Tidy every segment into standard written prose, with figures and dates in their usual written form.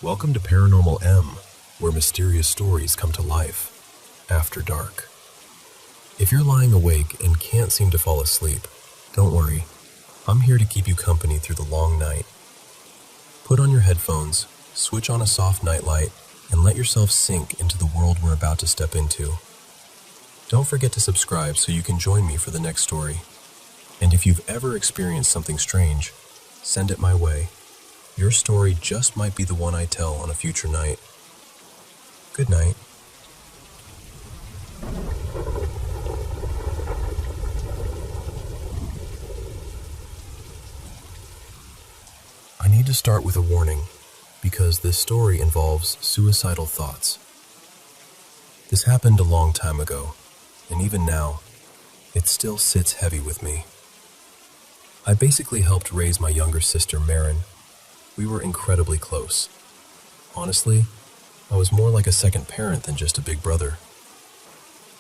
Welcome to Paranormal M, where mysterious stories come to life after dark. If you're lying awake and can't seem to fall asleep, don't worry. I'm here to keep you company through the long night. Put on your headphones, switch on a soft nightlight, and let yourself sink into the world we're about to step into. Don't forget to subscribe so you can join me for the next story. And if you've ever experienced something strange, send it my way. Your story just might be the one I tell on a future night. Good night. I need to start with a warning, because this story involves suicidal thoughts. This happened a long time ago, and even now, it still sits heavy with me. I basically helped raise my younger sister, Marin. We were incredibly close. Honestly, I was more like a second parent than just a big brother.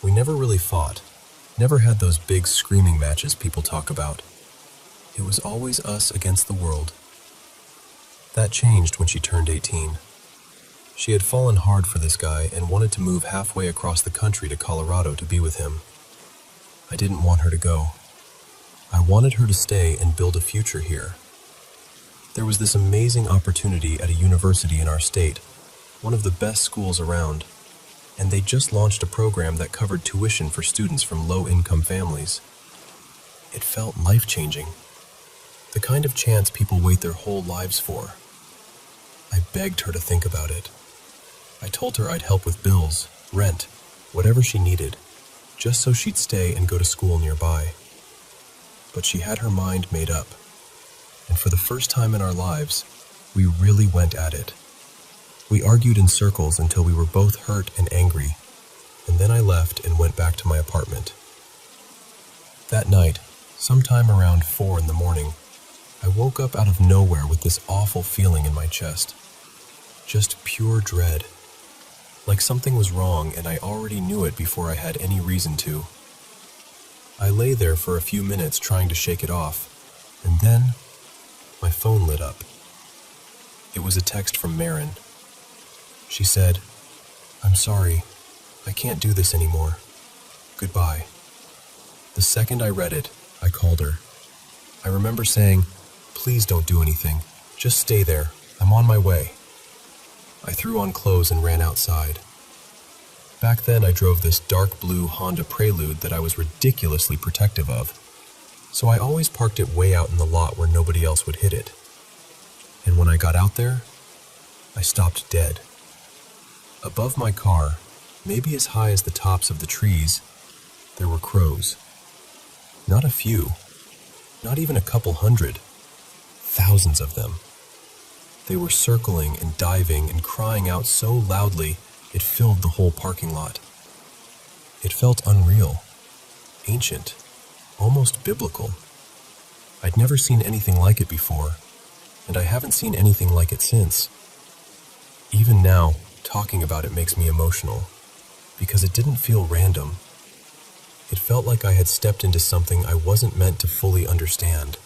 We never really fought, never had those big screaming matches people talk about. It was always us against the world. That changed when she turned 18. She had fallen hard for this guy and wanted to move halfway across the country to Colorado to be with him. I didn't want her to go. I wanted her to stay and build a future here. There was this amazing opportunity at a university in our state, one of the best schools around, and they just launched a program that covered tuition for students from low-income families. It felt life-changing, the kind of chance people wait their whole lives for. I begged her to think about it. I told her I'd help with bills, rent, whatever she needed, just so she'd stay and go to school nearby. But she had her mind made up, and for the first time in our lives, we really went at it. We argued in circles until we were both hurt and angry, and then I left and went back to my apartment. That night, sometime around 4 in the morning, I woke up out of nowhere with this awful feeling in my chest. Just pure dread. Like something was wrong and I already knew it before I had any reason to. I lay there for a few minutes trying to shake it off, and then my phone lit up. It was a text from Marin. She said, "I'm sorry. I can't do this anymore. Goodbye." The second I read it, I called her. I remember saying, "Please don't do anything. Just stay there. I'm on my way." I threw on clothes and ran outside. Back then, I drove this dark blue Honda Prelude that I was ridiculously protective of, so I always parked it way out in the lot where nobody else would hit it. And when I got out there, I stopped dead. Above my car, maybe as high as the tops of the trees, there were crows. Not a few, not even a couple hundred, thousands of them. They were circling and diving and crying out so loudly it filled the whole parking lot. It felt unreal, ancient, almost biblical. I'd never seen anything like it before, and I haven't seen anything like it since. Even now, talking about it makes me emotional, because it didn't feel random. It felt like I had stepped into something I wasn't meant to fully understand.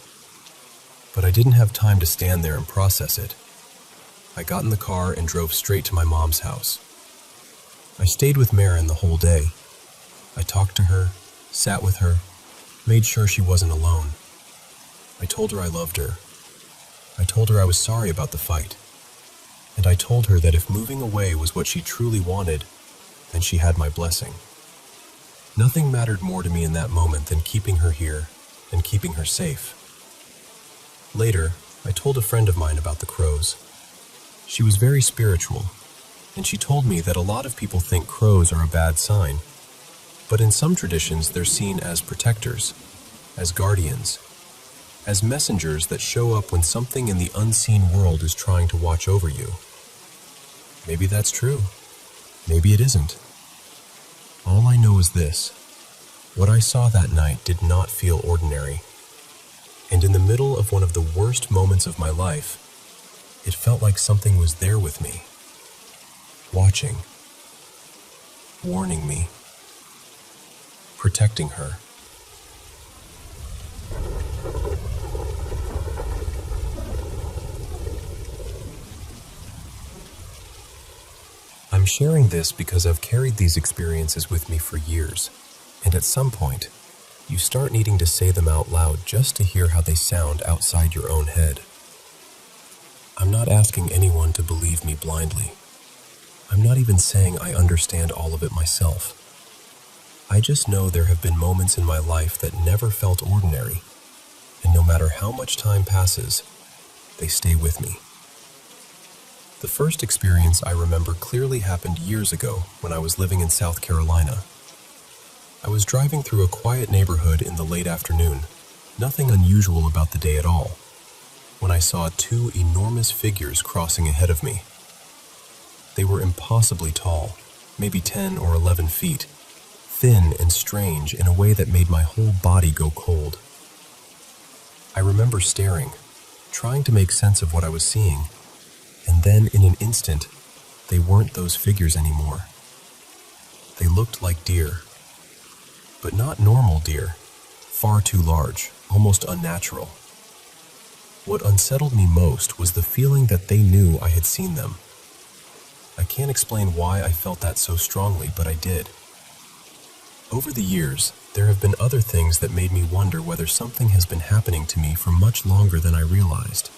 But I didn't have time to stand there and process it. I got in the car and drove straight to my mom's house. I stayed with Marin the whole day. I talked to her, sat with her, made sure she wasn't alone. I told her I loved her. I told her I was sorry about the fight. And I told her that if moving away was what she truly wanted, then she had my blessing. Nothing mattered more to me in that moment than keeping her here and keeping her safe. Later, I told a friend of mine about the crows. She was very spiritual, and she told me that a lot of people think crows are a bad sign, but in some traditions they're seen as protectors, as guardians, as messengers that show up when something in the unseen world is trying to watch over you. Maybe that's true. Maybe it isn't. All I know is this: what I saw that night did not feel ordinary. And in the middle of one of the worst moments of my life, it felt like something was there with me, watching, warning me, protecting her. I'm sharing this because I've carried these experiences with me for years, and at some point, you start needing to say them out loud just to hear how they sound outside your own head. I'm not asking anyone to believe me blindly. I'm not even saying I understand all of it myself. I just know there have been moments in my life that never felt ordinary, and no matter how much time passes, they stay with me. The first experience I remember clearly happened years ago when I was living in South Carolina. I was driving through a quiet neighborhood in the late afternoon, nothing unusual about the day at all, when I saw two enormous figures crossing ahead of me. They were impossibly tall, maybe 10 or 11 feet, thin and strange in a way that made my whole body go cold. I remember staring, trying to make sense of what I was seeing, and then in an instant, they weren't those figures anymore. They looked like deer, but not normal deer, far too large, almost unnatural. What unsettled me most was the feeling that they knew I had seen them. I can't explain why I felt that so strongly, but I did. Over the years, there have been other things that made me wonder whether something has been happening to me for much longer than I realized.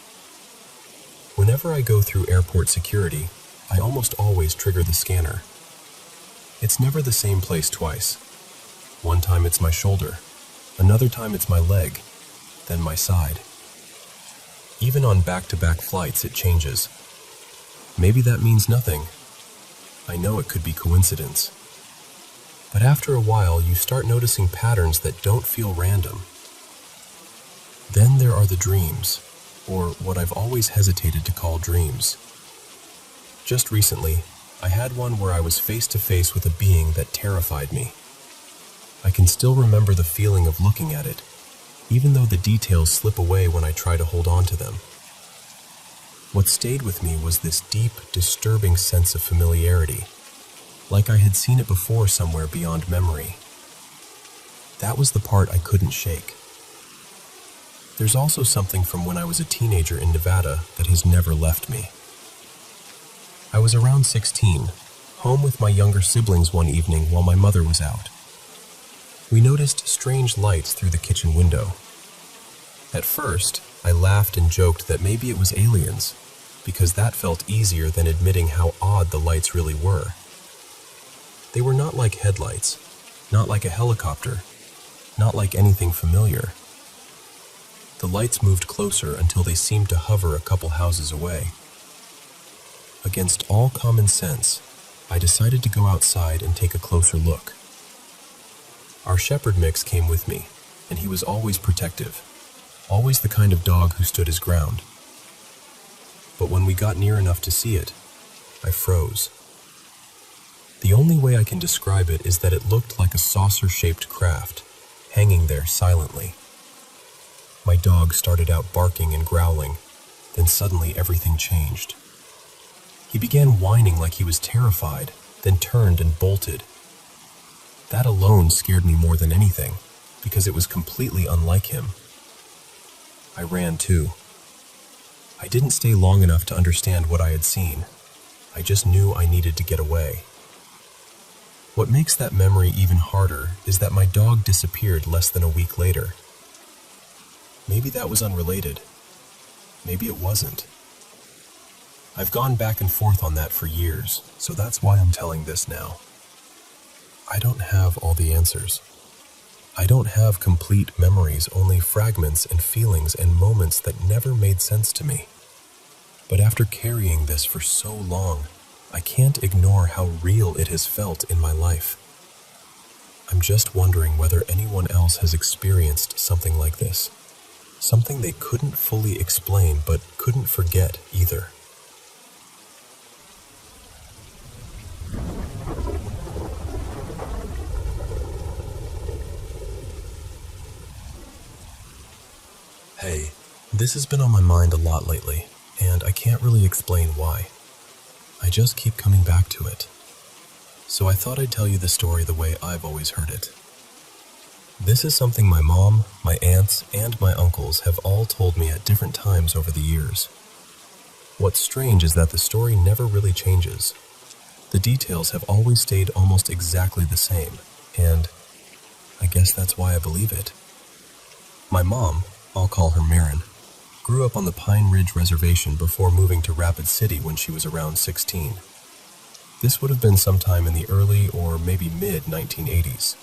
Whenever I go through airport security, I almost always trigger the scanner. It's never the same place twice. One time it's my shoulder, another time it's my leg, then my side. Even on back-to-back flights it changes. Maybe that means nothing. I know it could be coincidence. But after a while you start noticing patterns that don't feel random. Then there are the dreams, or what I've always hesitated to call dreams. Just recently, I had one where I was face to face with a being that terrified me. I can still remember the feeling of looking at it, even though the details slip away when I try to hold on to them. What stayed with me was this deep, disturbing sense of familiarity, like I had seen it before somewhere beyond memory. That was the part I couldn't shake. There's also something from when I was a teenager in Nevada that has never left me. I was around 16, home with my younger siblings one evening while my mother was out. We noticed strange lights through the kitchen window. At first, I laughed and joked that maybe it was aliens, because that felt easier than admitting how odd the lights really were. They were not like headlights, not like a helicopter, not like anything familiar. The lights moved closer until they seemed to hover a couple houses away. Against all common sense, I decided to go outside and take a closer look. Our shepherd mix came with me, and he was always protective, always the kind of dog who stood his ground. But when we got near enough to see it, I froze. The only way I can describe it is that it looked like a saucer-shaped craft, hanging there silently. My dog started out barking and growling, then suddenly everything changed. He began whining like he was terrified, then turned and bolted. That alone scared me more than anything, because it was completely unlike him. I ran too. I didn't stay long enough to understand what I had seen. I just knew I needed to get away. What makes that memory even harder is that my dog disappeared less than a week later. Maybe that was unrelated. Maybe it wasn't. I've gone back and forth on that for years, so that's why I'm telling this now. I don't have all the answers. I don't have complete memories, only fragments and feelings and moments that never made sense to me. But after carrying this for so long, I can't ignore how real it has felt in my life. I'm just wondering whether anyone else has experienced something like this. Something they couldn't fully explain, but couldn't forget either. Hey, this has been on my mind a lot lately, and I can't really explain why. I just keep coming back to it. So I thought I'd tell you the story the way I've always heard it. This is something my mom, my aunts, and my uncles have all told me at different times over the years. What's strange is that the story never really changes. The details have always stayed almost exactly the same, and I guess that's why I believe it. My mom, I'll call her Marin, grew up on the Pine Ridge Reservation before moving to Rapid City when she was around 16. This would have been sometime in the early or maybe mid-1980s.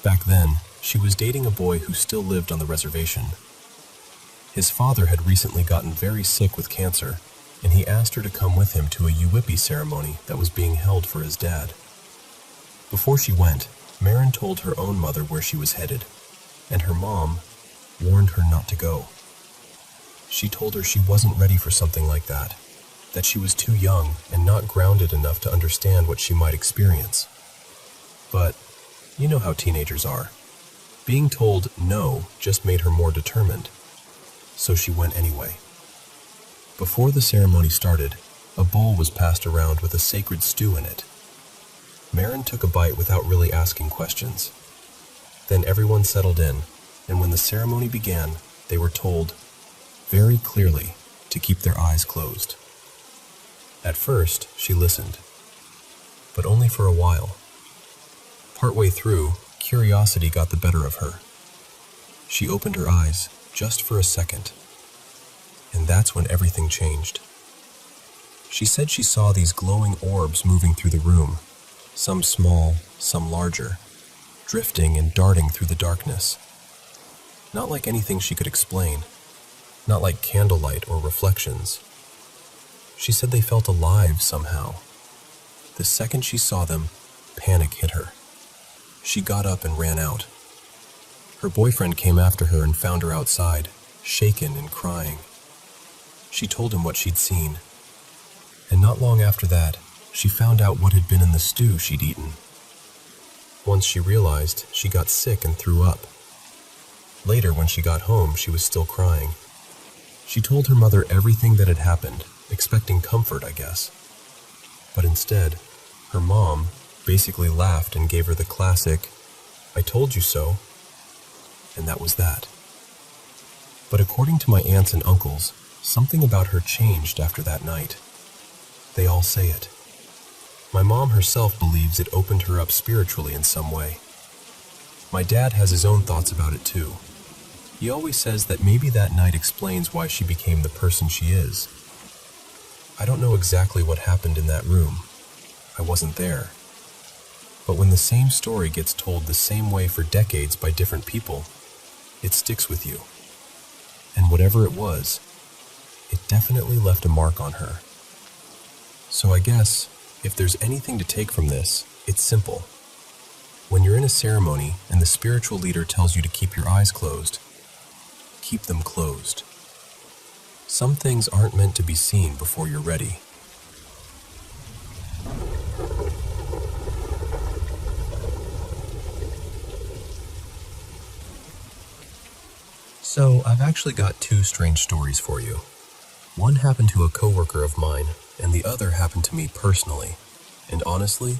Back then, she was dating a boy who still lived on the reservation. His father had recently gotten very sick with cancer, and he asked her to come with him to a Uwipi ceremony that was being held for his dad. Before she went, Marin told her own mother where she was headed, and her mom warned her not to go. She told her she wasn't ready for something like that she was too young and not grounded enough to understand what she might experience. But you know how teenagers are. Being told no just made her more determined, so she went anyway. Before the ceremony started, a bowl was passed around with a sacred stew in it. Marin took a bite without really asking questions. Then everyone settled in, and when the ceremony began, they were told very clearly to keep their eyes closed. At first, she listened, but only for a while. Partway through, curiosity got the better of her. She opened her eyes just for a second, and that's when everything changed. She said she saw these glowing orbs moving through the room, some small, some larger, drifting and darting through the darkness. Not like anything she could explain, not like candlelight or reflections. She said they felt alive somehow. The second she saw them, panic hit her. She got up and ran out. Her boyfriend came after her and found her outside, shaken and crying. She told him what she'd seen, and not long after that, she found out what had been in the stew she'd eaten. Once she realized, she got sick and threw up. Later, when she got home, she was still crying. She told her mother everything that had happened, expecting comfort, I guess. But instead, her mom basically laughed and gave her the classic, "I told you so," and that was that. But according to my aunts and uncles, something about her changed after that night. They all say it. My mom herself believes it opened her up spiritually in some way. My dad has his own thoughts about it too. He always says that maybe that night explains why she became the person she is. I don't know exactly what happened in that room. I wasn't there. But when the same story gets told the same way for decades by different people, it sticks with you. And whatever it was, it definitely left a mark on her. So I guess, if there's anything to take from this, it's simple. When you're in a ceremony and the spiritual leader tells you to keep your eyes closed, keep them closed. Some things aren't meant to be seen before you're ready. So, I've actually got two strange stories for you. One happened to a coworker of mine, and the other happened to me personally. And honestly,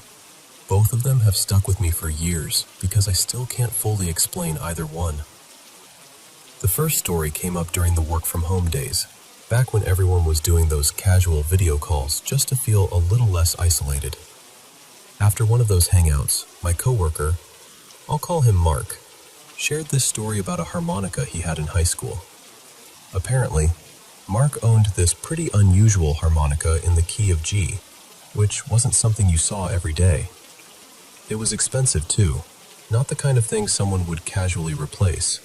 both of them have stuck with me for years because I still can't fully explain either one. The first story came up during the work-from-home days, back when everyone was doing those casual video calls just to feel a little less isolated. After one of those hangouts, my coworker, I'll call him Mark, shared this story about a harmonica he had in high school. Apparently, Mark owned this pretty unusual harmonica in the key of G, which wasn't something you saw every day. It was expensive too, not the kind of thing someone would casually replace.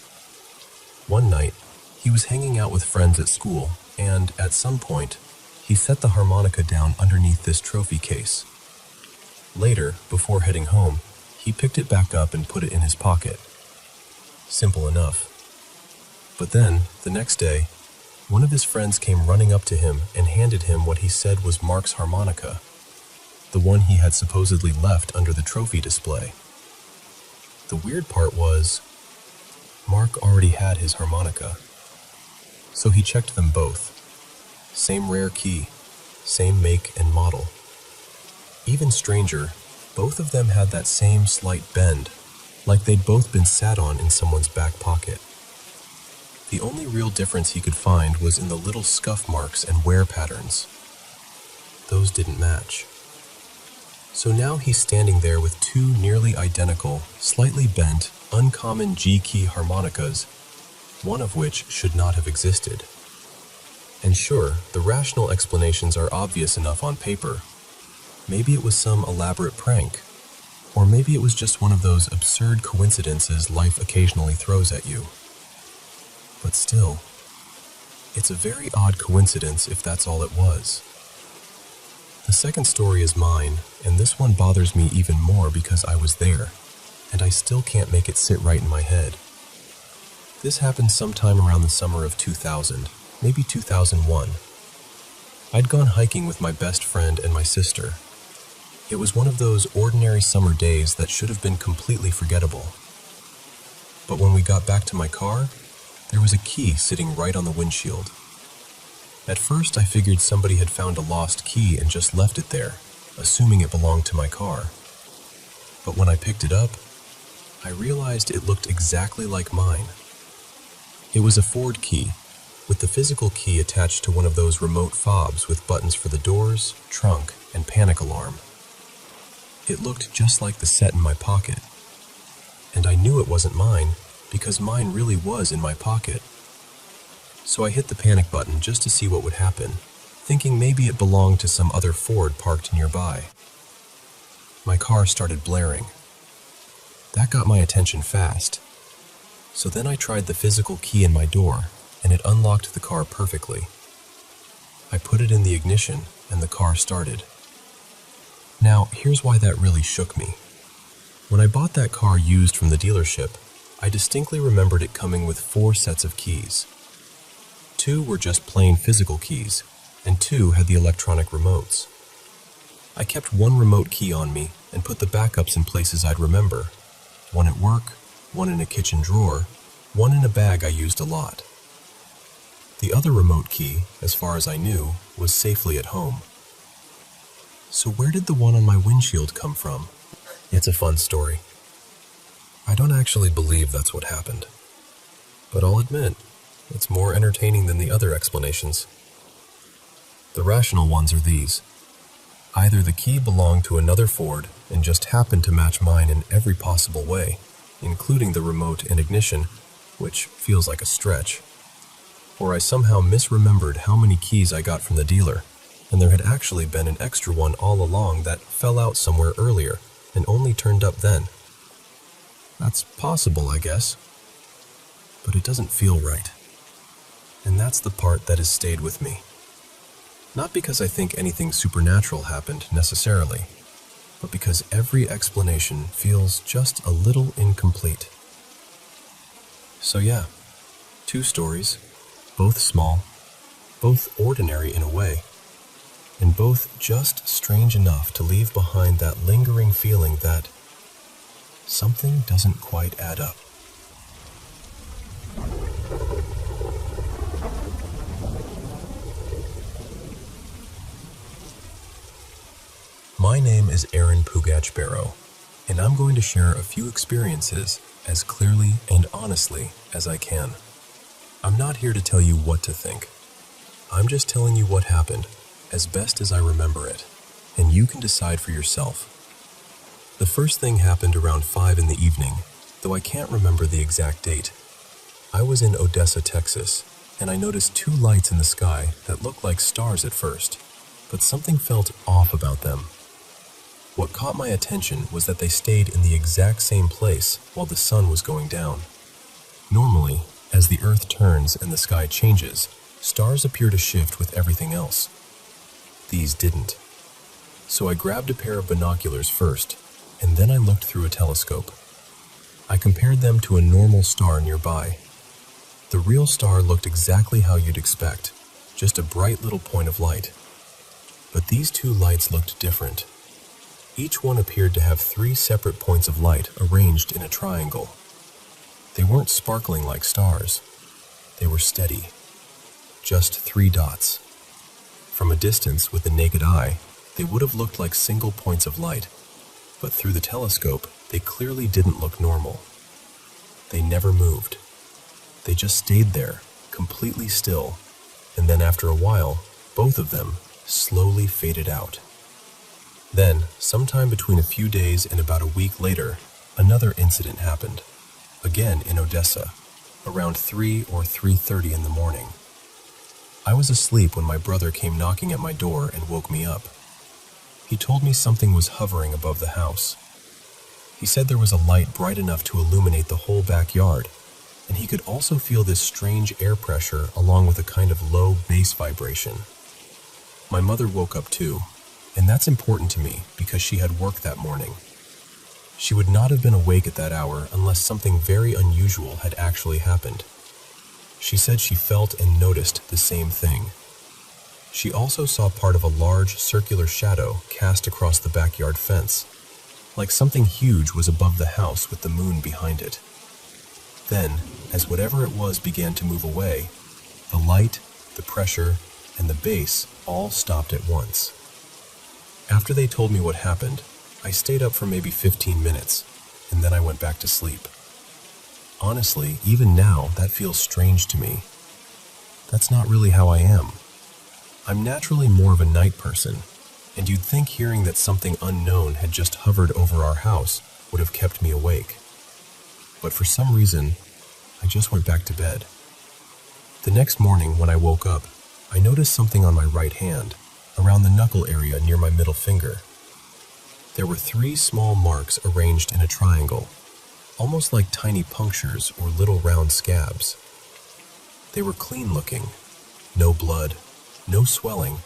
One night, he was hanging out with friends at school, and at some point, he set the harmonica down underneath this trophy case. Later, before heading home, he picked it back up and put it in his pocket. Simple enough. But then, the next day, one of his friends came running up to him and handed him what he said was Mark's harmonica, the one he had supposedly left under the trophy display. The weird part was, Mark already had his harmonica. So he checked them both. Same rare key, same make and model. Even stranger, both of them had that same slight bend, like they'd both been sat on in someone's back pocket. The only real difference he could find was in the little scuff marks and wear patterns. Those didn't match. So now he's standing there with two nearly identical, slightly bent, uncommon G-key harmonicas, one of which should not have existed. And sure, the rational explanations are obvious enough on paper. Maybe it was some elaborate prank, or maybe it was just one of those absurd coincidences life occasionally throws at you. But still, it's a very odd coincidence if that's all it was. The second story is mine, and this one bothers me even more because I was there, and I still can't make it sit right in my head. This happened sometime around the summer of 2000, maybe 2001. I'd gone hiking with my best friend and my sister. It was one of those ordinary summer days that should have been completely forgettable. But when we got back to my car, there was a key sitting right on the windshield. At first, I figured somebody had found a lost key and just left it there, assuming it belonged to my car. But when I picked it up, I realized it looked exactly like mine. It was a Ford key, with the physical key attached to one of those remote fobs with buttons for the doors, trunk, and panic alarm. It looked just like the set in my pocket. And I knew it wasn't mine, because mine really was in my pocket. So I hit the panic button just to see what would happen, thinking maybe it belonged to some other Ford parked nearby. My car started blaring. That got my attention fast. So then I tried the physical key in my door, and it unlocked the car perfectly. I put it in the ignition, and the car started. Now, here's why that really shook me. When I bought that car used from the dealership, I distinctly remembered it coming with 4 sets of keys. 2 were just plain physical keys, and 2 had the electronic remotes. I kept 1 remote key on me and put the backups in places I'd remember. 1 at work, 1 in a kitchen drawer, 1 in a bag I used a lot. The other remote key, as far as I knew, was safely at home. So where did the one on my windshield come from? It's a fun story. I don't actually believe that's what happened. But I'll admit, it's more entertaining than the other explanations. The rational ones are these. Either the key belonged to another Ford and just happened to match mine in every possible way, including the remote and ignition, which feels like a stretch. Or I somehow misremembered how many keys I got from the dealer, and there had actually been an extra one all along that fell out somewhere earlier and only turned up then. That's possible, I guess. But it doesn't feel right. And that's the part that has stayed with me. Not because I think anything supernatural happened necessarily, but because every explanation feels just a little incomplete. So yeah, 2 stories, both small, both ordinary in a way, and both just strange enough to leave behind that lingering feeling that something doesn't quite add up. My name is Aaron Pugach-Barrow, and I'm going to share a few experiences as clearly and honestly as I can. I'm not here to tell you what to think. I'm just telling you what happened as best as I remember it, and you can decide for yourself. The first thing happened around 5 in the evening, though I can't remember the exact date. I was in Odessa, Texas, and I noticed 2 lights in the sky that looked like stars at first, but something felt off about them. What caught my attention was that they stayed in the exact same place while the sun was going down. Normally, as the Earth turns and the sky changes, stars appear to shift with everything else. These didn't. So I grabbed a pair of binoculars first, and then I looked through a telescope. I compared them to a normal star nearby. The real star looked exactly how you'd expect, just a bright little point of light. But these 2 lights looked different. Each one appeared to have 3 separate points of light arranged in a triangle. They weren't sparkling like stars. They were steady. Just 3 dots. From a distance with the naked eye, they would have looked like single points of light, but through the telescope, they clearly didn't look normal. They never moved. They just stayed there, completely still, and then after a while, both of them slowly faded out. Then, sometime between a few days and about a week later, another incident happened. Again in Odessa, around 3 or 3:30 in the morning. I was asleep when my brother came knocking at my door and woke me up. He told me something was hovering above the house. He said there was a light bright enough to illuminate the whole backyard, and he could also feel this strange air pressure along with a kind of low bass vibration. My mother woke up too, and that's important to me because she had work that morning. She would not have been awake at that hour unless something very unusual had actually happened. She said she felt and noticed the same thing. She also saw part of a large circular shadow cast across the backyard fence, like something huge was above the house with the moon behind it. Then, as whatever it was began to move away, the light, the pressure, and the bass all stopped at once. After they told me what happened, I stayed up for maybe 15 minutes, and then I went back to sleep. Honestly, even now, that feels strange to me. That's not really how I am. I'm naturally more of a night person, and you'd think hearing that something unknown had just hovered over our house would have kept me awake. But for some reason, I just went back to bed. The next morning when I woke up, I noticed something on my right hand, around the knuckle area near my middle finger. There were 3 small marks arranged in a triangle, almost like tiny punctures or little round scabs. They were clean looking, no blood, no swelling,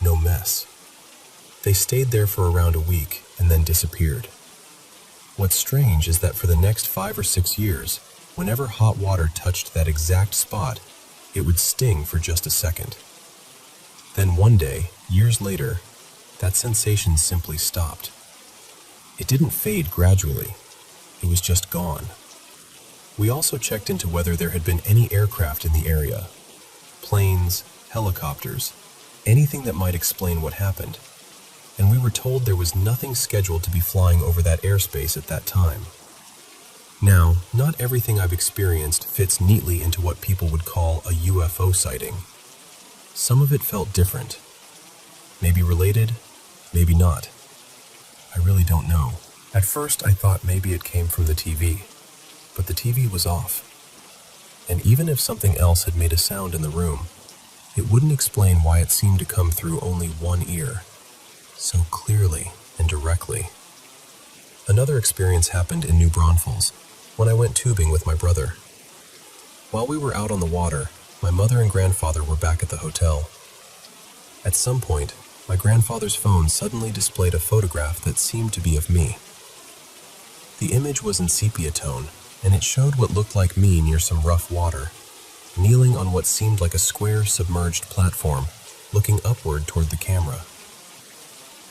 no mess. They stayed there for around a week and then disappeared. What's strange is that for the next 5 or 6 years, whenever hot water touched that exact spot, it would sting for just a second. Then one day, years later, that sensation simply stopped. It didn't fade gradually. It was just gone. We also checked into whether there had been any aircraft in the area. Planes, helicopters, anything that might explain what happened. And we were told there was nothing scheduled to be flying over that airspace at that time. Now, not everything I've experienced fits neatly into what people would call a UFO sighting. Some of it felt different. Maybe related, maybe not. I really don't know. At first, I thought maybe it came from the TV, but the TV was off. And even if something else had made a sound in the room, it wouldn't explain why it seemed to come through only one ear, so clearly and directly. Another experience happened in New Braunfels, when I went tubing with my brother. While we were out on the water, my mother and grandfather were back at the hotel. At some point, my grandfather's phone suddenly displayed a photograph that seemed to be of me. The image was in sepia tone, and it showed what looked like me near some rough water, kneeling on what seemed like a square submerged platform, looking upward toward the camera.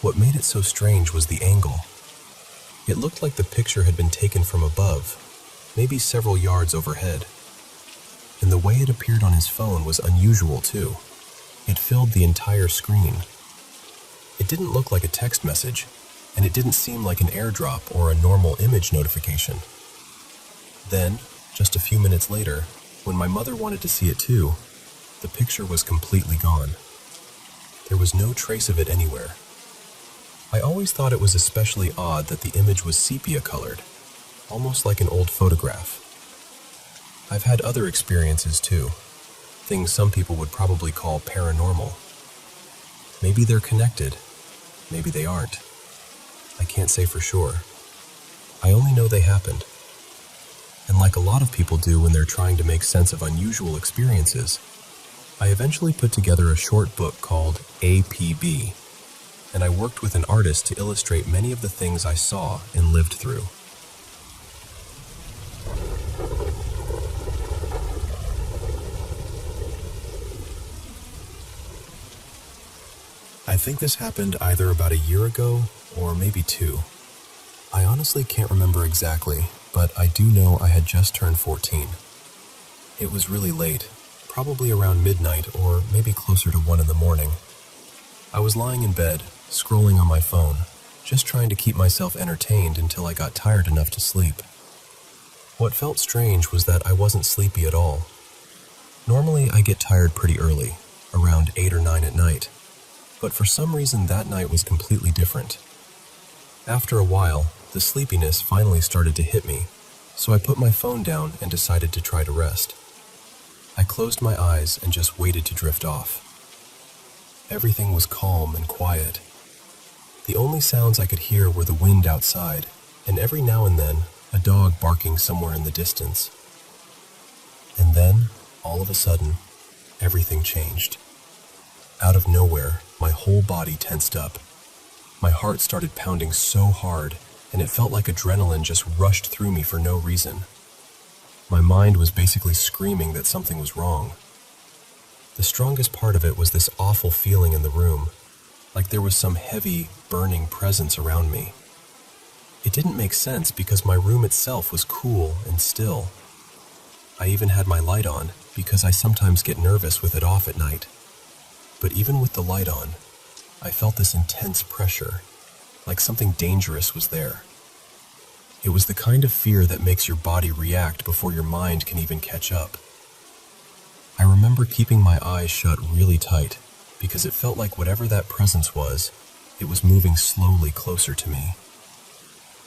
What made it so strange was the angle. It looked like the picture had been taken from above, maybe several yards overhead. And the way it appeared on his phone was unusual too. It filled the entire screen. It didn't look like a text message, and it didn't seem like an airdrop or a normal image notification. Then, just a few minutes later, when my mother wanted to see it too, the picture was completely gone. There was no trace of it anywhere. I always thought it was especially odd that the image was sepia-colored, almost like an old photograph. I've had other experiences too, things some people would probably call paranormal. Maybe they're connected, maybe they aren't. I can't say for sure. I only know they happened. And like a lot of people do when they're trying to make sense of unusual experiences, I eventually put together a short book called APB, and I worked with an artist to illustrate many of the things I saw and lived through. I think this happened either about a year ago or maybe 2. I honestly can't remember exactly, but I do know I had just turned 14. It was really late, probably around midnight or maybe closer to 1 in the morning. I was lying in bed, scrolling on my phone, just trying to keep myself entertained until I got tired enough to sleep. What felt strange was that I wasn't sleepy at all. Normally I get tired pretty early, around 8 or 9 at night. But for some reason that night was completely different. After a while, the sleepiness finally started to hit me, so I put my phone down and decided to try to rest. I closed my eyes and just waited to drift off. Everything was calm and quiet. The only sounds I could hear were the wind outside, and every now and then, a dog barking somewhere in the distance. And then, all of a sudden, everything changed. Out of nowhere, my whole body tensed up. My heart started pounding so hard, and it felt like adrenaline just rushed through me for no reason. My mind was basically screaming that something was wrong. The strongest part of it was this awful feeling in the room, like there was some heavy, burning presence around me. It didn't make sense because my room itself was cool and still. I even had my light on because I sometimes get nervous with it off at night. But even with the light on, I felt this intense pressure, like something dangerous was there. It was the kind of fear that makes your body react before your mind can even catch up. I remember keeping my eyes shut really tight because it felt like whatever that presence was, it was moving slowly closer to me.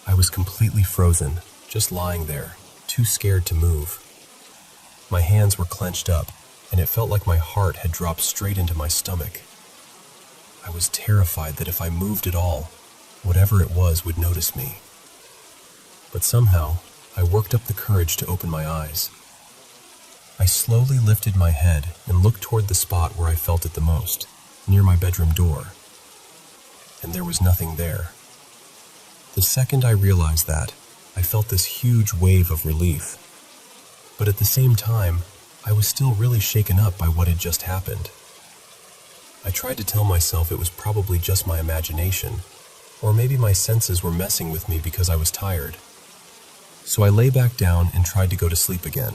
I was completely frozen, just lying there, too scared to move. My hands were clenched up, and it felt like my heart had dropped straight into my stomach. I was terrified that if I moved at all, whatever it was would notice me. But somehow, I worked up the courage to open my eyes. I slowly lifted my head and looked toward the spot where I felt it the most, near my bedroom door. And there was nothing there. The second I realized that, I felt this huge wave of relief. But at the same time, I was still really shaken up by what had just happened. I tried to tell myself it was probably just my imagination, or maybe my senses were messing with me because I was tired. So I lay back down and tried to go to sleep again,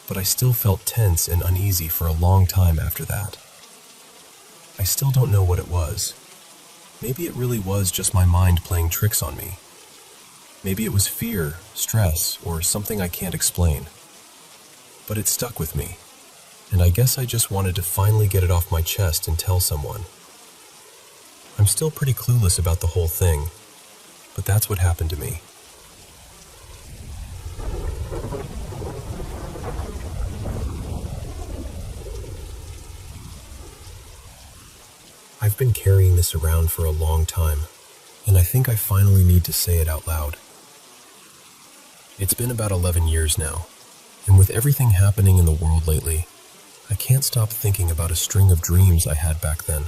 but I still felt tense and uneasy for a long time after that. I still don't know what it was. Maybe it really was just my mind playing tricks on me. Maybe it was fear, stress, or something I can't explain. But it stuck with me, and I guess I just wanted to finally get it off my chest and tell someone. I'm still pretty clueless about the whole thing, but that's what happened to me. I've been carrying this around for a long time, and I think I finally need to say it out loud. It's been about 11 years now, and with everything happening in the world lately, I can't stop thinking about a string of dreams I had back then.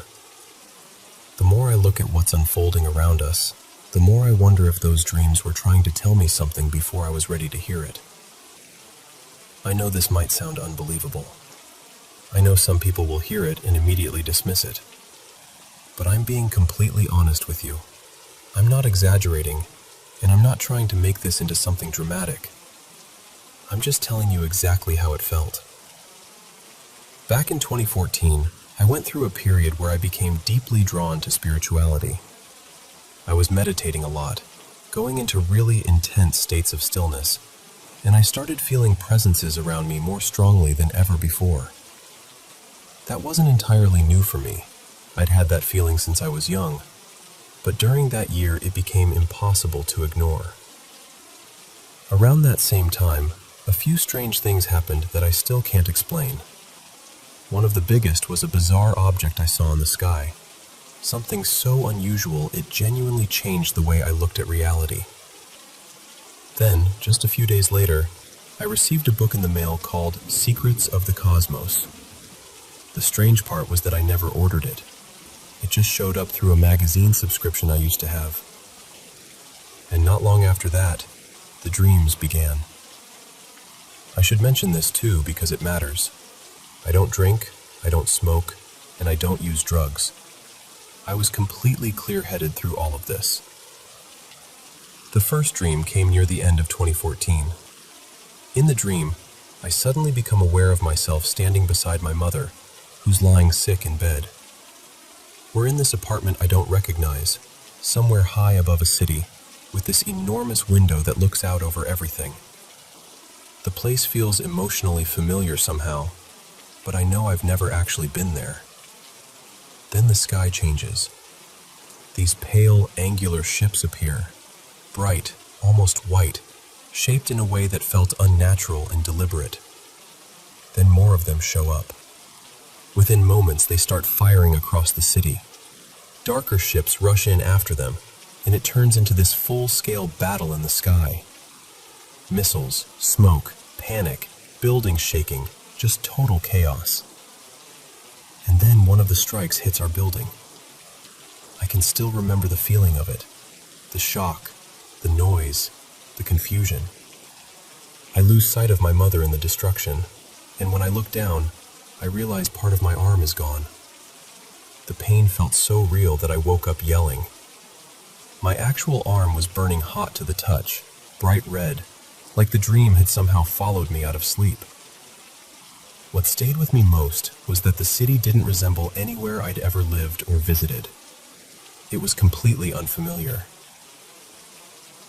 The more I look at what's unfolding around us, the more I wonder if those dreams were trying to tell me something before I was ready to hear it. I know this might sound unbelievable. I know some people will hear it and immediately dismiss it. But I'm being completely honest with you. I'm not exaggerating, and I'm not trying to make this into something dramatic. I'm just telling you exactly how it felt. Back in 2014, I went through a period where I became deeply drawn to spirituality. I was meditating a lot, going into really intense states of stillness, and I started feeling presences around me more strongly than ever before. That wasn't entirely new for me. I'd had that feeling since I was young, but during that year it became impossible to ignore. Around that same time, a few strange things happened that I still can't explain. One of the biggest was a bizarre object I saw in the sky, something so unusual it genuinely changed the way I looked at reality. Then, just a few days later, I received a book in the mail called Secrets of the Cosmos. The strange part was that I never ordered it. It just showed up through a magazine subscription I used to have. And not long after that, the dreams began. I should mention this too because it matters. I don't drink, I don't smoke, and I don't use drugs. I was completely clear-headed through all of this. The first dream came near the end of 2014. In the dream, I suddenly become aware of myself standing beside my mother, who's lying sick in bed. We're in this apartment I don't recognize, somewhere high above a city, with this enormous window that looks out over everything. The place feels emotionally familiar somehow, but I know I've never actually been there. Then the sky changes. These pale, angular ships appear, bright, almost white, shaped in a way that felt unnatural and deliberate. Then more of them show up. Within moments, they start firing across the city. Darker ships rush in after them, and it turns into this full-scale battle in the sky. Missiles, smoke, panic, buildings shaking, just total chaos. And then one of the strikes hits our building. I can still remember the feeling of it, the shock, the noise, the confusion. I lose sight of my mother in the destruction, and when I look down, I realize part of my arm is gone. The pain felt so real that I woke up yelling. My actual arm was burning hot to the touch, bright red, like the dream had somehow followed me out of sleep. What stayed with me most was that the city didn't resemble anywhere I'd ever lived or visited. It was completely unfamiliar.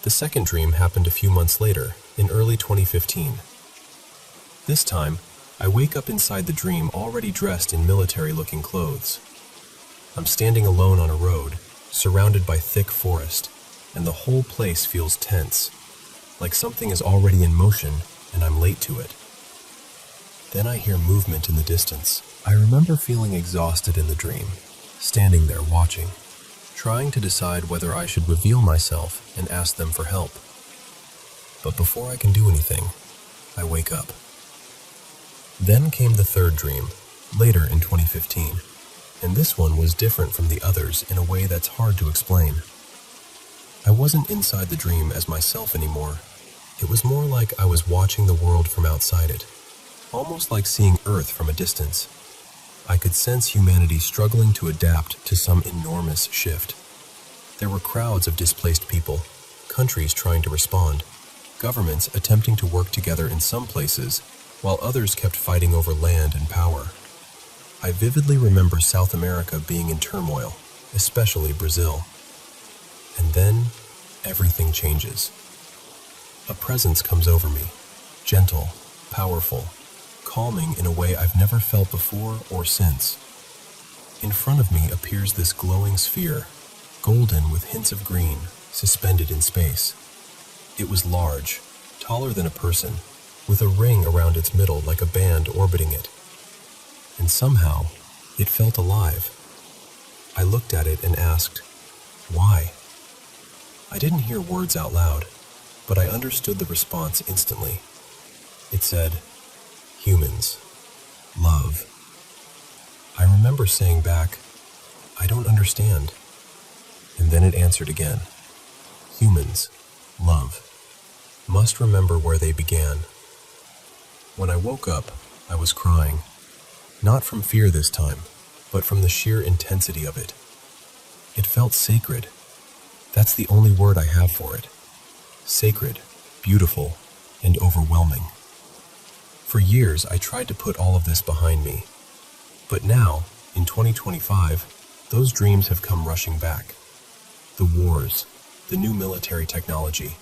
The second dream happened a few months later, in early 2015. This time, I wake up inside the dream already dressed in military-looking clothes. I'm standing alone on a road, surrounded by thick forest, and the whole place feels tense, like something is already in motion and I'm late to it. Then I hear movement in the distance. I remember feeling exhausted in the dream, standing there watching, trying to decide whether I should reveal myself and ask them for help. But before I can do anything, I wake up. Then came the third dream, later in 2015, and this one was different from the others in a way that's hard to explain. I wasn't inside the dream as myself anymore. It was more like I was watching the world from outside it, almost like seeing Earth from a distance. I could sense humanity struggling to adapt to some enormous shift. There were crowds of displaced people, countries trying to respond, governments attempting to work together in some places, while others kept fighting over land and power. I vividly remember South America being in turmoil, especially Brazil. And then, everything changes. A presence comes over me, gentle, powerful, calming in a way I've never felt before or since. In front of me appears this glowing sphere, golden with hints of green, suspended in space. It was large, taller than a person, with a ring around its middle like a band orbiting it. And somehow, it felt alive. I looked at it and asked, why? I didn't hear words out loud, but I understood the response instantly. It said, humans, love. I remember saying back, I don't understand. And then it answered again, humans, love. Must remember where they began. When I woke up, I was crying. Not from fear this time, but from the sheer intensity of it. It felt sacred. That's the only word I have for it. Sacred, beautiful, and overwhelming. For years, I tried to put all of this behind me. But now, in 2025, those dreams have come rushing back. The wars, the new military technology,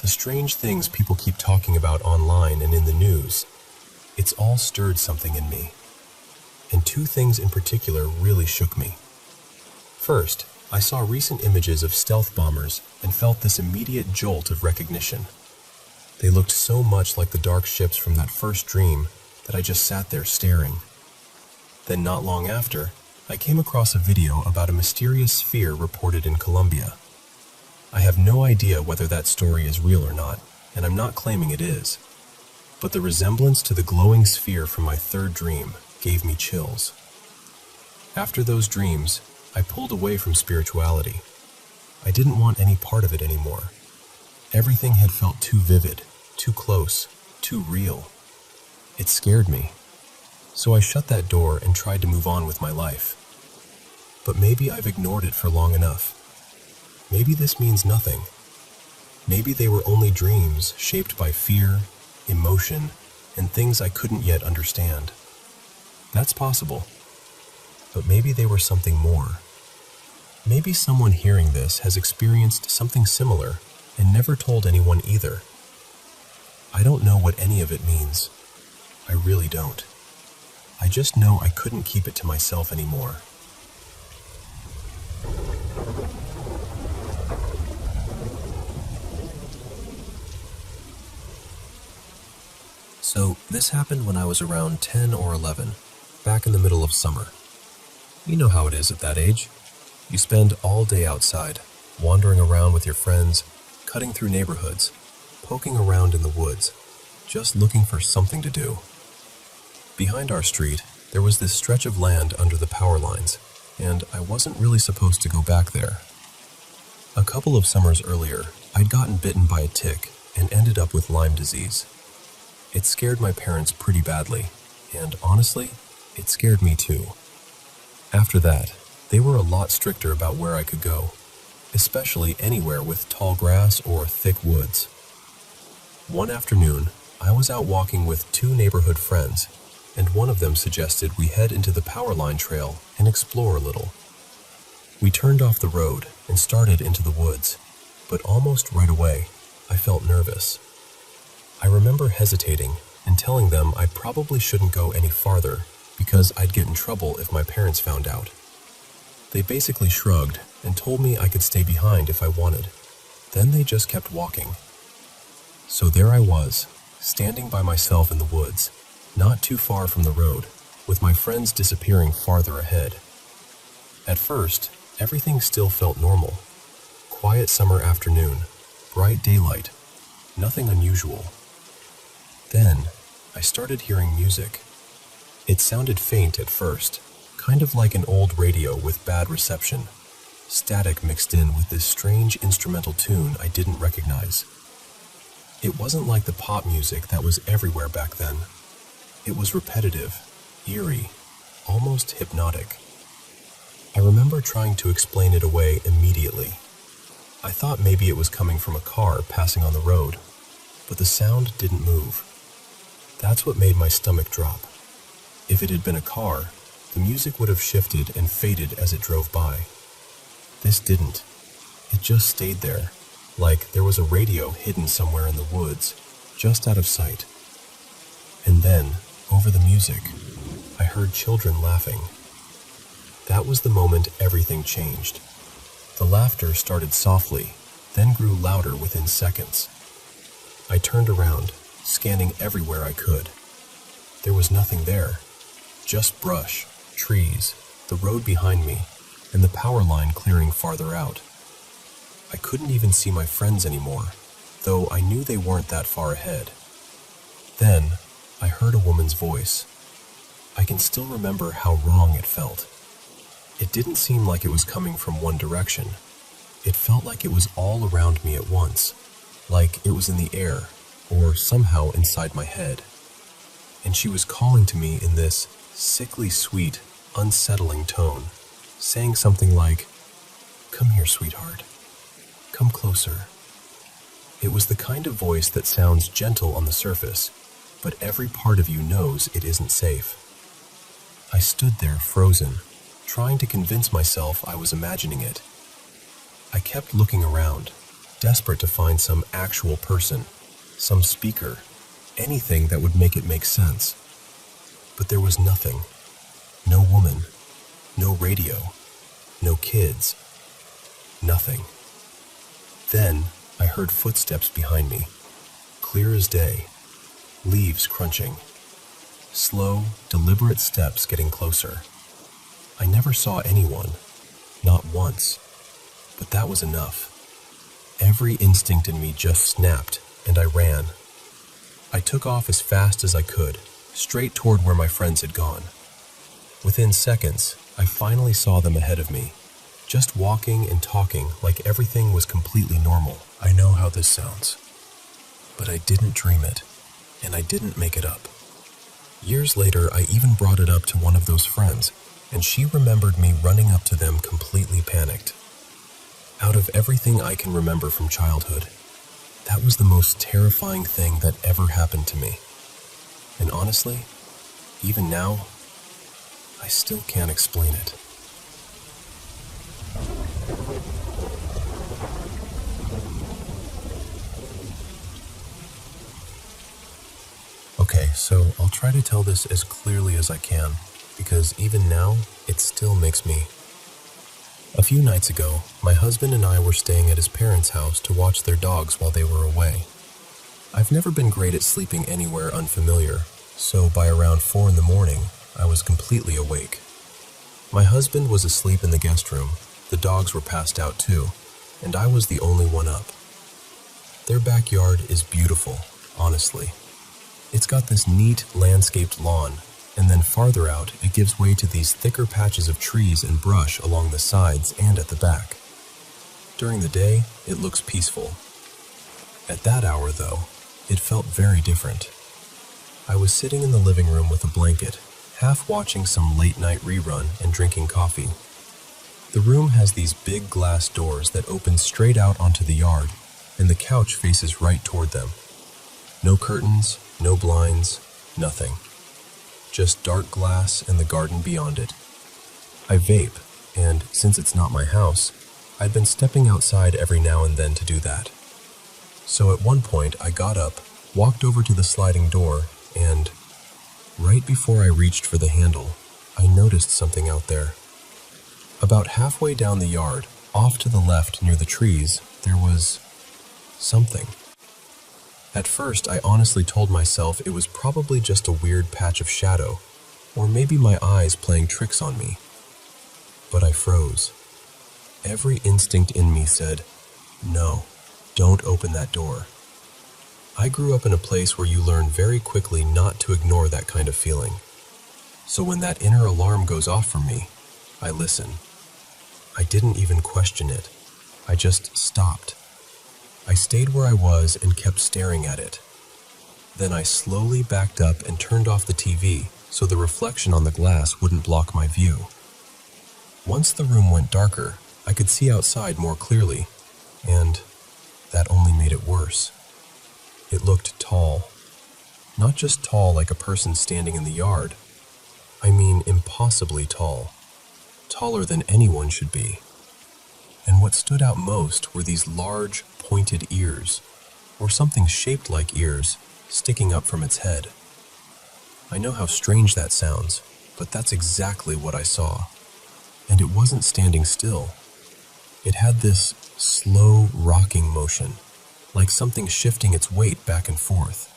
the strange things people keep talking about online and in the news, it's all stirred something in me. And two things in particular really shook me. First, I saw recent images of stealth bombers and felt this immediate jolt of recognition. They looked so much like the dark ships from that first dream that I just sat there staring. Then not long after, I came across a video about a mysterious sphere reported in Colombia. I have no idea whether that story is real or not, and I'm not claiming it is. But the resemblance to the glowing sphere from my third dream gave me chills. After those dreams, I pulled away from spirituality. I didn't want any part of it anymore. Everything had felt too vivid, too close, too real. It scared me. So I shut that door and tried to move on with my life. But maybe I've ignored it for long enough. Maybe this means nothing. Maybe they were only dreams shaped by fear, emotion, and things I couldn't yet understand. That's possible. But maybe they were something more. Maybe someone hearing this has experienced something similar and never told anyone either. I don't know what any of it means. I really don't. I just know I couldn't keep it to myself anymore. So this happened when I was around 10 or 11, back in the middle of summer. You know how it is at that age. You spend all day outside, wandering around with your friends, cutting through neighborhoods, poking around in the woods, just looking for something to do. Behind our street, there was this stretch of land under the power lines, and I wasn't really supposed to go back there. A couple of summers earlier, I'd gotten bitten by a tick and ended up with Lyme disease. It scared my parents pretty badly, and honestly, it scared me too. After that, they were a lot stricter about where I could go, especially anywhere with tall grass or thick woods. One afternoon, I was out walking with two neighborhood friends, and one of them suggested we head into the power line trail and explore a little. We turned off the road and started into the woods, but almost right away, I felt nervous. I remember hesitating and telling them I probably shouldn't go any farther because I'd get in trouble if my parents found out. They basically shrugged and told me I could stay behind if I wanted. Then they just kept walking. So there I was, standing by myself in the woods, not too far from the road, with my friends disappearing farther ahead. At first, everything still felt normal. Quiet summer afternoon, bright daylight, nothing unusual. Then, I started hearing music. It sounded faint at first, kind of like an old radio with bad reception, static mixed in with this strange instrumental tune I didn't recognize. It wasn't like the pop music that was everywhere back then. It was repetitive, eerie, almost hypnotic. I remember trying to explain it away immediately. I thought maybe it was coming from a car passing on the road, but the sound didn't move. That's what made my stomach drop. If it had been a car, the music would have shifted and faded as it drove by. This didn't. It just stayed there, like there was a radio hidden somewhere in the woods, just out of sight. And then, over the music, I heard children laughing. That was the moment everything changed. The laughter started softly, then grew louder within seconds. I turned around, scanning everywhere I could. There was nothing there, just brush, trees, the road behind me, and the power line clearing farther out. I couldn't even see my friends anymore, though I knew they weren't that far ahead. Then, I heard a woman's voice. I can still remember how wrong it felt. It didn't seem like it was coming from one direction. It felt like it was all around me at once, like it was in the air, or somehow inside my head. And she was calling to me in this sickly sweet, unsettling tone, saying something like, "Come here, sweetheart. Come closer." It was the kind of voice that sounds gentle on the surface, but every part of you knows it isn't safe. I stood there frozen, trying to convince myself I was imagining it. I kept looking around, desperate to find some actual person, some speaker, anything that would make it make sense. But there was nothing. No woman, no radio, no kids, nothing. Then I heard footsteps behind me, clear as day, leaves crunching, slow, deliberate steps getting closer. I never saw anyone, not once, but that was enough. Every instinct in me just snapped, and I ran. I took off as fast as I could, straight toward where my friends had gone. Within seconds, I finally saw them ahead of me, just walking and talking like everything was completely normal. I know how this sounds, but I didn't dream it, and I didn't make it up. Years later, I even brought it up to one of those friends, and she remembered me running up to them completely panicked. Out of everything I can remember from childhood, that was the most terrifying thing that ever happened to me. And honestly, even now, I still can't explain it. Okay, so I'll try to tell this as clearly as I can, because even now, it still makes me A few nights ago, my husband and I were staying at his parents' house to watch their dogs while they were away. I've never been great at sleeping anywhere unfamiliar, so by around 4 in the morning, I was completely awake. My husband was asleep in the guest room, the dogs were passed out too, and I was the only one up. Their backyard is beautiful, honestly. It's got this neat landscaped lawn, and then farther out it gives way to these thicker patches of trees and brush along the sides and at the back. During the day, it looks peaceful. At that hour, though, it felt very different. I was sitting in the living room with a blanket, half watching some late-night rerun and drinking coffee. The room has these big glass doors that open straight out onto the yard, and the couch faces right toward them. No curtains, no blinds, nothing. Just dark glass and the garden beyond it. I vape, and since it's not my house, I'd been stepping outside every now and then to do that. So at one point I got up, walked over to the sliding door, and right before I reached for the handle, I noticed something out there. About halfway down the yard, off to the left near the trees, there was something. At first, I honestly told myself it was probably just a weird patch of shadow, or maybe my eyes playing tricks on me. But I froze. Every instinct in me said, no, don't open that door. I grew up in a place where you learn very quickly not to ignore that kind of feeling. So when that inner alarm goes off for me, I listen. I didn't even question it. I just stopped. I stayed where I was and kept staring at it. Then I slowly backed up and turned off the TV so the reflection on the glass wouldn't block my view. Once the room went darker, I could see outside more clearly, and that only made it worse. It looked tall. Not just tall like a person standing in the yard. I mean impossibly tall. Taller than anyone should be. And what stood out most were these large, pointed ears, or something shaped like ears, sticking up from its head. I know how strange that sounds, but that's exactly what I saw. And it wasn't standing still. It had this slow, rocking motion, like something shifting its weight back and forth.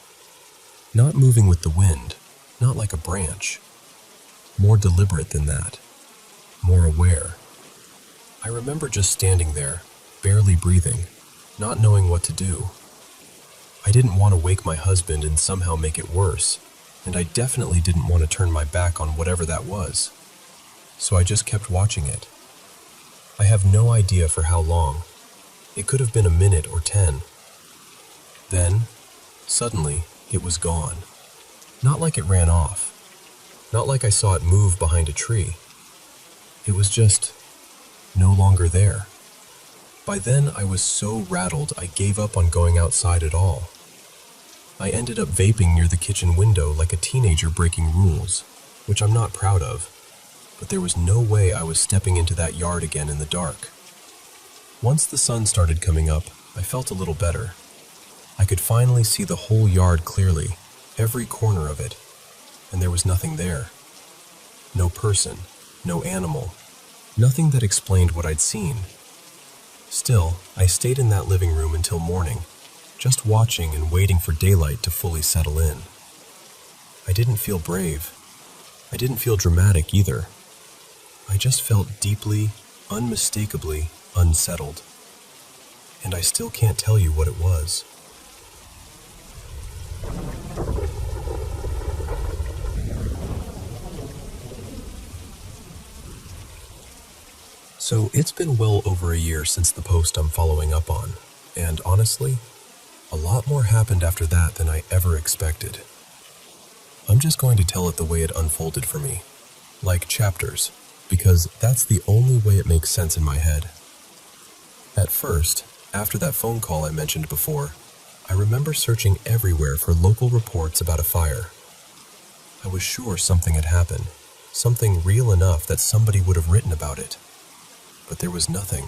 Not moving with the wind, not like a branch. More deliberate than that. More aware. I remember just standing there, barely breathing, not knowing what to do. I didn't want to wake my husband and somehow make it worse, and I definitely didn't want to turn my back on whatever that was. So I just kept watching it. I have no idea for how long. It could have been a minute or 10. Then, suddenly, it was gone. Not like it ran off. Not like I saw it move behind a tree. It was just no longer there. By then, I was so rattled I gave up on going outside at all. I ended up vaping near the kitchen window like a teenager breaking rules, which I'm not proud of, but there was no way I was stepping into that yard again in the dark. Once the sun started coming up, I felt a little better. I could finally see the whole yard clearly, every corner of it, and there was nothing there. No person, no animal, nothing that explained what I'd seen. Still, I stayed in that living room until morning, just watching and waiting for daylight to fully settle in. I didn't feel brave. I didn't feel dramatic either. I just felt deeply, unmistakably unsettled. And I still can't tell you what it was. So it's been well over a year since the post I'm following up on, and honestly, a lot more happened after that than I ever expected. I'm just going to tell it the way it unfolded for me, like chapters, because that's the only way it makes sense in my head. At first, after that phone call I mentioned before, I remember searching everywhere for local reports about a fire. I was sure something had happened, something real enough that somebody would have written about it. But there was nothing.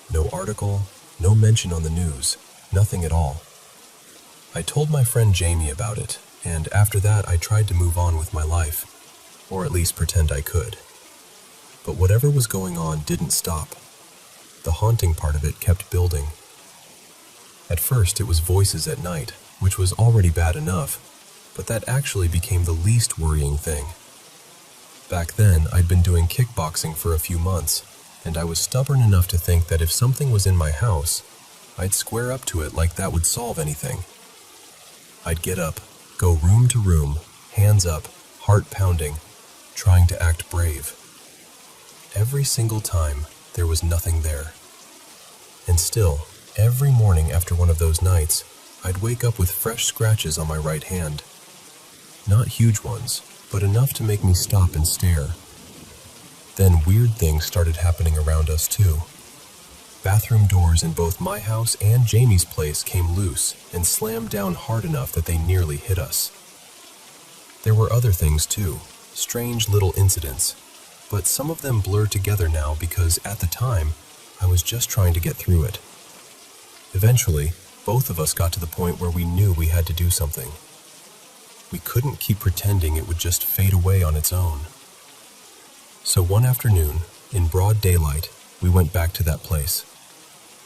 No article, no mention on the news, nothing at all. I told my friend Jamie about it, and after that I tried to move on with my life, or at least pretend I could. But whatever was going on didn't stop. The haunting part of it kept building. At first, it was voices at night, which was already bad enough, but that actually became the least worrying thing. Back then, I'd been doing kickboxing for a few months, and I was stubborn enough to think that if something was in my house, I'd square up to it like that would solve anything. I'd get up, go room to room, hands up, heart pounding, trying to act brave. Every single time, there was nothing there. And still, every morning after one of those nights, I'd wake up with fresh scratches on my right hand. Not huge ones, but enough to make me stop and stare. Then weird things started happening around us too. Bathroom doors in both my house and Jamie's place came loose and slammed down hard enough that they nearly hit us. There were other things too, strange little incidents, but some of them blur together now because at the time, I was just trying to get through it. Eventually, both of us got to the point where we knew we had to do something. We couldn't keep pretending it would just fade away on its own. So one afternoon, in broad daylight, we went back to that place.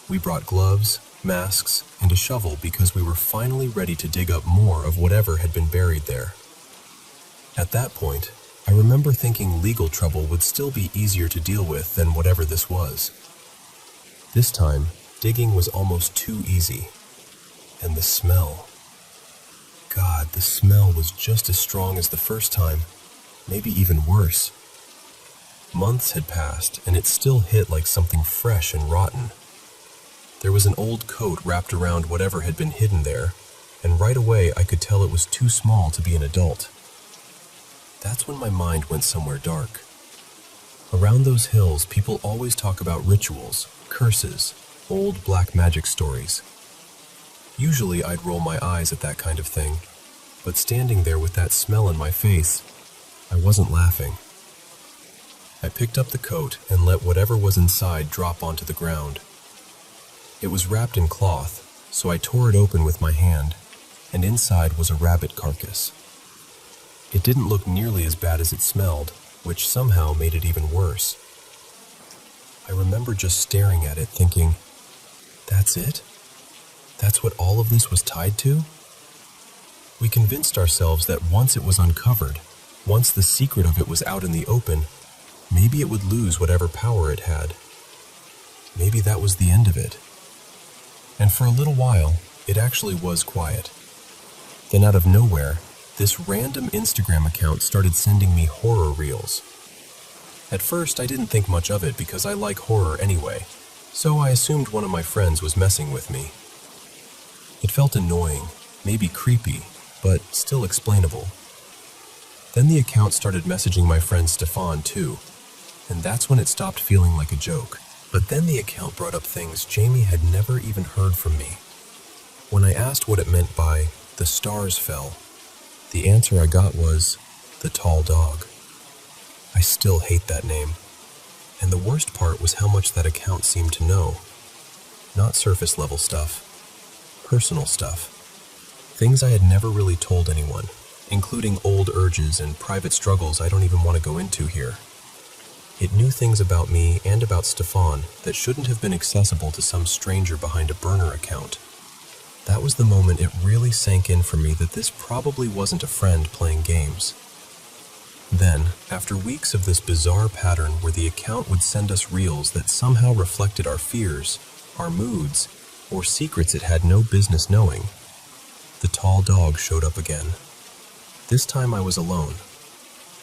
We brought gloves, masks, and a shovel because we were finally ready to dig up more of whatever had been buried there. At that point, I remember thinking legal trouble would still be easier to deal with than whatever this was. This time, digging was almost too easy. And the smell. God, the smell was just as strong as the first time, maybe even worse. Months had passed, and it still hit like something fresh and rotten. There was an old coat wrapped around whatever had been hidden there, and right away I could tell it was too small to be an adult. That's when my mind went somewhere dark. Around those hills, people always talk about rituals, curses, old black magic stories. Usually I'd roll my eyes at that kind of thing, but standing there with that smell in my face, I wasn't laughing. I picked up the coat and let whatever was inside drop onto the ground. It was wrapped in cloth, so I tore it open with my hand, and inside was a rabbit carcass. It didn't look nearly as bad as it smelled, which somehow made it even worse. I remember just staring at it thinking, that's it? That's what all of this was tied to? We convinced ourselves that once it was uncovered, once the secret of it was out in the open, maybe it would lose whatever power it had. Maybe that was the end of it. And for a little while, it actually was quiet. Then out of nowhere, this random Instagram account started sending me horror reels. At first, I didn't think much of it because I like horror anyway, so I assumed one of my friends was messing with me. It felt annoying, maybe creepy, but still explainable. Then the account started messaging my friend Stefan too, and that's when it stopped feeling like a joke. But then the account brought up things Jamie had never even heard from me. When I asked what it meant by "the stars fell," the answer I got was "the tall dog." I still hate that name. And the worst part was how much that account seemed to know. Not surface level stuff. Personal stuff. Things I had never really told anyone, including old urges and private struggles I don't even want to go into here. It knew things about me and about Stefan that shouldn't have been accessible to some stranger behind a burner account. That was the moment it really sank in for me that this probably wasn't a friend playing games. Then, after weeks of this bizarre pattern where the account would send us reels that somehow reflected our fears, our moods, or secrets it had no business knowing, the tall dog showed up again. This time I was alone.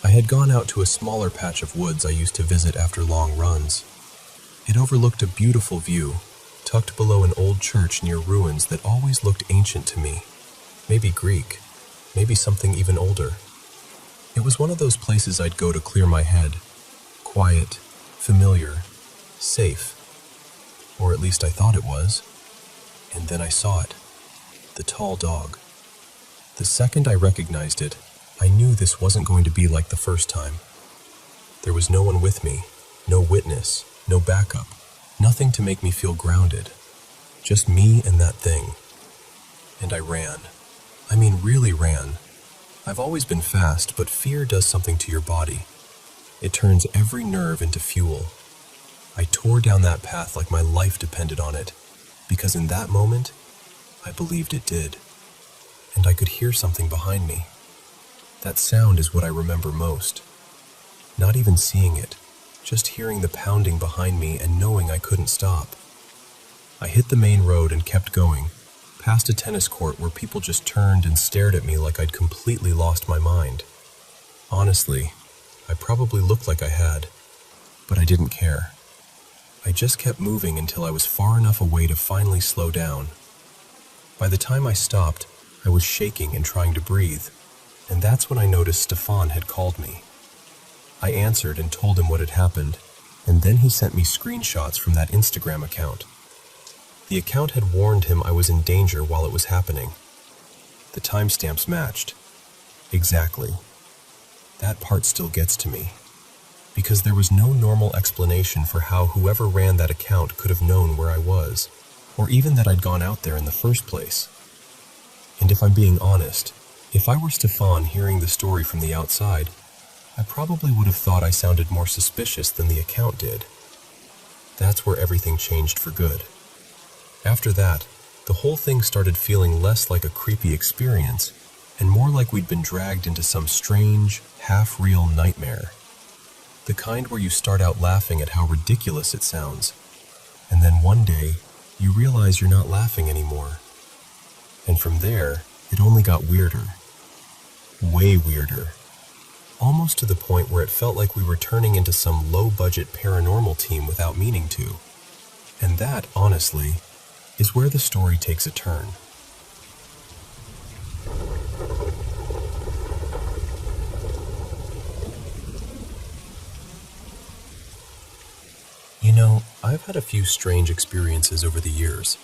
I had gone out to a smaller patch of woods I used to visit after long runs. It overlooked a beautiful view, tucked below an old church near ruins that always looked ancient to me. Maybe Greek, maybe something even older. It was one of those places I'd go to clear my head. Quiet, familiar, safe. Or at least I thought it was. And then I saw it. The tall dog. The second I recognized it, I knew this wasn't going to be like the first time. There was no one with me, no witness, no backup, nothing to make me feel grounded. Just me and that thing. And I ran. I mean, really ran. I've always been fast, but fear does something to your body. It turns every nerve into fuel. I tore down that path like my life depended on it, because in that moment, I believed it did. And I could hear something behind me. That sound is what I remember most. Not even seeing it, just hearing the pounding behind me and knowing I couldn't stop. I hit the main road and kept going, past a tennis court where people just turned and stared at me like I'd completely lost my mind. Honestly, I probably looked like I had, but I didn't care. I just kept moving until I was far enough away to finally slow down. By the time I stopped, I was shaking and trying to breathe, and that's when I noticed Stefan had called me. I answered and told him what had happened, and then he sent me screenshots from that Instagram account. The account had warned him I was in danger while it was happening. The timestamps matched. Exactly. That part still gets to me, because there was no normal explanation for how whoever ran that account could have known where I was, or even that I'd gone out there in the first place. And if I'm being honest, if I were Stefan hearing the story from the outside, I probably would have thought I sounded more suspicious than the account did. That's where everything changed for good. After that, the whole thing started feeling less like a creepy experience and more like we'd been dragged into some strange, half-real nightmare. The kind where you start out laughing at how ridiculous it sounds, and then one day, you realize you're not laughing anymore. And from there, it only got weirder. Way weirder. Almost to the point where it felt like we were turning into some low-budget paranormal team without meaning to. And that, honestly, is where the story takes a turn. You know, I've had a few strange experiences over the years,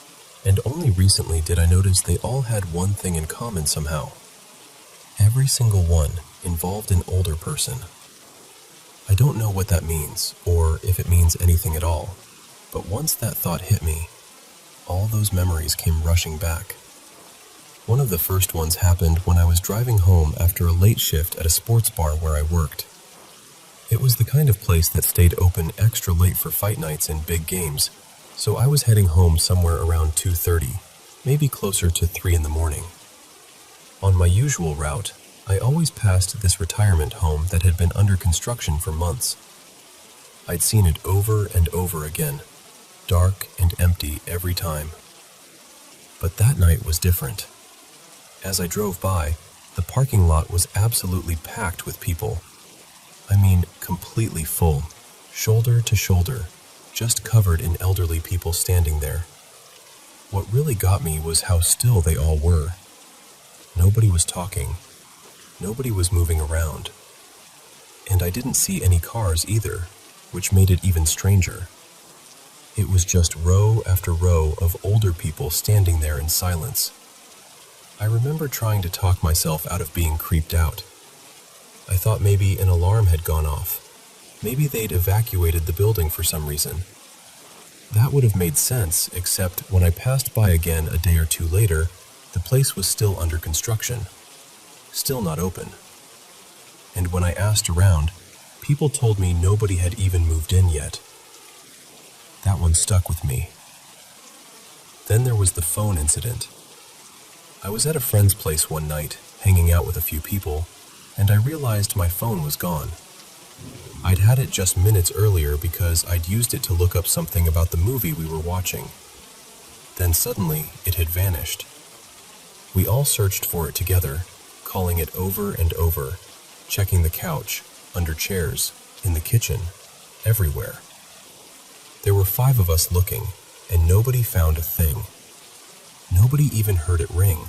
and only recently did I notice they all had one thing in common somehow. Every single one involved an older person. I don't know what that means, or if it means anything at all, but once that thought hit me, all those memories came rushing back. One of the first ones happened when I was driving home after a late shift at a sports bar where I worked. It was the kind of place that stayed open extra late for fight nights and big games, so I was heading home somewhere around 2:30, maybe closer to 3 in the morning. On my usual route, I always passed this retirement home that had been under construction for months. I'd seen it over and over again, dark and empty every time. But that night was different. As I drove by, the parking lot was absolutely packed with people. I mean, completely full, shoulder to shoulder, just covered in elderly people standing there. What really got me was how still they all were. Nobody was talking. Nobody was moving around. And I didn't see any cars either, which made it even stranger. It was just row after row of older people standing there in silence. I remember trying to talk myself out of being creeped out. I thought maybe an alarm had gone off. Maybe they'd evacuated the building for some reason. That would have made sense, except when I passed by again a day or two later, the place was still under construction. Still not open. And when I asked around, people told me nobody had even moved in yet. That one stuck with me. Then there was the phone incident. I was at a friend's place one night, hanging out with a few people, and I realized my phone was gone. I'd had it just minutes earlier because I'd used it to look up something about the movie we were watching. Then suddenly, it had vanished. We all searched for it together, calling it over and over, checking the couch, under chairs, in the kitchen, everywhere. There were 5 of us looking, and nobody found a thing. Nobody even heard it ring.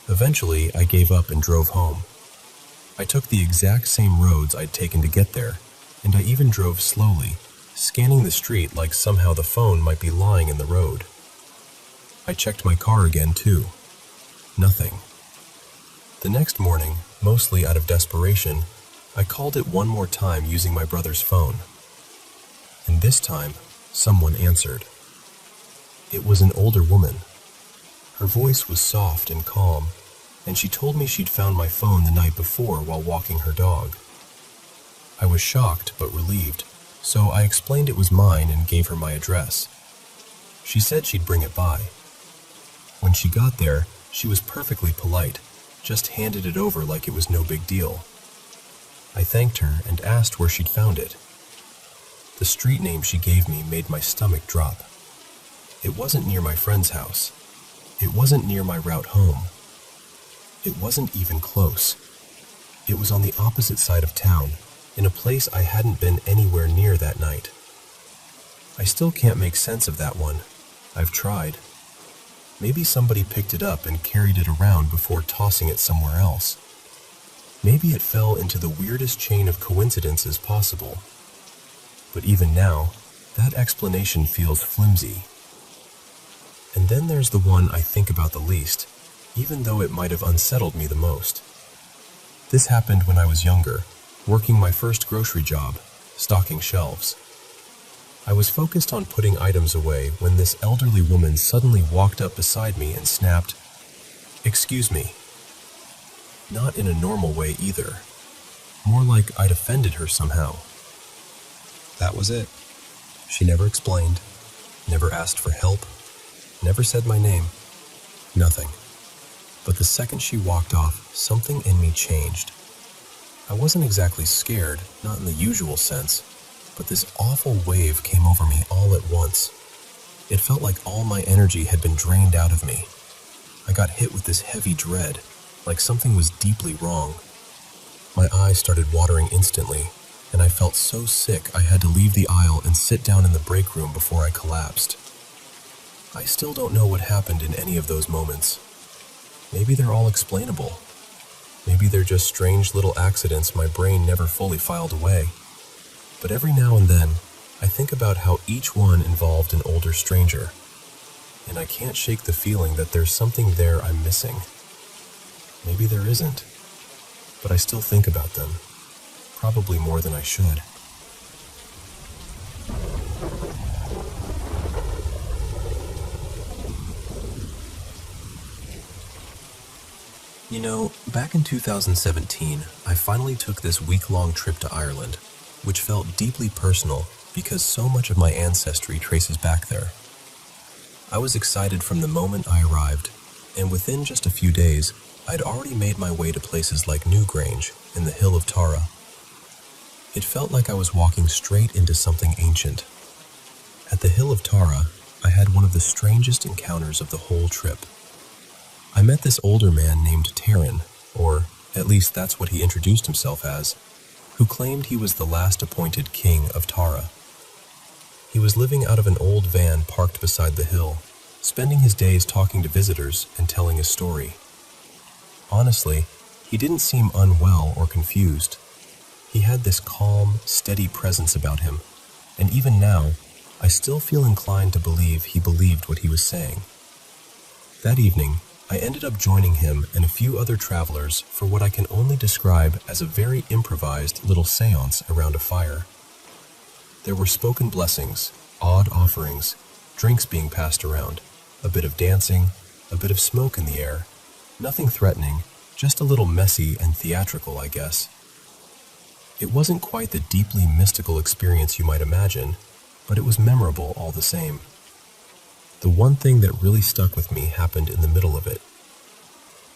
Eventually, I gave up and drove home. I took the exact same roads I'd taken to get there, and I even drove slowly, scanning the street like somehow the phone might be lying in the road. I checked my car again, too. Nothing. The next morning, mostly out of desperation, I called it one more time using my brother's phone. And this time, someone answered. It was an older woman. Her voice was soft and calm, and she told me she'd found my phone the night before while walking her dog. I was shocked but relieved, so I explained it was mine and gave her my address. She said she'd bring it by. When she got there, she was perfectly polite, just handed it over like it was no big deal. I thanked her and asked where she'd found it. The street name she gave me made my stomach drop. It wasn't near my friend's house. It wasn't near my route home. It wasn't even close. It was on the opposite side of town, in a place I hadn't been anywhere near that night. I still can't make sense of that one. I've tried. Maybe somebody picked it up and carried it around before tossing it somewhere else. Maybe it fell into the weirdest chain of coincidences possible. But even now, that explanation feels flimsy. And then there's the one I think about the least, even though it might have unsettled me the most. This happened when I was younger, working my first grocery job, stocking shelves. I was focused on putting items away when this elderly woman suddenly walked up beside me and snapped, "Excuse me." Not in a normal way either. More like I'd offended her somehow. That was it. She never explained, never asked for help, never said my name. Nothing. But the second she walked off, something in me changed. I wasn't exactly scared, not in the usual sense, but this awful wave came over me all at once. It felt like all my energy had been drained out of me. I got hit with this heavy dread, like something was deeply wrong. My eyes started watering instantly, and I felt so sick I had to leave the aisle and sit down in the break room before I collapsed. I still don't know what happened in any of those moments. Maybe they're all explainable. Maybe they're just strange little accidents my brain never fully filed away. But every now and then, I think about how each one involved an older stranger, and I can't shake the feeling that there's something there I'm missing. Maybe there isn't, but I still think about them, probably more than I should. You know, back in 2017, I finally took this week-long trip to Ireland, which felt deeply personal because so much of my ancestry traces back there. I was excited from the moment I arrived, and within just a few days, I'd already made my way to places like Newgrange and the Hill of Tara. It felt like I was walking straight into something ancient. At the Hill of Tara, I had one of the strangest encounters of the whole trip. I met this older man named Taryn, or at least that's what he introduced himself as, who claimed he was the last appointed king of Tara. He was living out of an old van parked beside the hill, spending his days talking to visitors and telling his story. Honestly, he didn't seem unwell or confused. He had this calm, steady presence about him, and even now, I still feel inclined to believe he believed what he was saying. That evening, I ended up joining him and a few other travelers for what I can only describe as a very improvised little seance around a fire. There were spoken blessings, odd offerings, drinks being passed around, a bit of dancing, a bit of smoke in the air. Nothing threatening, just a little messy and theatrical, I guess. It wasn't quite the deeply mystical experience you might imagine, but it was memorable all the same. The one thing that really stuck with me happened in the middle of it.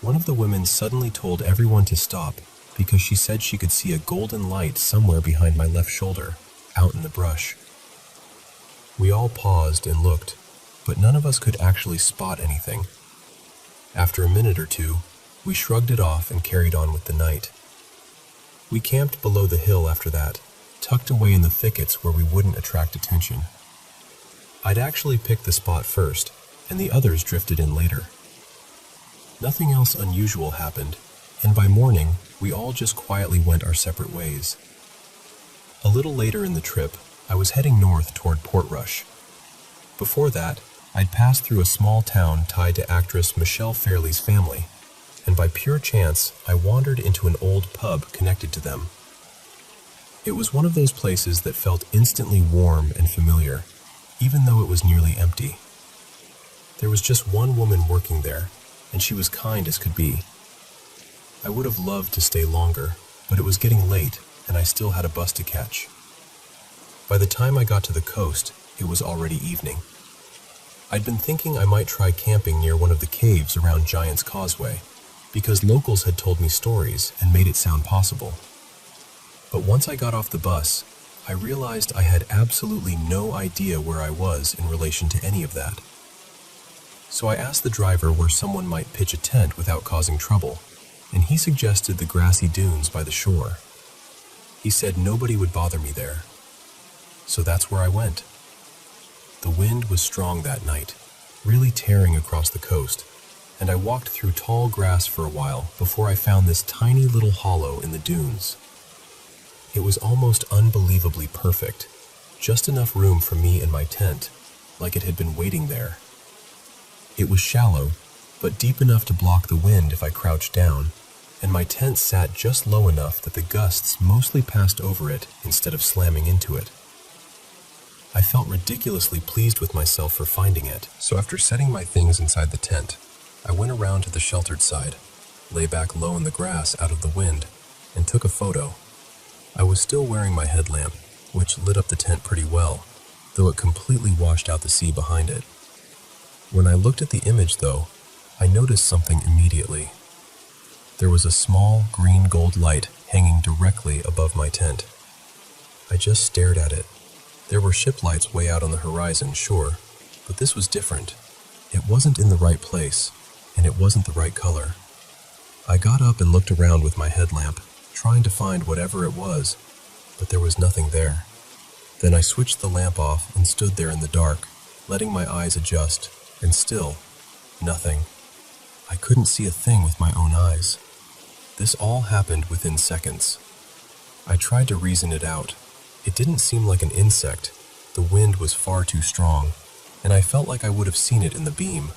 One of the women suddenly told everyone to stop because she said she could see a golden light somewhere behind my left shoulder, out in the brush. We all paused and looked, but none of us could actually spot anything. After a minute or two, we shrugged it off and carried on with the night. We camped below the hill after that, tucked away in the thickets where we wouldn't attract attention. I'd actually picked the spot first, and the others drifted in later. Nothing else unusual happened, and by morning, we all just quietly went our separate ways. A little later in the trip, I was heading north toward Portrush. Before that, I'd passed through a small town tied to actress Michelle Fairley's family, and by pure chance, I wandered into an old pub connected to them. It was one of those places that felt instantly warm and familiar, even though it was nearly empty. There was just one woman working there, and she was kind as could be. I would have loved to stay longer, but it was getting late, and I still had a bus to catch. By the time I got to the coast, it was already evening. I'd been thinking I might try camping near one of the caves around Giant's Causeway, because locals had told me stories and made it sound possible. But once I got off the bus, I realized I had absolutely no idea where I was in relation to any of that. So I asked the driver where someone might pitch a tent without causing trouble, and he suggested the grassy dunes by the shore. He said nobody would bother me there. So that's where I went. The wind was strong that night, really tearing across the coast, and I walked through tall grass for a while before I found this tiny little hollow in the dunes. It was almost unbelievably perfect, just enough room for me and my tent, like it had been waiting there. It was shallow, but deep enough to block the wind if I crouched down, and my tent sat just low enough that the gusts mostly passed over it instead of slamming into it. I felt ridiculously pleased with myself for finding it, so after setting my things inside the tent, I went around to the sheltered side, lay back low in the grass out of the wind, and took a photo. I was still wearing my headlamp, which lit up the tent pretty well, though it completely washed out the sea behind it. When I looked at the image, though, I noticed something immediately. There was a small green-gold light hanging directly above my tent. I just stared at it. There were ship lights way out on the horizon, sure, but this was different. It wasn't in the right place, and it wasn't the right color. I got up and looked around with my headlamp, trying to find whatever it was, but there was nothing there. Then I switched the lamp off and stood there in the dark, letting my eyes adjust, and still, nothing. I couldn't see a thing with my own eyes. This all happened within seconds. I tried to reason it out. It didn't seem like an insect. The wind was far too strong, and I felt like I would have seen it in the beam.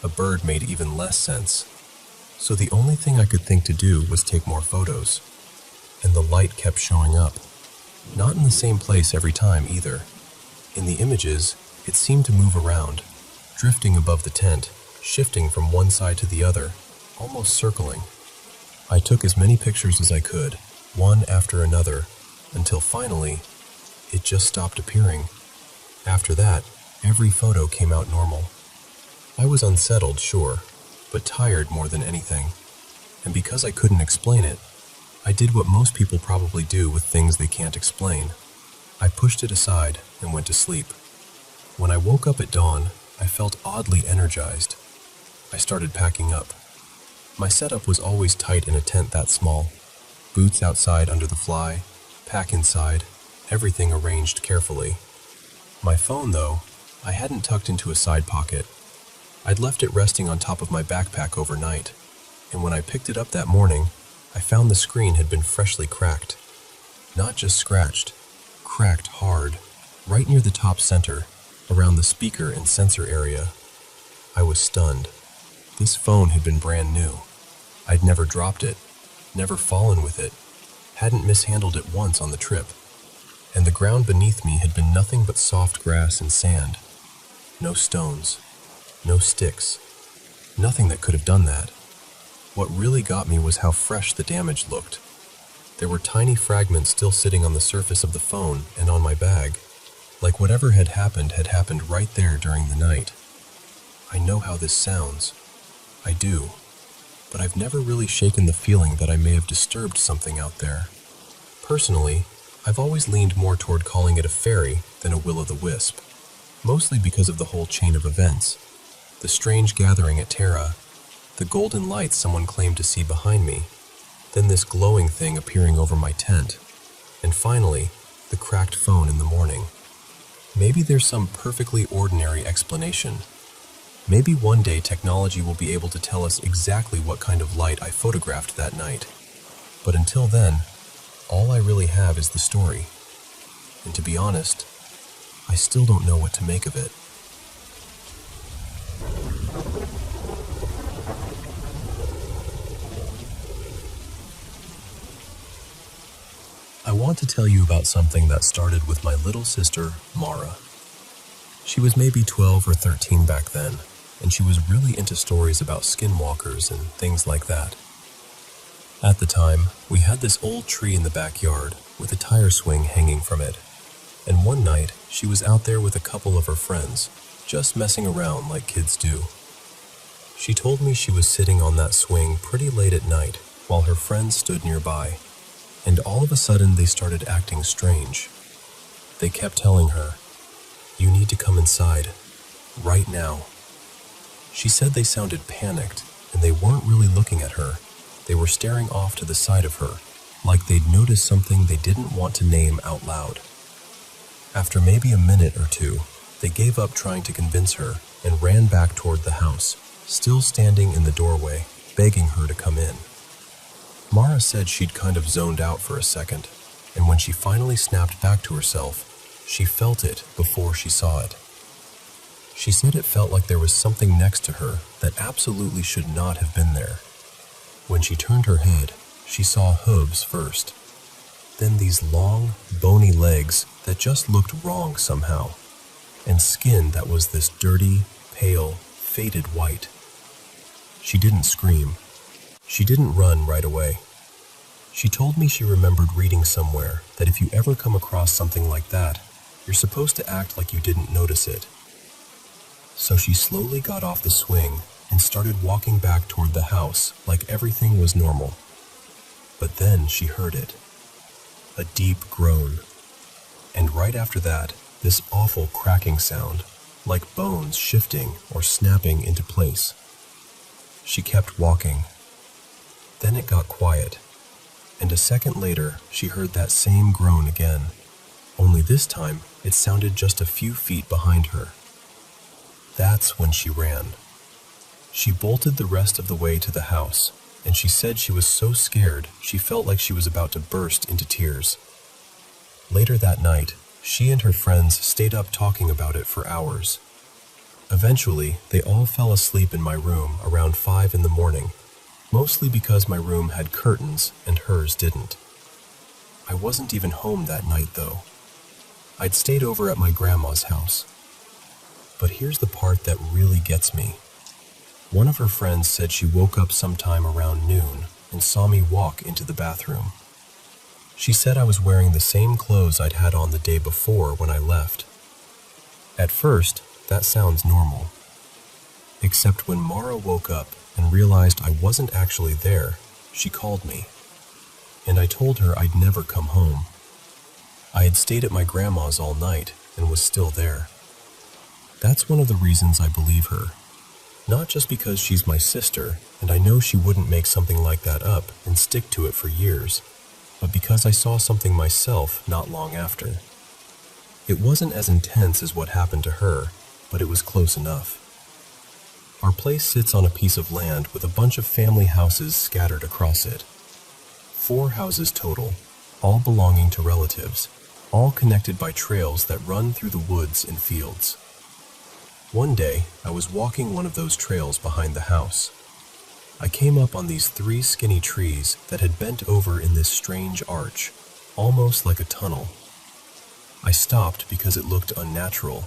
A bird made even less sense. So the only thing I could think to do was take more photos. And the light kept showing up. Not in the same place every time either. In the images, it seemed to move around, drifting above the tent, shifting from one side to the other, almost circling. I took as many pictures as I could, one after another, until finally, it just stopped appearing. After that, every photo came out normal. I was unsettled, sure, but tired more than anything. And because I couldn't explain it, I did what most people probably do with things they can't explain. I pushed it aside and went to sleep. When I woke up at dawn, I felt oddly energized. I started packing up. My setup was always tight in a tent that small. Boots outside under the fly, pack inside, everything arranged carefully. My phone, though, I hadn't tucked into a side pocket. I'd left it resting on top of my backpack overnight, and when I picked it up that morning, I found the screen had been freshly cracked. Not just scratched, cracked hard, right near the top center, around the speaker and sensor area. I was stunned. This phone had been brand new. I'd never dropped it, never fallen with it, hadn't mishandled it once on the trip. And the ground beneath me had been nothing but soft grass and sand. No stones, no sticks, nothing that could have done that. What really got me was how fresh the damage looked. There were tiny fragments still sitting on the surface of the phone and on my bag, like whatever had happened right there during the night. I know how this sounds. I do. But I've never really shaken the feeling that I may have disturbed something out there. Personally, I've always leaned more toward calling it a fairy than a will-o'-the-wisp, mostly because of the whole chain of events. The strange gathering at Terra, the golden lights someone claimed to see behind me, then this glowing thing appearing over my tent, and finally, the cracked phone in the morning. Maybe there's some perfectly ordinary explanation. Maybe one day technology will be able to tell us exactly what kind of light I photographed that night. But until then, all I really have is the story. And to be honest, I still don't know what to make of it. I want to tell you about something that started with my little sister, Mara. She was maybe 12 or 13 back then, and she was really into stories about skinwalkers and things like that. At the time, we had this old tree in the backyard with a tire swing hanging from it. And one night, she was out there with a couple of her friends, just messing around like kids do. She told me she was sitting on that swing pretty late at night while her friends stood nearby, and all of a sudden they started acting strange. They kept telling her, "You need to come inside, right now." She said they sounded panicked, and they weren't really looking at her. They were staring off to the side of her, like they'd noticed something they didn't want to name out loud. After maybe a minute or two, they gave up trying to convince her and ran back toward the house, still standing in the doorway, begging her to come in. Mara said she'd kind of zoned out for a second, and when she finally snapped back to herself, she felt it before she saw it. She said it felt like there was something next to her that absolutely should not have been there. When she turned her head, she saw hooves first, then these long, bony legs that just looked wrong somehow, and skin that was this dirty, pale, faded white. She didn't scream. She didn't run right away. She told me she remembered reading somewhere that if you ever come across something like that, you're supposed to act like you didn't notice it. So she slowly got off the swing and started walking back toward the house like everything was normal. But then she heard it. A deep groan. And right after that, this awful cracking sound, like bones shifting or snapping into place. She kept walking. Then it got quiet, and a second later, she heard that same groan again, only this time it sounded just a few feet behind her. That's when she ran. She bolted the rest of the way to the house, and she said she was so scared she felt like she was about to burst into tears. Later that night, she and her friends stayed up talking about it for hours. Eventually, they all fell asleep in my room around 5 in the morning, mostly because my room had curtains and hers didn't. I wasn't even home that night, though. I'd stayed over at my grandma's house. But here's the part that really gets me. One of her friends said she woke up sometime around noon and saw me walk into the bathroom. She said I was wearing the same clothes I'd had on the day before when I left. At first, that sounds normal. Except when Mara woke up and realized I wasn't actually there, she called me. And I told her I'd never come home. I had stayed at my grandma's all night and was still there. That's one of the reasons I believe her. Not just because she's my sister, and I know she wouldn't make something like that up and stick to it for years, but because I saw something myself not long after. It wasn't as intense as what happened to her, but it was close enough. Our place sits on a piece of land with a bunch of family houses scattered across it. 4 houses total, all belonging to relatives, all connected by trails that run through the woods and fields. One day, I was walking one of those trails behind the house. I came up on these 3 skinny trees that had bent over in this strange arch, almost like a tunnel. I stopped because it looked unnatural,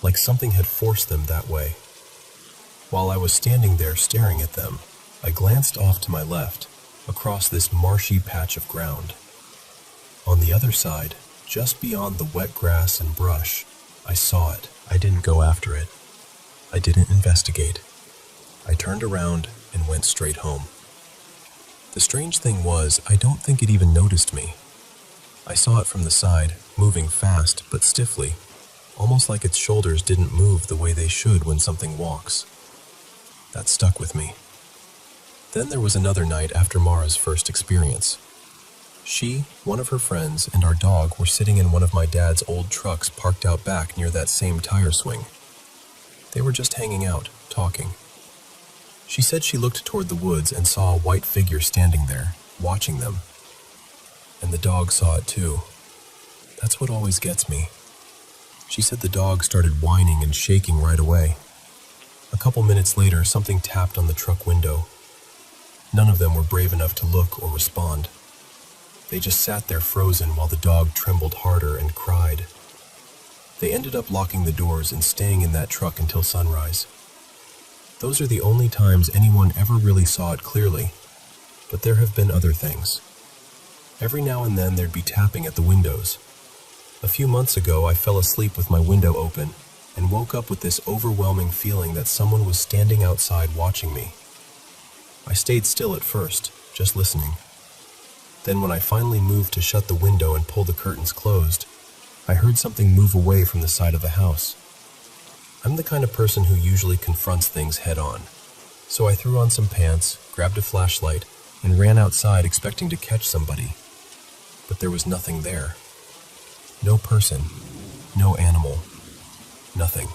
like something had forced them that way. While I was standing there staring at them, I glanced off to my left, across this marshy patch of ground. On the other side, just beyond the wet grass and brush, I saw it. I didn't go after it. I didn't investigate. I turned around and went straight home. The strange thing was, I don't think it even noticed me. I saw it from the side, moving fast but stiffly, almost like its shoulders didn't move the way they should when something walks. That stuck with me. Then there was another night after Mara's first experience. She, one of her friends, and our dog were sitting in one of my dad's old trucks parked out back near that same tire swing. They were just hanging out, talking. She said she looked toward the woods and saw a white figure standing there, watching them. And the dog saw it too. That's what always gets me. She said the dog started whining and shaking right away. A couple minutes later, something tapped on the truck window. None of them were brave enough to look or respond. They just sat there frozen while the dog trembled harder and cried. They ended up locking the doors and staying in that truck until sunrise. Those are the only times anyone ever really saw it clearly. But there have been other things. Every now and then there'd be tapping at the windows. A few months ago, I fell asleep with my window open and woke up with this overwhelming feeling that someone was standing outside watching me. I stayed still at first, just listening. Then when I finally moved to shut the window and pull the curtains closed, I heard something move away from the side of the house. I'm the kind of person who usually confronts things head on. So I threw on some pants, grabbed a flashlight, and ran outside expecting to catch somebody. But there was nothing there. No person, no animal, nothing.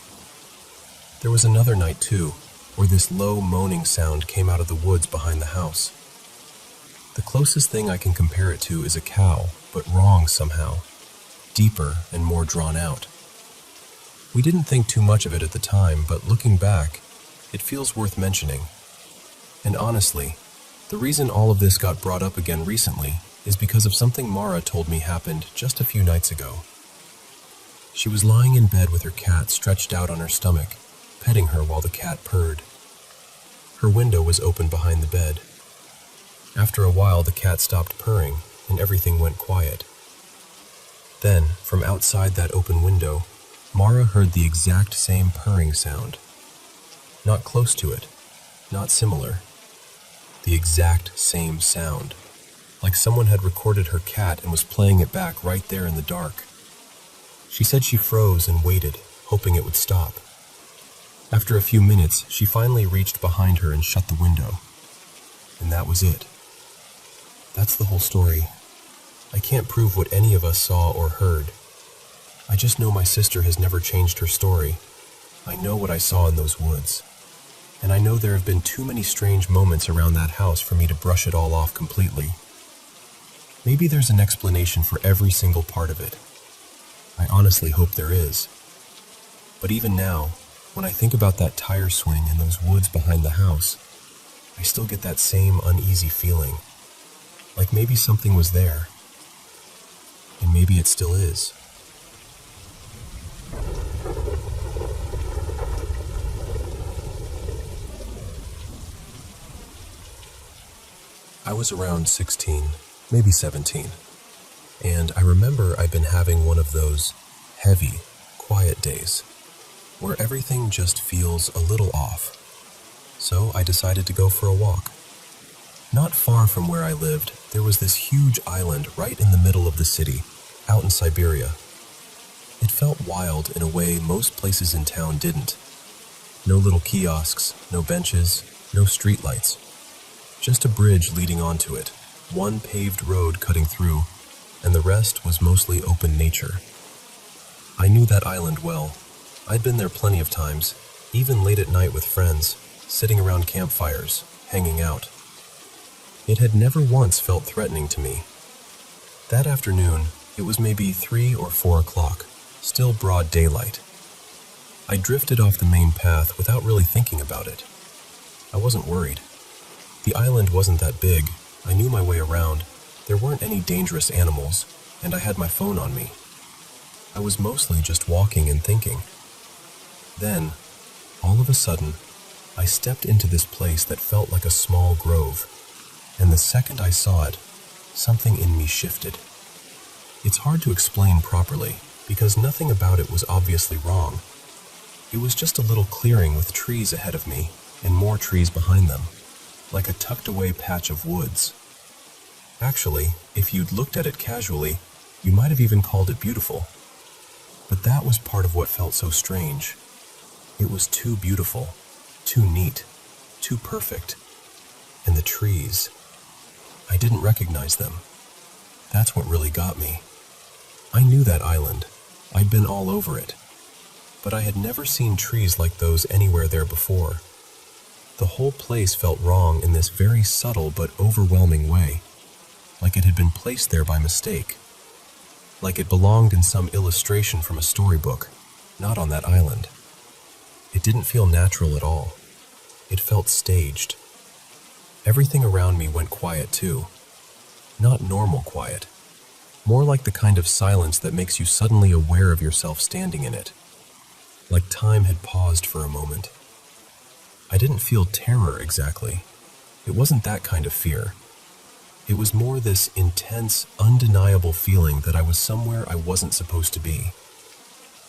There was another night too, where this low moaning sound came out of the woods behind the house. The closest thing I can compare it to is a cow, but wrong somehow, deeper and more drawn out. We didn't think too much of it at the time, but looking back, it feels worth mentioning. And honestly, the reason all of this got brought up again recently is because of something Mara told me happened just a few nights ago. She was lying in bed with her cat stretched out on her stomach, petting her while the cat purred. Her window was open behind the bed. After a while, the cat stopped purring and everything went quiet. Then, from outside that open window, Mara heard the exact same purring sound. Not close to it, not similar. The exact same sound. Like someone had recorded her cat and was playing it back right there in the dark. She said she froze and waited, hoping it would stop. After a few minutes, she finally reached behind her and shut the window. And that was it. That's the whole story. I can't prove what any of us saw or heard. I just know my sister has never changed her story. I know what I saw in those woods. And I know there have been too many strange moments around that house for me to brush it all off completely. Maybe there's an explanation for every single part of it. I honestly hope there is. But even now, when I think about that tire swing in those woods behind the house, I still get that same uneasy feeling. Like maybe something was there. And maybe it still is. I was around 16, maybe 17, and I remember I'd been having one of those heavy, quiet days where everything just feels a little off. So I decided to go for a walk. Not far from where I lived, there was this huge island right in the middle of the city, out in Siberia. It felt wild in a way most places in town didn't. No little kiosks, no benches, no streetlights. Just a bridge leading onto it, one paved road cutting through, and the rest was mostly open nature. I knew that island well. I'd been there plenty of times, even late at night with friends, sitting around campfires, hanging out. It had never once felt threatening to me. That afternoon, it was maybe 3 or 4 o'clock, still broad daylight. I drifted off the main path without really thinking about it. I wasn't worried. The island wasn't that big. I knew my way around. There weren't any dangerous animals, and I had my phone on me. I was mostly just walking and thinking. Then, all of a sudden, I stepped into this place that felt like a small grove, and the second I saw it, something in me shifted. It's hard to explain properly, because nothing about it was obviously wrong. It was just a little clearing with trees ahead of me, and more trees behind them. Like a tucked-away patch of woods. Actually, if you'd looked at it casually, you might have even called it beautiful. But that was part of what felt so strange. It was too beautiful, too neat, too perfect. And the trees, I didn't recognize them. That's what really got me. I knew that island. I'd been all over it. But I had never seen trees like those anywhere there before. The whole place felt wrong in this very subtle but overwhelming way, like it had been placed there by mistake, like it belonged in some illustration from a storybook, not on that island. It didn't feel natural at all. It felt staged. Everything around me went quiet too. Not normal quiet, more like the kind of silence that makes you suddenly aware of yourself standing in it, like time had paused for a moment. I didn't feel terror exactly. It wasn't that kind of fear. It was more this intense, undeniable feeling that I was somewhere I wasn't supposed to be.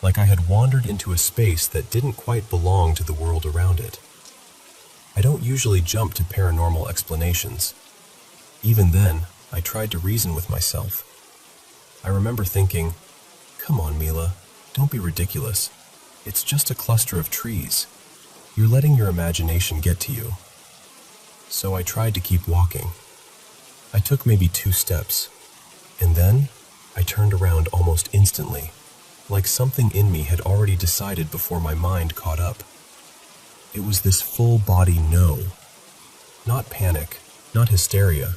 Like I had wandered into a space that didn't quite belong to the world around it. I don't usually jump to paranormal explanations. Even then, I tried to reason with myself. I remember thinking, "Come on, Mila, don't be ridiculous. It's just a cluster of trees. You're letting your imagination get to you." So I tried to keep walking. I took maybe 2 steps, and then I turned around almost instantly, like something in me had already decided before my mind caught up. It was this full-body no. Not panic, not hysteria,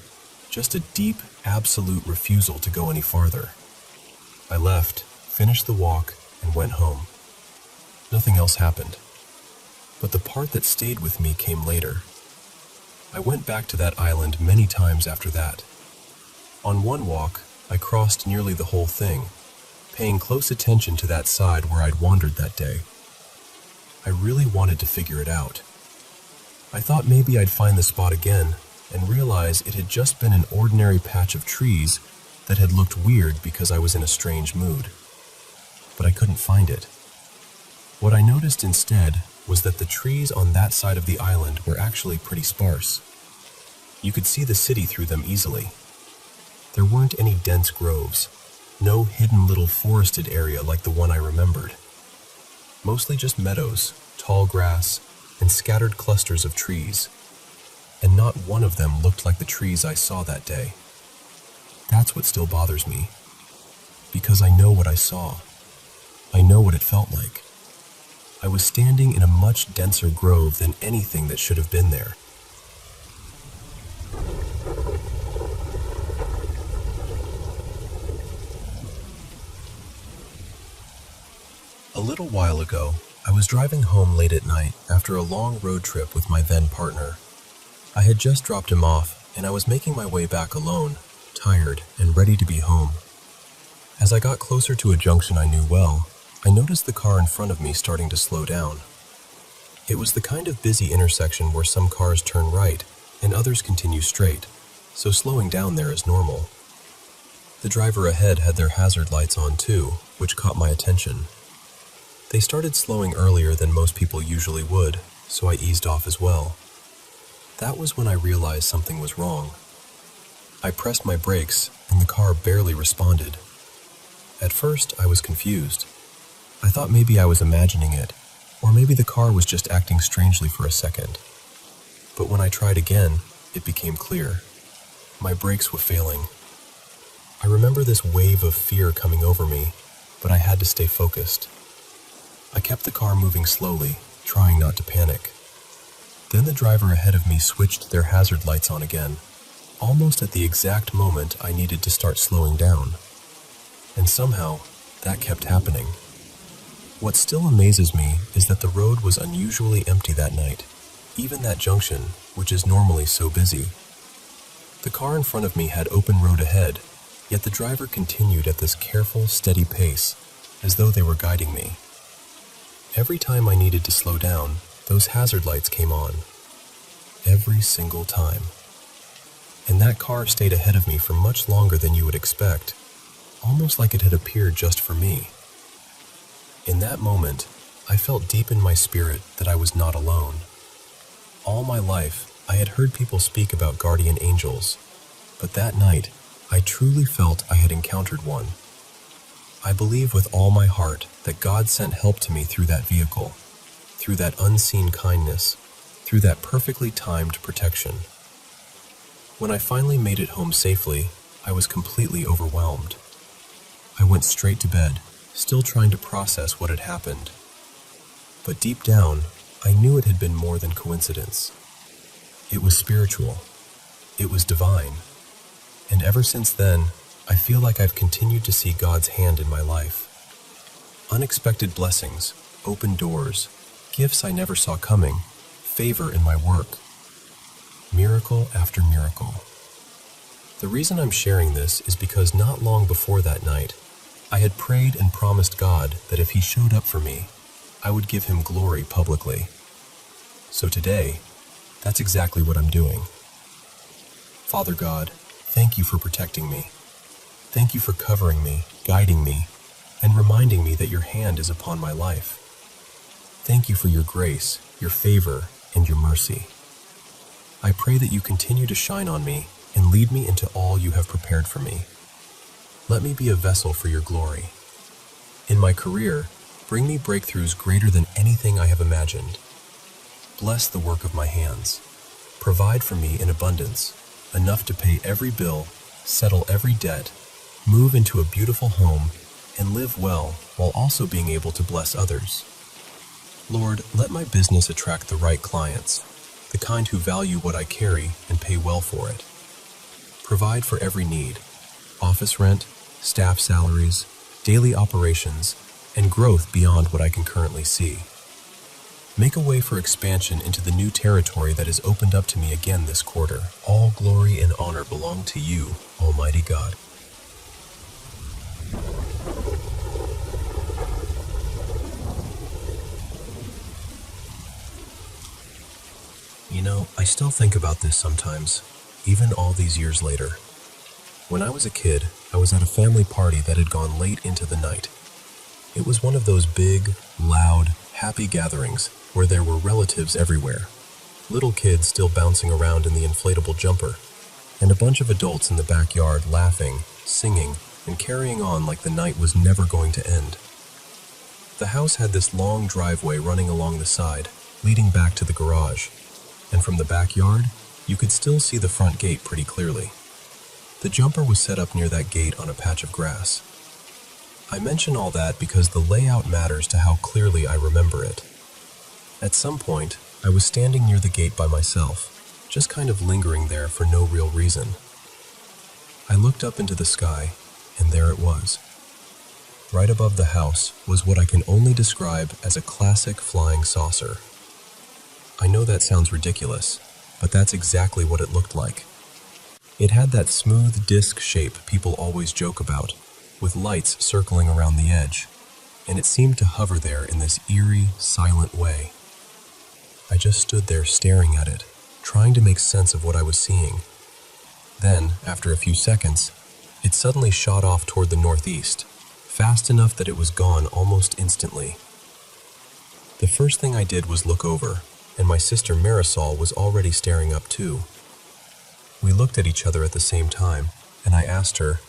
just a deep, absolute refusal to go any farther. I left, finished the walk, and went home. Nothing else happened. But the part that stayed with me came later. I went back to that island many times after that. On one walk, I crossed nearly the whole thing, paying close attention to that side where I'd wandered that day. I really wanted to figure it out. I thought maybe I'd find the spot again and realize it had just been an ordinary patch of trees that had looked weird because I was in a strange mood. But I couldn't find it. What I noticed instead was that the trees on that side of the island were actually pretty sparse. You could see the city through them easily. There weren't any dense groves, no hidden little forested area like the one I remembered. Mostly just meadows, tall grass, and scattered clusters of trees. And not one of them looked like the trees I saw that day. That's what still bothers me. Because I know what I saw. I know what it felt like. I was standing in a much denser grove than anything that should have been there. A little while ago, I was driving home late at night after a long road trip with my then partner. I had just dropped him off, and I was making my way back alone, tired and ready to be home. As I got closer to a junction I knew well, I noticed the car in front of me starting to slow down. It was the kind of busy intersection where some cars turn right and others continue straight, so slowing down there is normal. The driver ahead had their hazard lights on too, which caught my attention. They started slowing earlier than most people usually would, so I eased off as well. That was when I realized something was wrong. I pressed my brakes, and the car barely responded. At first, I was confused. I thought maybe I was imagining it, or maybe the car was just acting strangely for a second. But when I tried again, it became clear. My brakes were failing. I remember this wave of fear coming over me, but I had to stay focused. I kept the car moving slowly, trying not to panic. Then the driver ahead of me switched their hazard lights on again, almost at the exact moment I needed to start slowing down. And somehow, that kept happening. What still amazes me is that the road was unusually empty that night, even that junction, which is normally so busy. The car in front of me had open road ahead, yet the driver continued at this careful, steady pace, as though they were guiding me. Every time I needed to slow down, those hazard lights came on. Every single time. And that car stayed ahead of me for much longer than you would expect, almost like it had appeared just for me. In that moment, I felt deep in my spirit that I was not alone. All my life, I had heard people speak about guardian angels, but that night, I truly felt I had encountered one. I believe with all my heart that God sent help to me through that vehicle, through that unseen kindness, through that perfectly timed protection. When I finally made it home safely, I was completely overwhelmed. I went straight to bed, still trying to process what had happened. But deep down, I knew it had been more than coincidence. It was spiritual. It was divine. And ever since then, I feel like I've continued to see God's hand in my life. Unexpected blessings, open doors, gifts I never saw coming, favor in my work. Miracle after miracle. The reason I'm sharing this is because not long before that night, I had prayed and promised God that if He showed up for me, I would give Him glory publicly. So today, that's exactly what I'm doing. Father God, Thank you for protecting me. Thank you for covering me, guiding me, and reminding me that your hand is upon my life. Thank you for your grace, your favor, and your mercy. I pray that you continue to shine on me and lead me into all you have prepared for me. Let me be a vessel for your glory. In my career, bring me breakthroughs greater than anything I have imagined. Bless the work of my hands. Provide for me in abundance, enough to pay every bill, settle every debt, move into a beautiful home, and live well while also being able to bless others. Lord, let my business attract the right clients, the kind who value what I carry and pay well for it. Provide for every need: office rent, staff salaries, daily operations, and growth beyond what I can currently see. Make a way for expansion into the new territory that has opened up to me again this quarter. All glory and honor belong to you, Almighty God. You know, I still think about this sometimes, even all these years later. When I was a kid, I was at a family party that had gone late into the night. It was one of those big, loud, happy gatherings where there were relatives everywhere, little kids still bouncing around in the inflatable jumper, and a bunch of adults in the backyard laughing, singing, and carrying on like the night was never going to end. The house had this long driveway running along the side, leading back to the garage, and from the backyard, you could still see the front gate pretty clearly. The jumper was set up near that gate on a patch of grass. I mention all that because the layout matters to how clearly I remember it. At some point, I was standing near the gate by myself, just kind of lingering there for no real reason. I looked up into the sky, and there it was. Right above the house was what I can only describe as a classic flying saucer. I know that sounds ridiculous, but that's exactly what it looked like. It had that smooth disc shape people always joke about, with lights circling around the edge, and it seemed to hover there in this eerie, silent way. I just stood there staring at it, trying to make sense of what I was seeing. Then, after a few seconds, it suddenly shot off toward the northeast, fast enough that it was gone almost instantly. The first thing I did was look over, and my sister Marisol was already staring up too. We looked at each other at the same time, and I asked her,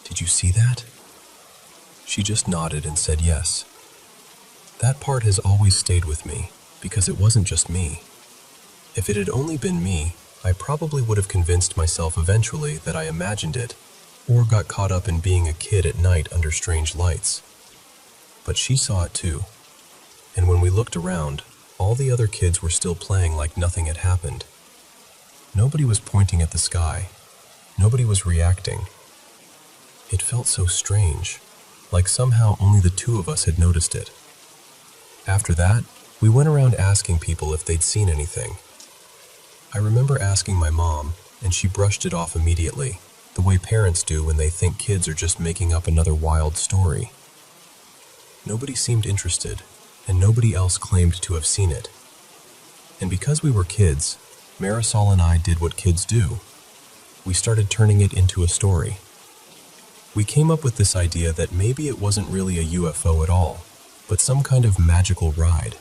"Did you see that?" She just nodded and said yes. That part has always stayed with me, because it wasn't just me. If it had only been me, I probably would have convinced myself eventually that I imagined it, or got caught up in being a kid at night under strange lights. But she saw it too, and when we looked around, all the other kids were still playing like nothing had happened. Nobody was pointing at the sky. Nobody was reacting. It felt so strange, like somehow only the two of us had noticed it. After that, we went around asking people if they'd seen anything. I remember asking my mom, and she brushed it off immediately, the way parents do when they think kids are just making up another wild story. Nobody seemed interested, and nobody else claimed to have seen it. And because we were kids, Marisol and I did what kids do. We started turning it into a story. We came up with this idea that maybe it wasn't really a UFO at all, but some kind of magical ride,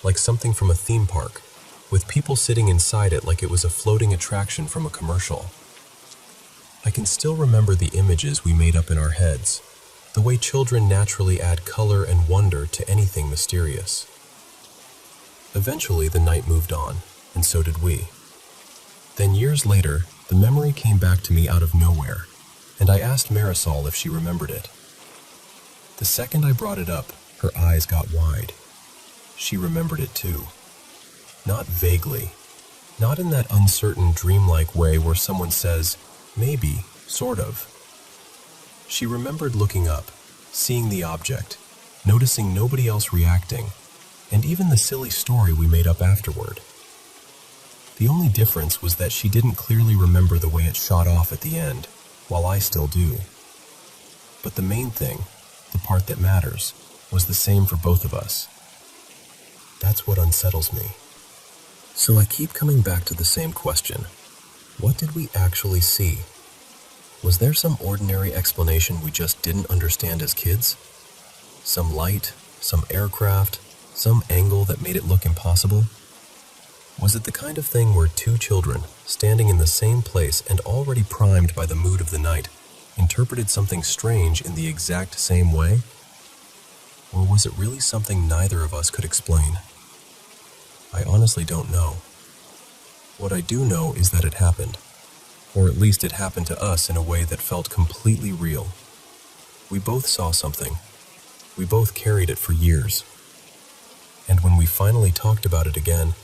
like something from a theme park, with people sitting inside it like it was a floating attraction from a commercial. I can still remember the images we made up in our heads, the way children naturally add color and wonder to anything mysterious. Eventually, the night moved on, and so did we. Then years later, the memory came back to me out of nowhere, and I asked Marisol if she remembered it. The second I brought it up, her eyes got wide. She remembered it too. Not vaguely, not in that uncertain, dreamlike way where someone says, maybe, sort of. She remembered looking up, seeing the object, noticing nobody else reacting, and even the silly story we made up afterward. The only difference was that she didn't clearly remember the way it shot off at the end, while I still do. But the main thing, the part that matters, was the same for both of us. That's what unsettles me. So I keep coming back to the same question. What did we actually see? Was there some ordinary explanation we just didn't understand as kids? Some light, some aircraft, some angle that made it look impossible? Was it the kind of thing where two children, standing in the same place and already primed by the mood of the night, interpreted something strange in the exact same way? Or was it really something neither of us could explain? I honestly don't know. What I do know is that it happened, or at least it happened to us in a way that felt completely real. We both saw something. We both carried it for years. And when we finally talked about it again,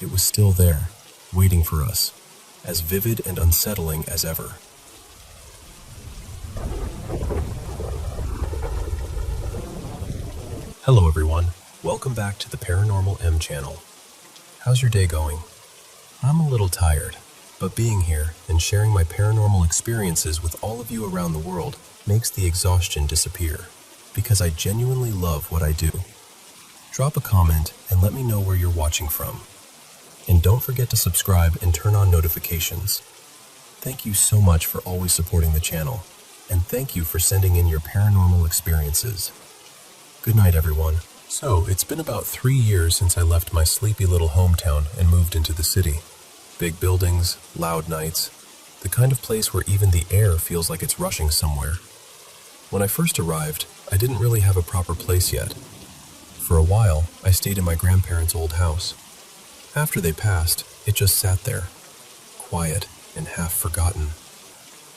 it was still there, waiting for us, as vivid and unsettling as ever. Hello everyone, welcome back to the Paranormal M channel. How's your day going? I'm a little tired, but being here and sharing my paranormal experiences with all of you around the world makes the exhaustion disappear, because I genuinely love what I do. Drop a comment and let me know where you're watching from. And don't forget to subscribe and turn on notifications. Thank you so much for always supporting the channel, and thank you for sending in your paranormal experiences. Good night, everyone. So, it's been about 3 years since I left my sleepy little hometown and moved into the city. Big buildings, loud nights, the kind of place where even the air feels like it's rushing somewhere. When I first arrived, I didn't really have a proper place yet. For a while, I stayed in my grandparents' old house. After they passed, it just sat there, quiet and half forgotten.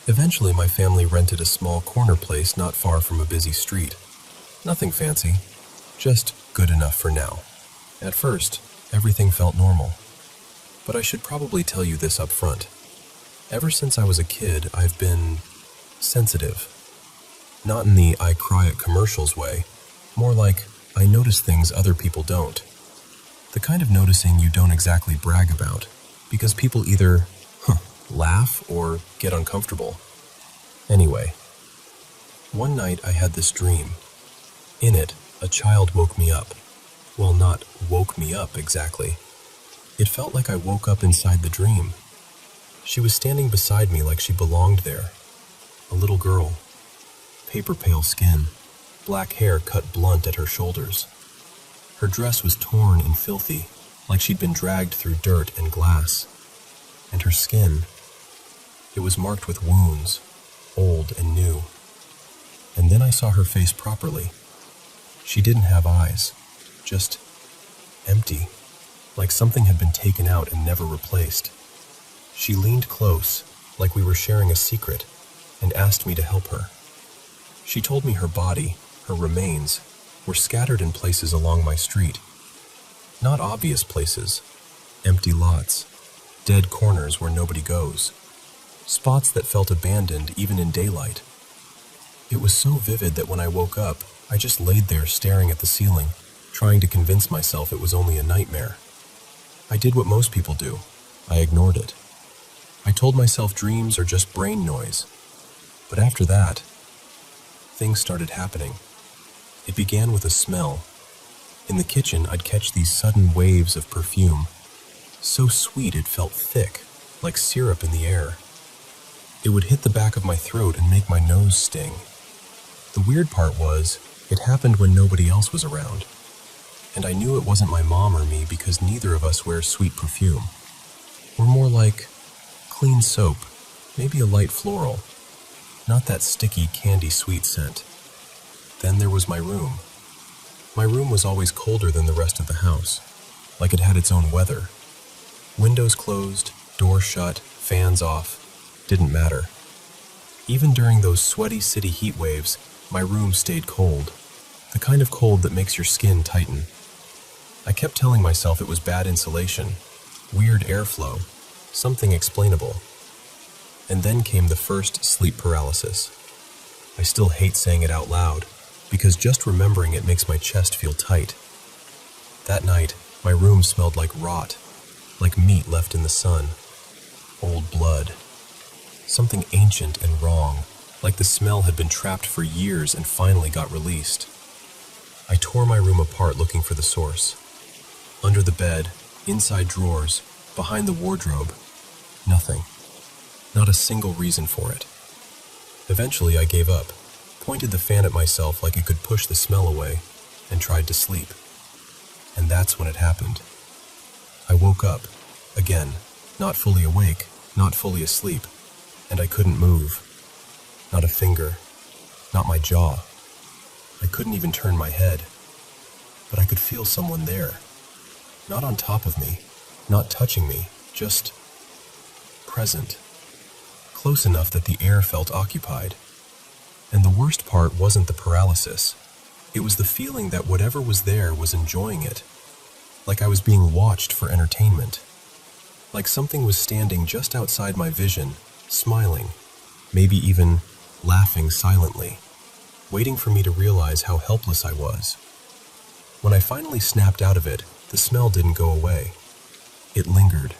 Eventually, my family rented a small corner place not far from a busy street. Nothing fancy, just good enough for now. At first, everything felt normal. But I should probably tell you this up front. Ever since I was a kid, I've been sensitive. Not in the I cry at commercials way, more like I notice things other people don't. The kind of noticing you don't exactly brag about, because people either laugh or get uncomfortable. Anyway, one night I had this dream. In it, a child woke me up. Well, not woke me up exactly. It felt like I woke up inside the dream. She was standing beside me like she belonged there. A little girl. Paper pale skin, black hair cut blunt at her shoulders. Her dress was torn and filthy, like she'd been dragged through dirt and glass. And her skin, it was marked with wounds, old and new. And then I saw her face properly. She didn't have eyes, just empty, like something had been taken out and never replaced. She leaned close, like we were sharing a secret, and asked me to help her. She told me her body, her remains, were scattered in places along my street. Not obvious places, empty lots, dead corners where nobody goes, spots that felt abandoned even in daylight. It was so vivid that when I woke up, I just laid there staring at the ceiling, trying to convince myself it was only a nightmare. I did what most people do. I ignored it. I told myself dreams are just brain noise. But after that, things started happening. It began with a smell. In the kitchen, I'd catch these sudden waves of perfume. So sweet it felt thick, like syrup in the air. It would hit the back of my throat and make my nose sting. The weird part was, it happened when nobody else was around. And I knew it wasn't my mom or me because neither of us wears sweet perfume. We're more like clean soap, maybe a light floral, not that sticky candy sweet scent. Then there was my room. My room was always colder than the rest of the house, like it had its own weather. Windows closed, doors shut, fans off, didn't matter. Even during those sweaty city heat waves, my room stayed cold, the kind of cold that makes your skin tighten. I kept telling myself it was bad insulation, weird airflow, something explainable. And then came the first sleep paralysis. I still hate saying it out loud, because just remembering it makes my chest feel tight. That night, my room smelled like rot, like meat left in the sun, old blood. Something ancient and wrong, like the smell had been trapped for years and finally got released. I tore my room apart looking for the source. Under the bed, inside drawers, behind the wardrobe, nothing. Not a single reason for it. Eventually, I gave up, pointed the fan at myself like it could push the smell away, and tried to sleep. And that's when it happened. I woke up, again, not fully awake, not fully asleep, and I couldn't move. Not a finger, not my jaw. I couldn't even turn my head. But I could feel someone there. Not on top of me, not touching me, just present. Close enough that the air felt occupied. And the worst part wasn't the paralysis. It was the feeling that whatever was there was enjoying it. Like I was being watched for entertainment. Like something was standing just outside my vision, smiling, maybe even laughing silently, waiting for me to realize how helpless I was. When I finally snapped out of it, the smell didn't go away. It lingered,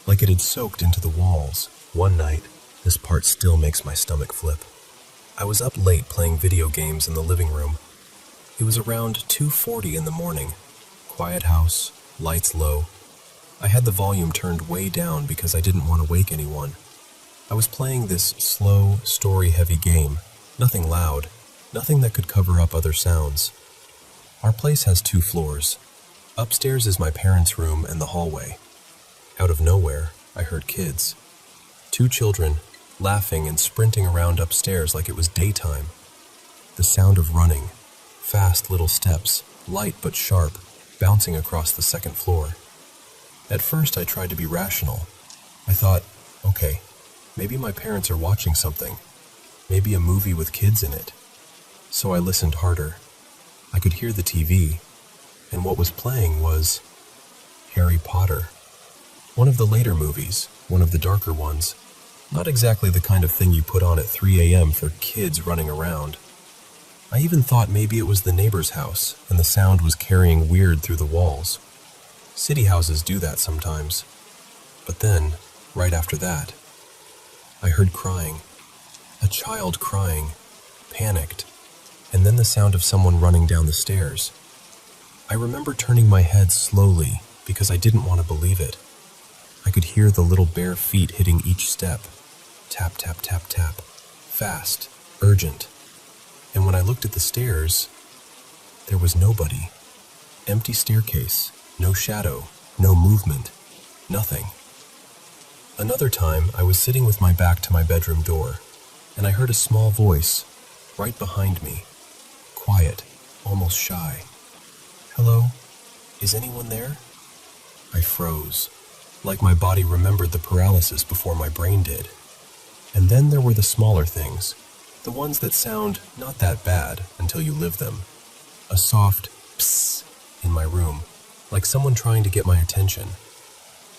like it had soaked into the walls. One night, this part still makes my stomach flip. I was up late playing video games in the living room. It was around 2:40 in the morning. Quiet house, lights low. I had the volume turned way down because I didn't want to wake anyone. I was playing this slow, story-heavy game. Nothing loud, nothing that could cover up other sounds. Our place has 2 floors. Upstairs is my parents' room and the hallway. Out of nowhere, I heard kids. 2 children, laughing and sprinting around upstairs like it was daytime. The sound of running, fast little steps, light but sharp, bouncing across the 2nd floor. At first, I tried to be rational. I thought, okay, maybe my parents are watching something. Maybe a movie with kids in it. So I listened harder. I could hear the TV, and what was playing was Harry Potter. One of the later movies, one of the darker ones. Not exactly the kind of thing you put on at 3 a.m. for kids running around. I even thought maybe it was the neighbor's house, and the sound was carrying weird through the walls. City houses do that sometimes. But then, right after that, I heard crying. A child crying, panicked, and then the sound of someone running down the stairs. I remember turning my head slowly because I didn't want to believe it. I could hear the little bare feet hitting each step. Tap, tap, tap, tap. Fast, urgent. And when I looked at the stairs, there was nobody. Empty staircase, no shadow, no movement, nothing. Another time, I was sitting with my back to my bedroom door, and I heard a small voice right behind me. Quiet, almost shy. Hello? Is anyone there? I froze, like my body remembered the paralysis before my brain did. And then there were the smaller things, the ones that sound not that bad until you live them. A soft psst in my room, like someone trying to get my attention.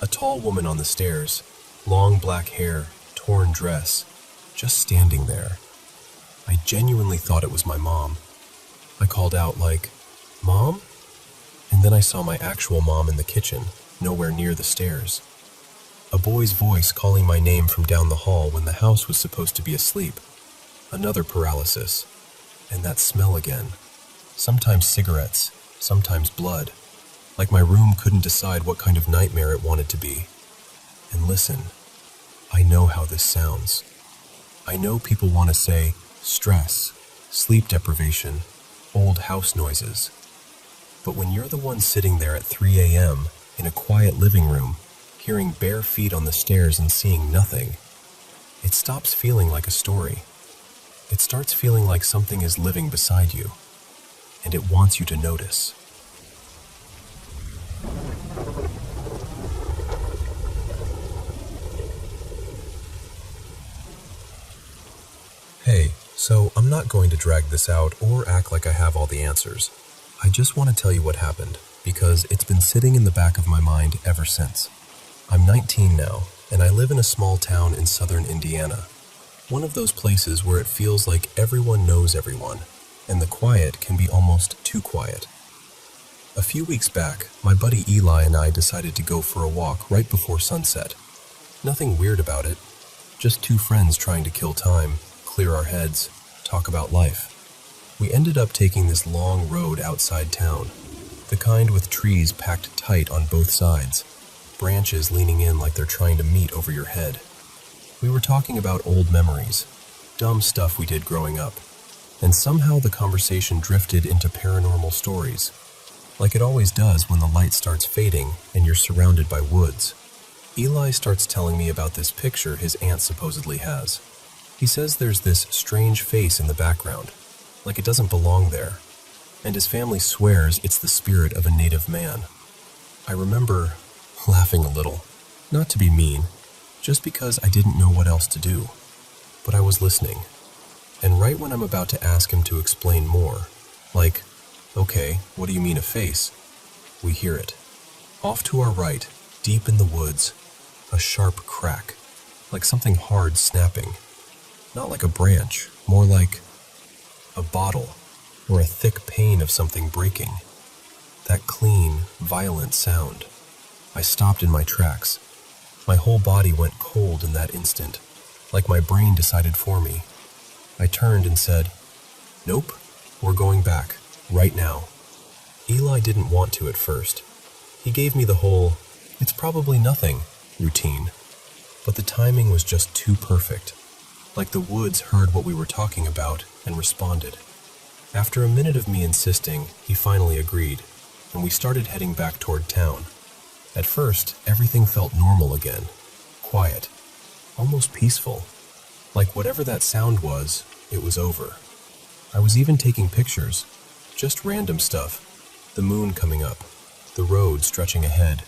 A tall woman on the stairs, long black hair, torn dress, just standing there. I genuinely thought it was my mom. I called out like, "Mom?" And then I saw my actual mom in the kitchen, nowhere near the stairs. A boy's voice calling my name from down the hall when the house was supposed to be asleep. Another paralysis. And that smell again. Sometimes cigarettes, sometimes blood. Like my room couldn't decide what kind of nightmare it wanted to be. And listen, I know how this sounds. I know people want to say stress, sleep deprivation, old house noises. But when you're the one sitting there at 3 a.m. in a quiet living room, hearing bare feet on the stairs and seeing nothing, it stops feeling like a story. It starts feeling like something is living beside you, and it wants you to notice. Hey, so I'm not going to drag this out or act like I have all the answers. I just want to tell you what happened, because it's been sitting in the back of my mind ever since. I'm 19 now, and I live in a small town in southern Indiana. One of those places where it feels like everyone knows everyone, and the quiet can be almost too quiet. A few weeks back, my buddy Eli and I decided to go for a walk right before sunset. Nothing weird about it, just 2 friends trying to kill time, clear our heads, talk about life. We ended up taking this long road outside town, the kind with trees packed tight on both sides, branches leaning in like they're trying to meet over your head. We were talking about old memories, dumb stuff we did growing up. And somehow the conversation drifted into paranormal stories, like it always does when the light starts fading and you're surrounded by woods. Eli starts telling me about this picture his aunt supposedly has. He says there's this strange face in the background, like it doesn't belong there, and his family swears it's the spirit of a native man. I remember laughing a little, not to be mean, just because I didn't know what else to do, but I was listening. And right when I'm about to ask him to explain more, like, okay, what do you mean a face? We hear it. Off to our right, deep in the woods, a sharp crack, like something hard snapping. Not like a branch, more like a bottle or a thick pane of something breaking. That clean, violent sound. I stopped in my tracks. My whole body went cold in that instant, like my brain decided for me. I turned and said, "Nope, we're going back, right now." Eli didn't want to at first. He gave me the whole, "it's probably nothing," routine. But the timing was just too perfect. Like the woods heard what we were talking about and responded. After a minute of me insisting, he finally agreed, and we started heading back toward town. At first, everything felt normal again. Quiet. Almost peaceful. Like whatever that sound was, it was over. I was even taking pictures. Just random stuff. The moon coming up. The road stretching ahead.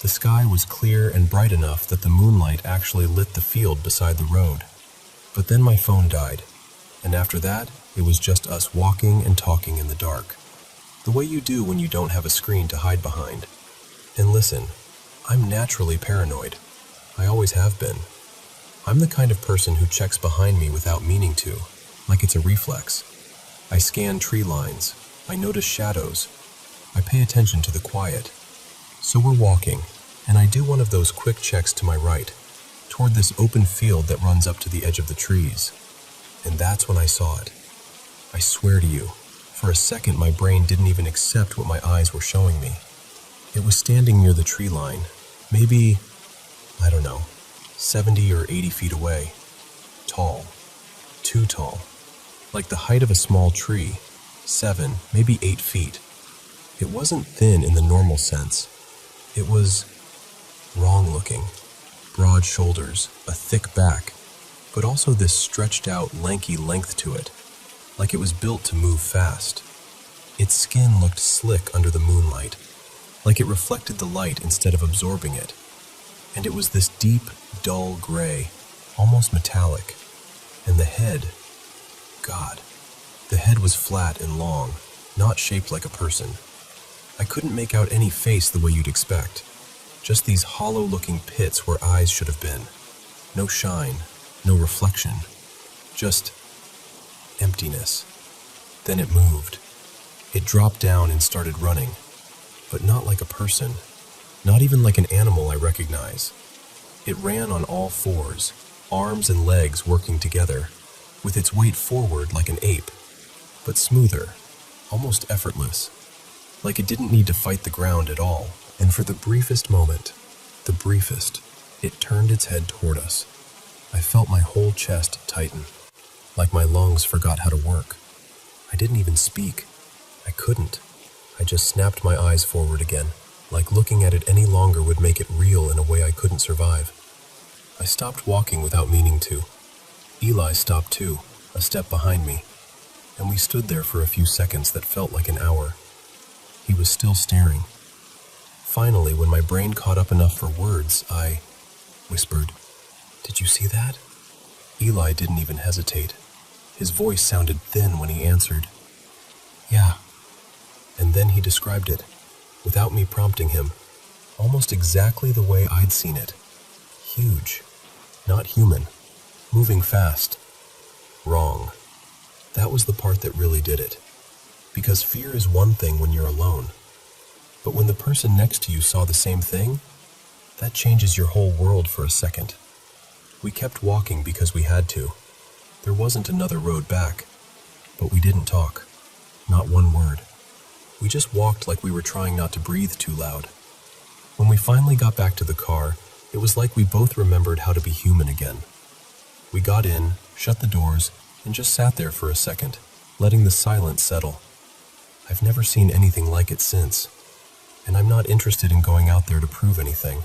The sky was clear and bright enough that the moonlight actually lit the field beside the road. But then my phone died, and after that, it was just us walking and talking in the dark. The way you do when you don't have a screen to hide behind. And listen, I'm naturally paranoid. I always have been. I'm the kind of person who checks behind me without meaning to, like it's a reflex. I scan tree lines. I notice shadows. I pay attention to the quiet. So we're walking, and I do one of those quick checks to my right, toward this open field that runs up to the edge of the trees. And that's when I saw it. I swear to you, for a second my brain didn't even accept what my eyes were showing me. It was standing near the tree line, maybe, I don't know, 70 or 80 feet away. Tall. Too tall. Like the height of a small tree. 7, maybe 8 feet. It wasn't thin in the normal sense. It was wrong looking. Broad shoulders, a thick back, but also this stretched out, lanky length to it, like it was built to move fast. Its skin looked slick under the moonlight, like it reflected the light instead of absorbing it. And it was this deep, dull gray, almost metallic. And the head, God, the head was flat and long, not shaped like a person. I couldn't make out any face the way you'd expect. Just these hollow-looking pits where eyes should have been. No shine, no reflection. Just emptiness. Then it moved. It dropped down and started running. But not like a person. Not even like an animal I recognize. It ran on all fours, arms and legs working together, with its weight forward like an ape, but smoother, almost effortless. Like it didn't need to fight the ground at all. And for the briefest moment, it turned its head toward us. I felt my whole chest tighten, like my lungs forgot how to work. I didn't even speak. I couldn't. I just snapped my eyes forward again, like looking at it any longer would make it real in a way I couldn't survive. I stopped walking without meaning to. Eli stopped too, a step behind me, and we stood there for a few seconds that felt like an hour. He was still staring. Finally, when my brain caught up enough for words, I whispered, "Did you see that?" Eli didn't even hesitate. His voice sounded thin when he answered, "Yeah." And then he described it, without me prompting him, almost exactly the way I'd seen it. Huge, not human, moving fast. Wrong. That was the part that really did it. Because fear is one thing when you're alone. But when the person next to you saw the same thing, that changes your whole world for a second. We kept walking because we had to. There wasn't another road back. But we didn't talk. Not one word. We just walked like we were trying not to breathe too loud. When we finally got back to the car, it was like we both remembered how to be human again. We got in, shut the doors, and just sat there for a second, letting the silence settle. I've never seen anything like it since, and I'm not interested in going out there to prove anything.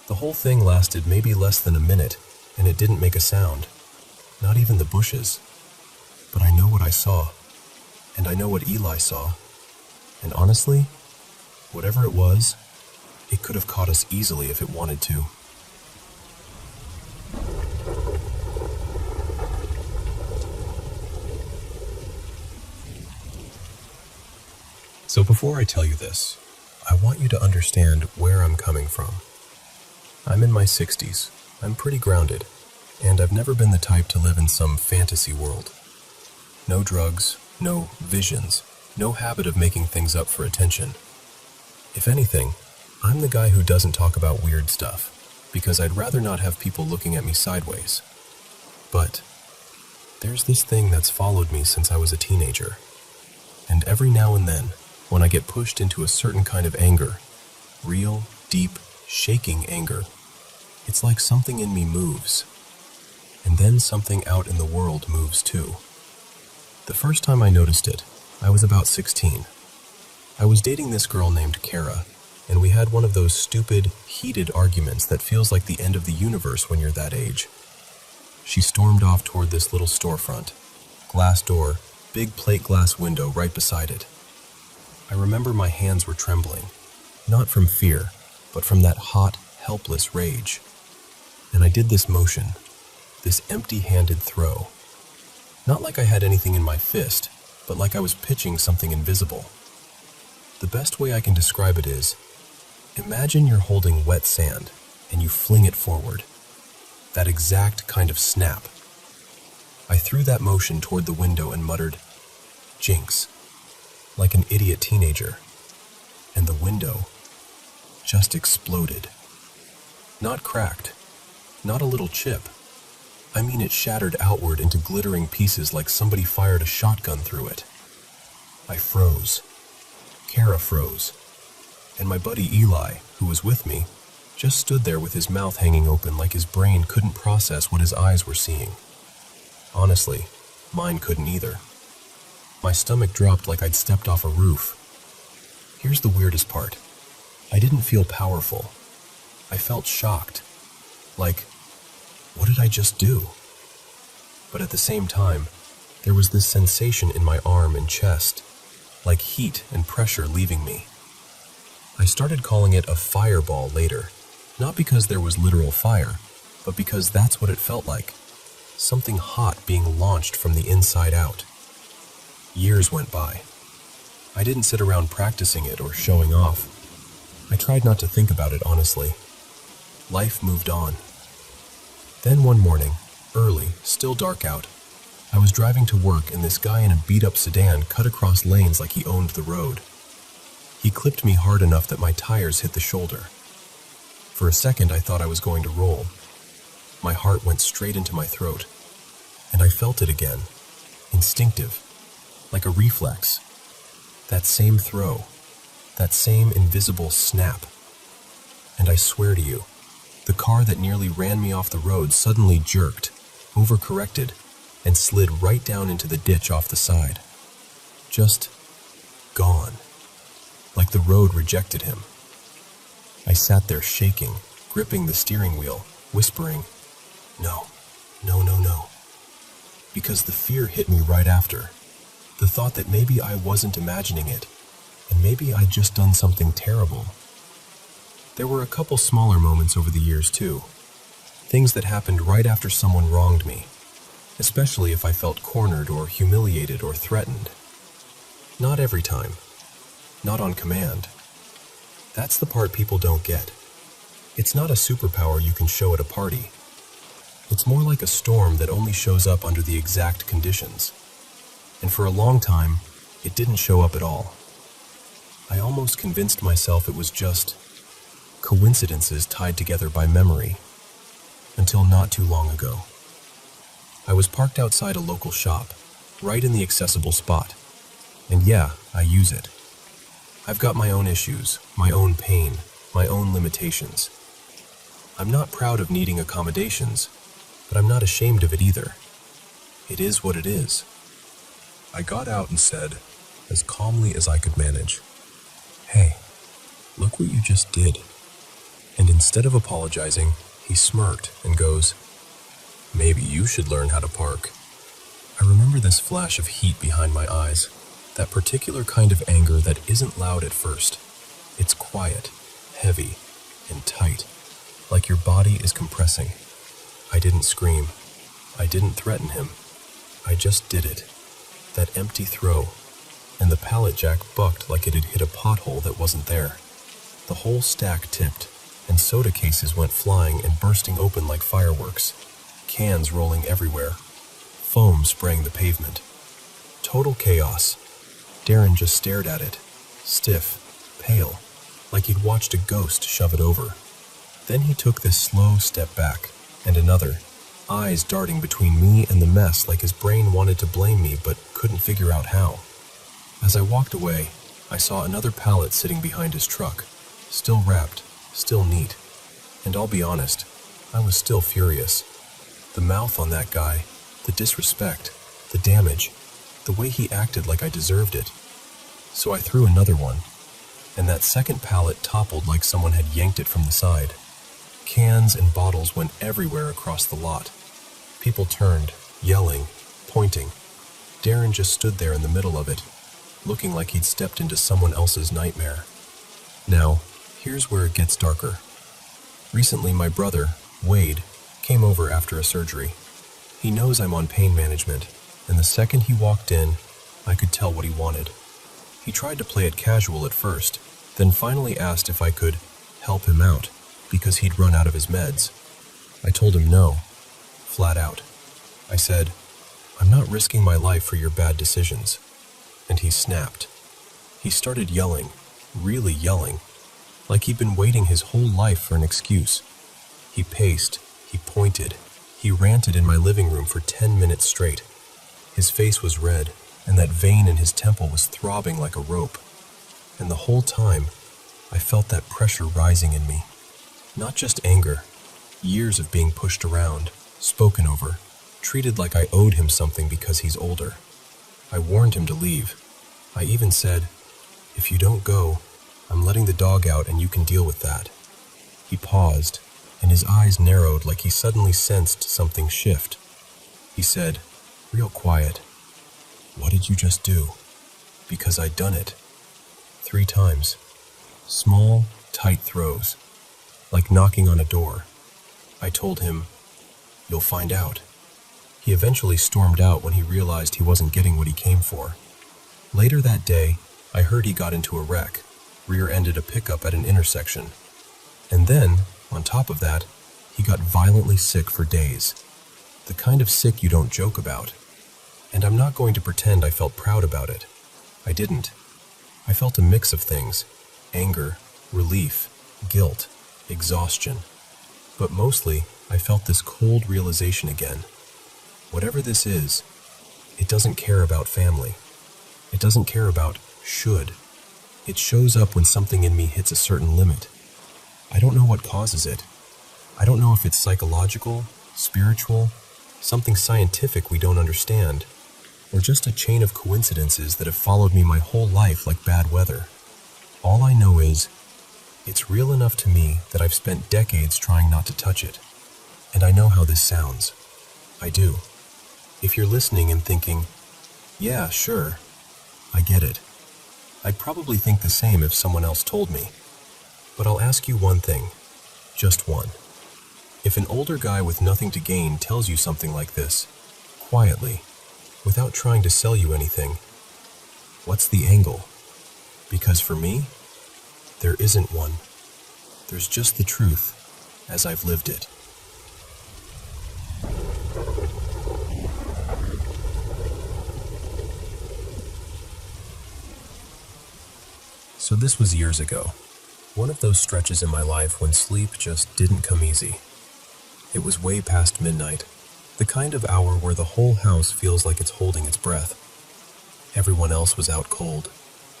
The whole thing lasted maybe less than a minute, and it didn't make a sound. Not even the bushes. But I know what I saw, and I know what Eli saw. And honestly, whatever it was, it could have caught us easily if it wanted to. So before I tell you this, I want you to understand where I'm coming from. I'm in my 60s, I'm pretty grounded, and I've never been the type to live in some fantasy world. No drugs, no visions, no habit of making things up for attention. If anything, I'm the guy who doesn't talk about weird stuff, because I'd rather not have people looking at me sideways. But there's this thing that's followed me since I was a teenager, and every now and then, when I get pushed into a certain kind of anger, real, deep, shaking anger, it's like something in me moves, and then something out in the world moves too. The first time I noticed it, I was about 16. I was dating this girl named Kara, and we had one of those stupid, heated arguments that feels like the end of the universe when you're that age. She stormed off toward this little storefront. Glass door, big plate glass window right beside it. I remember my hands were trembling, not from fear, but from that hot, helpless rage. And I did this motion, this empty-handed throw. Not like I had anything in my fist, but like I was pitching something invisible. The best way I can describe it is, imagine you're holding wet sand and you fling it forward. That exact kind of snap. I threw that motion toward the window and muttered, "Jinx," like an idiot teenager. And the window just exploded. Not cracked, not a little chip. I mean, it shattered outward into glittering pieces like somebody fired a shotgun through it. I froze. Kara froze. And my buddy Eli, who was with me, just stood there with his mouth hanging open like his brain couldn't process what his eyes were seeing. Honestly, mine couldn't either. My stomach dropped like I'd stepped off a roof. Here's the weirdest part. I didn't feel powerful. I felt shocked. Like, what did I just do? But at the same time, there was this sensation in my arm and chest, like heat and pressure leaving me. I started calling it a fireball later, not because there was literal fire, but because that's what it felt like. Something hot being launched from the inside out. Years went by. I didn't sit around practicing it or showing off. I tried not to think about it honestly. Life moved on. Then one morning, early, still dark out, I was driving to work and this guy in a beat-up sedan cut across lanes like he owned the road. He clipped me hard enough that my tires hit the shoulder. For a second I thought I was going to roll. My heart went straight into my throat, and I felt it again, instinctive, like a reflex. That same throw, that same invisible snap. And I swear to you, the car that nearly ran me off the road suddenly jerked, overcorrected, and slid right down into the ditch off the side. Just gone. Like the road rejected him. I sat there shaking, gripping the steering wheel, whispering, "No, no, no, no." Because the fear hit me right after. The thought that maybe I wasn't imagining it, and maybe I'd just done something terrible. There were a couple smaller moments over the years too. Things that happened right after someone wronged me, especially if I felt cornered or humiliated or threatened. Not every time. Not on command. That's the part people don't get. It's not a superpower you can show at a party. It's more like a storm that only shows up under the exact conditions. And for a long time, it didn't show up at all. I almost convinced myself it was just coincidences tied together by memory, until not too long ago. I was parked outside a local shop, right in the accessible spot. And yeah, I use it. I've got my own issues, my own pain, my own limitations. I'm not proud of needing accommodations, but I'm not ashamed of it either. It is what it is. I got out and said, as calmly as I could manage, "Hey, look what you just did." And instead of apologizing, he smirked and goes, "Maybe you should learn how to park." I remember this flash of heat behind my eyes, that particular kind of anger that isn't loud at first. It's quiet, heavy, and tight, like your body is compressing. I didn't scream. I didn't threaten him. I just did it. That empty throw, and the pallet jack bucked like it had hit a pothole that wasn't there. The whole stack tipped, and soda cases went flying and bursting open like fireworks, cans rolling everywhere, foam spraying the pavement. Total chaos. Darren just stared at it, stiff, pale, like he'd watched a ghost shove it over. Then he took this slow step back, and another, eyes darting between me and the mess like his brain wanted to blame me but couldn't figure out how. As I walked away, I saw another pallet sitting behind his truck, still wrapped, still neat. And I'll be honest, I was still furious. The mouth on that guy, the disrespect, the damage, the way he acted like I deserved it. So I threw another one, and that second pallet toppled like someone had yanked it from the side. Cans and bottles went everywhere across the lot. People turned, yelling, pointing. Darren just stood there in the middle of it, looking like he'd stepped into someone else's nightmare. Now, here's where it gets darker. Recently, my brother, Wade, came over after a surgery. He knows I'm on pain management, and the second he walked in, I could tell what he wanted. He tried to play it casual at first, then finally asked if I could help him out, because he'd run out of his meds. I told him no, flat out. I said, "I'm not risking my life for your bad decisions." And he snapped. He started yelling, really yelling, like he'd been waiting his whole life for an excuse. He paced, he pointed, he ranted in my living room for 10 minutes straight. His face was red, and that vein in his temple was throbbing like a rope. And the whole time, I felt that pressure rising in me. Not just anger, years of being pushed around, spoken over, treated like I owed him something because he's older. I warned him to leave. I even said, "If you don't go, I'm letting the dog out and you can deal with that." He paused, and his eyes narrowed like he suddenly sensed something shift. He said, real quiet, "What did you just do?" Because I'd done it. 3 times. Small, tight throws, like knocking on a door. I told him, "You'll find out." He eventually stormed out when he realized he wasn't getting what he came for. Later that day, I heard he got into a wreck, rear-ended a pickup at an intersection. And then, on top of that, he got violently sick for days. The kind of sick you don't joke about. And I'm not going to pretend I felt proud about it. I didn't. I felt a mix of things: anger, relief, guilt, exhaustion. But mostly, I felt this cold realization again. Whatever this is, it doesn't care about family. It doesn't care about should. It shows up when something in me hits a certain limit. I don't know what causes it. I don't know if it's psychological, spiritual, something scientific we don't understand, or just a chain of coincidences that have followed me my whole life like bad weather. All I know is, it's real enough to me that I've spent decades trying not to touch it. And I know how this sounds. I do. If you're listening and thinking, "Yeah, sure, I get it," I'd probably think the same if someone else told me. But I'll ask you one thing, just one. If an older guy with nothing to gain tells you something like this, quietly, without trying to sell you anything, what's the angle? Because for me, there isn't one. There's just the truth, as I've lived it. So this was years ago. One of those stretches in my life when sleep just didn't come easy. It was way past midnight, the kind of hour where the whole house feels like it's holding its breath. Everyone else was out cold,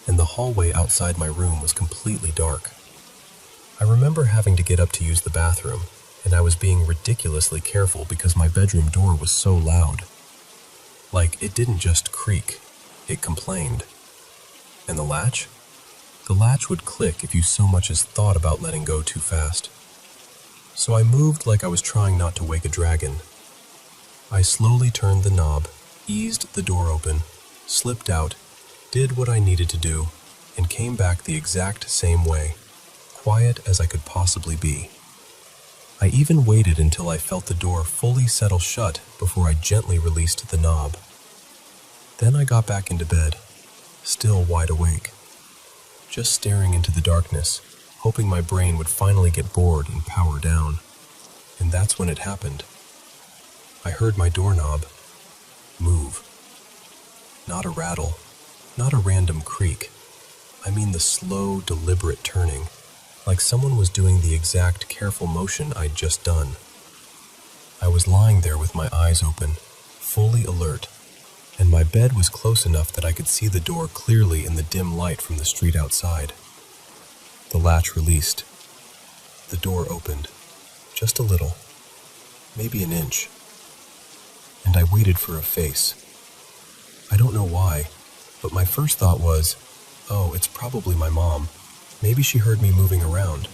and the hallway outside my room was completely dark. I remember having to get up to use the bathroom, and I was being ridiculously careful because my bedroom door was so loud. Like, it didn't just creak, it complained. And the latch? The latch would click if you so much as thought about letting go too fast. So I moved like I was trying not to wake a dragon. I slowly turned the knob, eased the door open, slipped out, did what I needed to do, and came back the exact same way, quiet as I could possibly be. I even waited until I felt the door fully settle shut before I gently released the knob. Then I got back into bed, still wide awake, just staring into the darkness, hoping my brain would finally get bored and power down. And that's when it happened. I heard my doorknob move. Not a rattle, not a random creak. I mean the slow, deliberate turning, like someone was doing the exact careful motion I'd just done. I was lying there with my eyes open, fully alert, and my bed was close enough that I could see the door clearly in the dim light from the street outside. The latch released. The door opened, just a little, maybe an inch, and I waited for a face. I don't know why, but my first thought was, oh, it's probably my mom. Maybe she heard me moving around.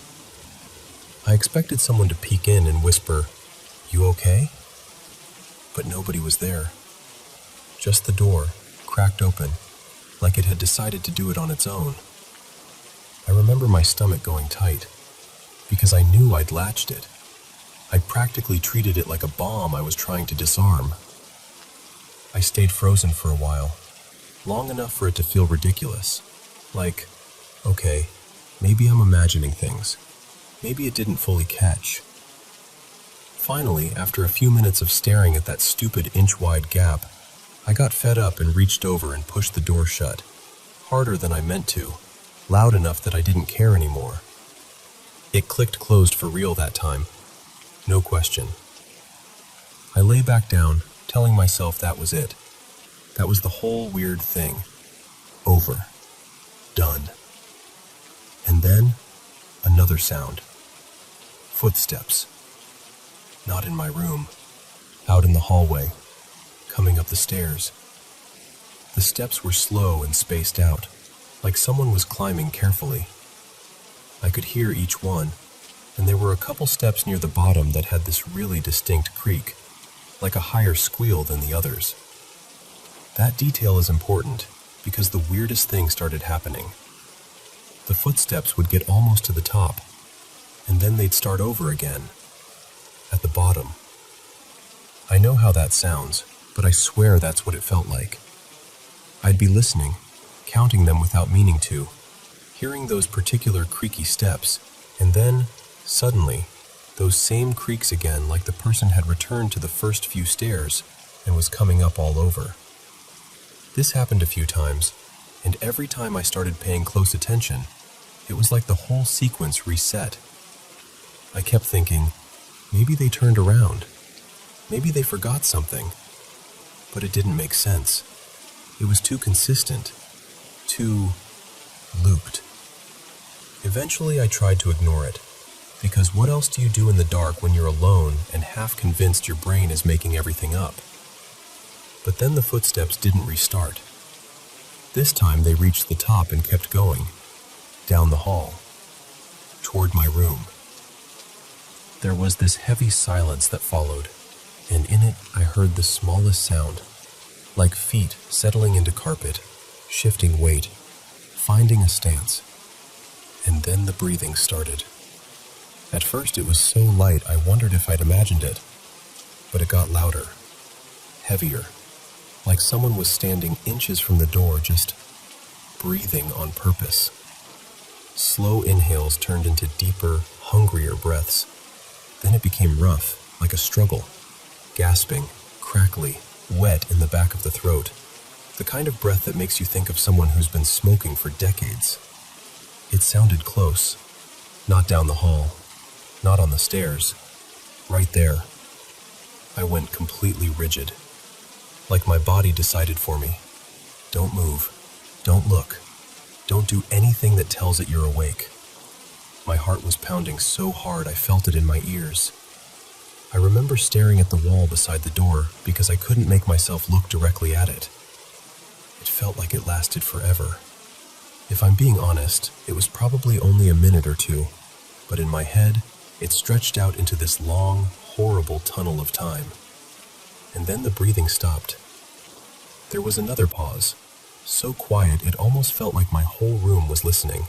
I expected someone to peek in and whisper, "You okay?" But nobody was there. Just the door, cracked open, like it had decided to do it on its own. I remember my stomach going tight, because I knew I'd latched it. I'd practically treated it like a bomb I was trying to disarm. I stayed frozen for a while, long enough for it to feel ridiculous. Like, okay, maybe I'm imagining things. Maybe it didn't fully catch. Finally, after a few minutes of staring at that stupid inch-wide gap, I got fed up and reached over and pushed the door shut, harder than I meant to, loud enough that I didn't care anymore. It clicked closed for real that time, no question. I lay back down, telling myself that was it. That was the whole weird thing. Over. Done. And then, another sound. Footsteps. Not in my room. Out in the hallway. Coming up the stairs. The steps were slow and spaced out, like someone was climbing carefully. I could hear each one, and there were a couple steps near the bottom that had this really distinct creak, like a higher squeal than the others. That detail is important, because the weirdest thing started happening. The footsteps would get almost to the top, and then they'd start over again, at the bottom. I know how that sounds, but I swear that's what it felt like. I'd be listening, counting them without meaning to, hearing those particular creaky steps, and then, suddenly, those same creaks again like the person had returned to the first few stairs and was coming up all over. This happened a few times, and every time I started paying close attention, it was like the whole sequence reset. I kept thinking, maybe they turned around. Maybe they forgot something. But it didn't make sense. It was too consistent, too looped. Eventually I tried to ignore it, because what else do you do in the dark when you're alone and half convinced your brain is making everything up? But then the footsteps didn't restart. This time they reached the top and kept going, down the hall, toward my room. There was this heavy silence that followed, and in it I heard the smallest sound, like feet settling into carpet, shifting weight, finding a stance. And then the breathing started. At first it was so light I wondered if I'd imagined it, but it got louder, heavier, like someone was standing inches from the door just breathing on purpose. Slow inhales turned into deeper, hungrier breaths. Then it became rough, like a struggle, gasping, crackly, wet in the back of the throat, the kind of breath that makes you think of someone who's been smoking for decades. It sounded close, not down the hall, not on the stairs, right there. I went completely rigid, like my body decided for me. Don't move, don't look, don't do anything that tells it you're awake. My heart was pounding so hard I felt it in my ears, I remember staring at the wall beside the door because I couldn't make myself look directly at it. It felt like it lasted forever. If I'm being honest, it was probably only a minute or two, but in my head, it stretched out into this long, horrible tunnel of time. And then the breathing stopped. There was another pause, so quiet it almost felt like my whole room was listening.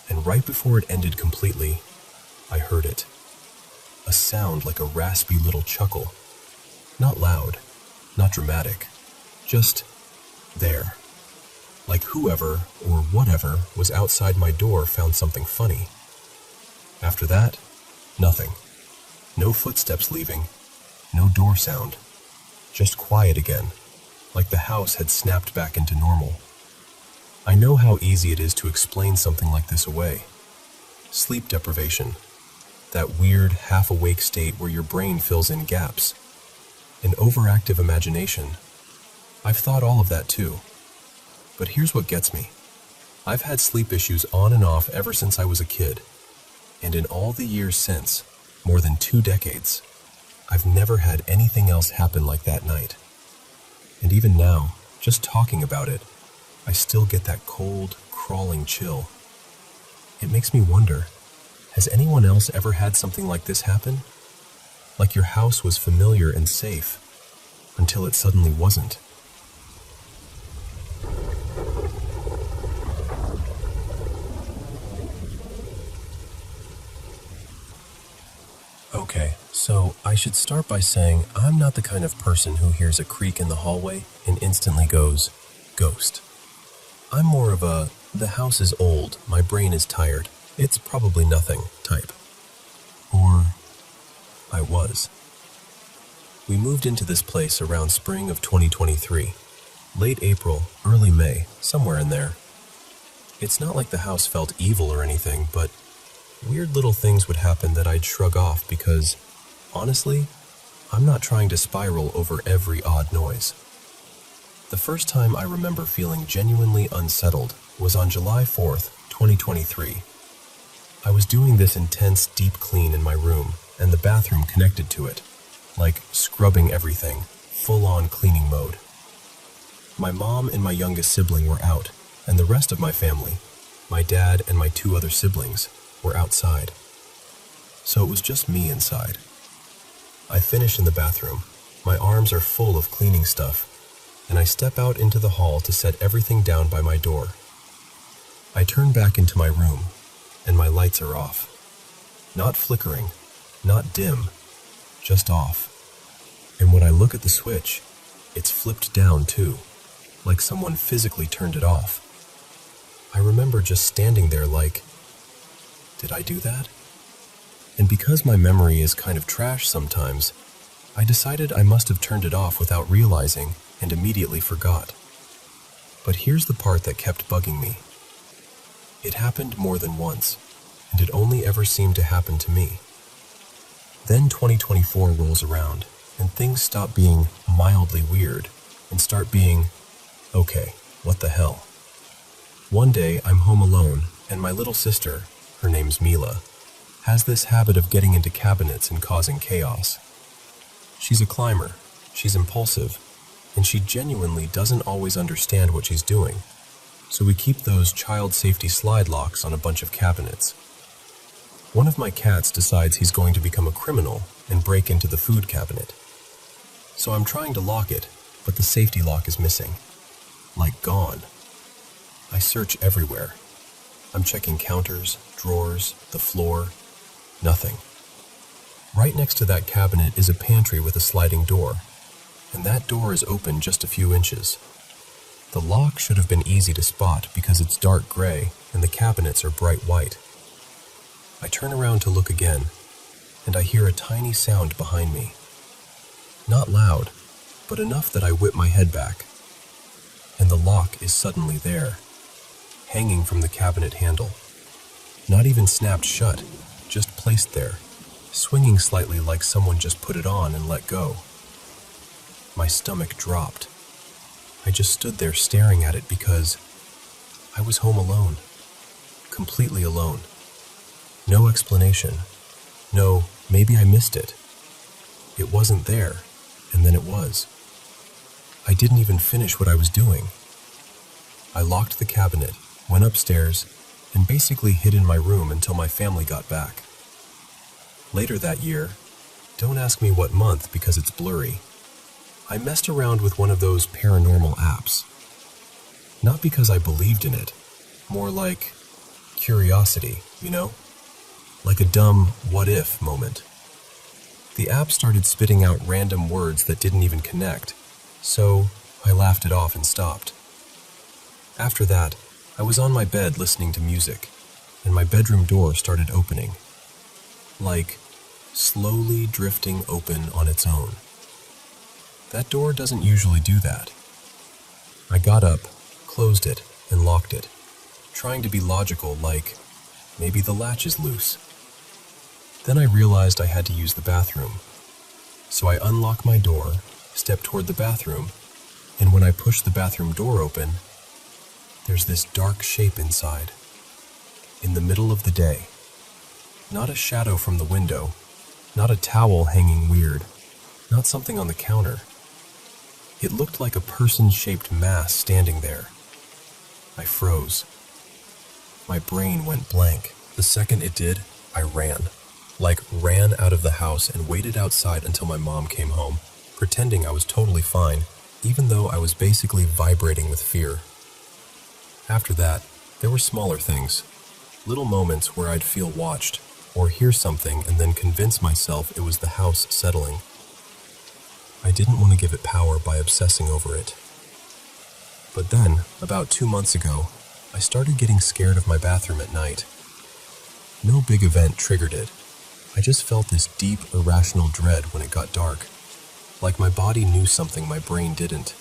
And right before it ended completely, I heard it. A sound like a raspy little chuckle. Not loud, not dramatic, just there. Like whoever or whatever was outside my door found something funny. After that, nothing. No footsteps leaving, no door sound. Just quiet again, like the house had snapped back into normal. I know how easy it is to explain something like this away. Sleep deprivation. That weird, half-awake state where your brain fills in gaps. An overactive imagination. I've thought all of that too. But here's what gets me. I've had sleep issues on and off ever since I was a kid. And in all the years since, more than 2 decades, I've never had anything else happen like that night. And even now, just talking about it, I still get that cold, crawling chill. It makes me wonder, has anyone else ever had something like this happen? Like your house was familiar and safe, until it suddenly wasn't. Okay, so I should start by saying I'm not the kind of person who hears a creak in the hallway and instantly goes, ghost. I'm more of a, the house is old, my brain is tired, it's probably nothing type. Or I was. We moved into this place around spring of 2023. Late April, early May, somewhere in there. It's not like the house felt evil or anything, but weird little things would happen that I'd shrug off because, honestly, I'm not trying to spiral over every odd noise. The first time I remember feeling genuinely unsettled was on July 4th, 2023. I was doing this intense deep clean in my room and the bathroom connected to it, like scrubbing everything, full-on cleaning mode. My mom and my youngest sibling were out, and the rest of my family, my dad and my 2 other siblings, were outside. So it was just me inside. I finish in the bathroom. My arms are full of cleaning stuff, and I step out into the hall to set everything down by my door. I turn back into my room, and my lights are off. Not flickering, not dim, just off. And when I look at the switch, it's flipped down too, like someone physically turned it off. I remember just standing there like, did I do that? And because my memory is kind of trash sometimes, I decided I must have turned it off without realizing and immediately forgot. But here's the part that kept bugging me. It happened more than once, and it only ever seemed to happen to me. Then 2024 rolls around, and things stop being mildly weird and start being, okay, what the hell? One day I'm home alone, and my little sister, her name's Mila, has this habit of getting into cabinets and causing chaos. She's a climber, she's impulsive, and she genuinely doesn't always understand what she's doing. So we keep those child safety slide locks on a bunch of cabinets. One of my cats decides he's going to become a criminal and break into the food cabinet. So I'm trying to lock it, but the safety lock is missing. Like gone. I search everywhere. I'm checking counters, drawers, the floor. Nothing. Right next to that cabinet is a pantry with a sliding door, and that door is open just a few inches. The lock should have been easy to spot because it's dark gray and the cabinets are bright white. I turn around to look again, and I hear a tiny sound behind me. Not loud, but enough that I whip my head back. And the lock is suddenly there, hanging from the cabinet handle. Not even snapped shut, just placed there, swinging slightly like someone just put it on and let go. My stomach dropped. I just stood there staring at it because I was home alone, completely alone. No explanation. No, maybe I missed it. It wasn't there, and then it was. I didn't even finish what I was doing. I locked the cabinet, went upstairs, and basically hid in my room until my family got back. Later that year, don't ask me what month because it's blurry, I messed around with one of those paranormal apps. Not because I believed in it, more like curiosity, you know? Like a dumb what-if moment. The app started spitting out random words that didn't even connect, so I laughed it off and stopped. After that, I was on my bed listening to music, and my bedroom door started opening. Like, slowly drifting open on its own. That door doesn't usually do that. I got up, closed it, and locked it, trying to be logical like, maybe the latch is loose. Then I realized I had to use the bathroom. So I unlocked my door, stepped toward the bathroom, and when I pushed the bathroom door open, there's this dark shape inside. In the middle of the day. Not a shadow from the window, not a towel hanging weird, not something on the counter. It looked like a person-shaped mass standing there. I froze. My brain went blank. The second it did, I ran. Ran out of the house and waited outside until my mom came home, pretending I was totally fine, even though I was basically vibrating with fear. After that, there were smaller things. Little moments where I'd feel watched, or hear something and then convince myself it was the house settling. I didn't want to give it power by obsessing over it. But then, about 2 months ago, I started getting scared of my bathroom at night. No big event triggered it. I just felt this deep, irrational dread when it got dark, like my body knew something my brain didn't.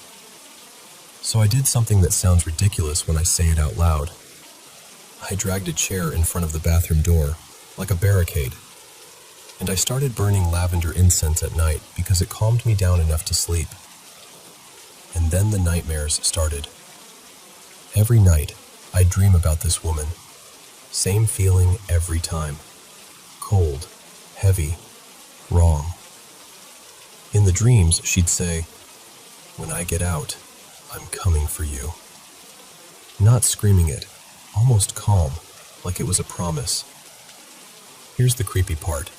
So I did something that sounds ridiculous when I say it out loud. I dragged a chair in front of the bathroom door, like a barricade, and I started burning lavender incense at night because it calmed me down enough to sleep. And then the nightmares started. Every night, I'd dream about this woman. Same feeling every time. Cold, heavy, wrong. In the dreams, she'd say, "When I get out, I'm coming for you." Not screaming it, almost calm, like it was a promise. Here's the creepy part.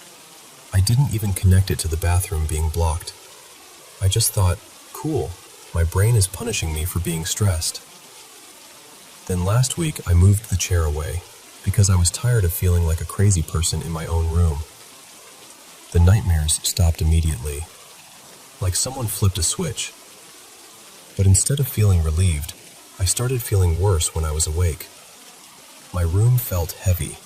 I didn't even connect it to the bathroom being blocked. I just thought, cool, my brain is punishing me for being stressed. Then last week, I moved the chair away because I was tired of feeling like a crazy person in my own room. The nightmares stopped immediately, like someone flipped a switch. But instead of feeling relieved, I started feeling worse when I was awake. My room felt heavy.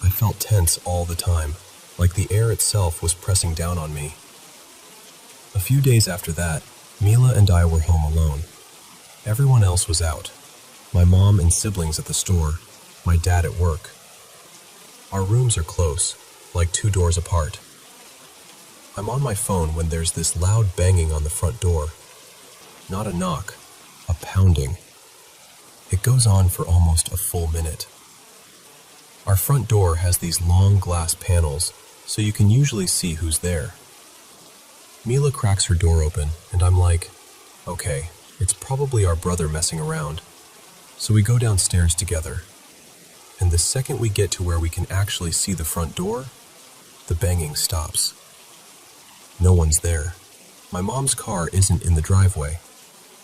I felt tense all the time, like the air itself was pressing down on me. A few days after that, Mila and I were home alone. Everyone else was out. My mom and siblings at the store, my dad at work. Our rooms are close, like 2 doors apart. I'm on my phone when there's this loud banging on the front door. Not a knock, a pounding. It goes on for almost a full minute. Our front door has these long glass panels, so you can usually see who's there. Mila cracks her door open, and I'm like, okay, it's probably our brother messing around. So we go downstairs together. And the second we get to where we can actually see the front door, the banging stops. No one's there. My mom's car isn't in the driveway,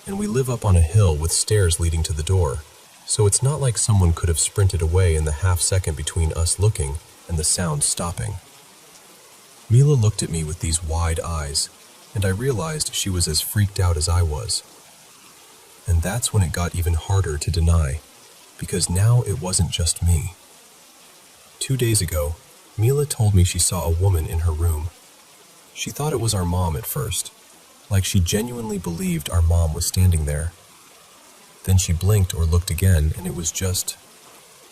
and we live up on a hill with stairs leading to the door, so it's not like someone could have sprinted away in the half second between us looking and the sound stopping. Mila looked at me with these wide eyes, and I realized she was as freaked out as I was. And that's when it got even harder to deny, because now it wasn't just me. 2 days ago, Mila told me she saw a woman in her room. She thought it was our mom at first, like she genuinely believed our mom was standing there. Then she blinked or looked again, and it was just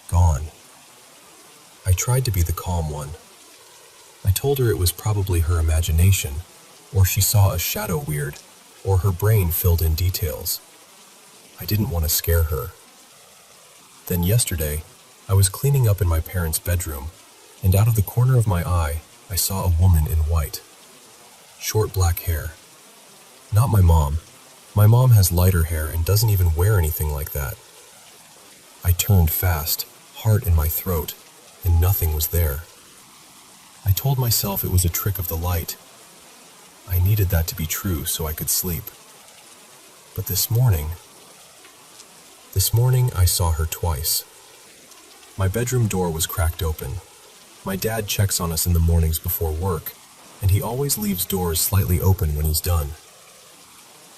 gone. I tried to be the calm one. I told her it was probably her imagination, or she saw a shadow weird, or her brain filled in details. I didn't want to scare her. Then yesterday, I was cleaning up in my parents' bedroom, and out of the corner of my eye, I saw a woman in white. short black hair. Not my mom. My mom has lighter hair and doesn't even wear anything like that. I turned fast, heart in my throat, and nothing was there. I told myself it was a trick of the light. I needed that to be true so I could sleep. But this morning I saw her twice. My bedroom door was cracked open. My dad checks on us in the mornings before work, and he always leaves doors slightly open when he's done.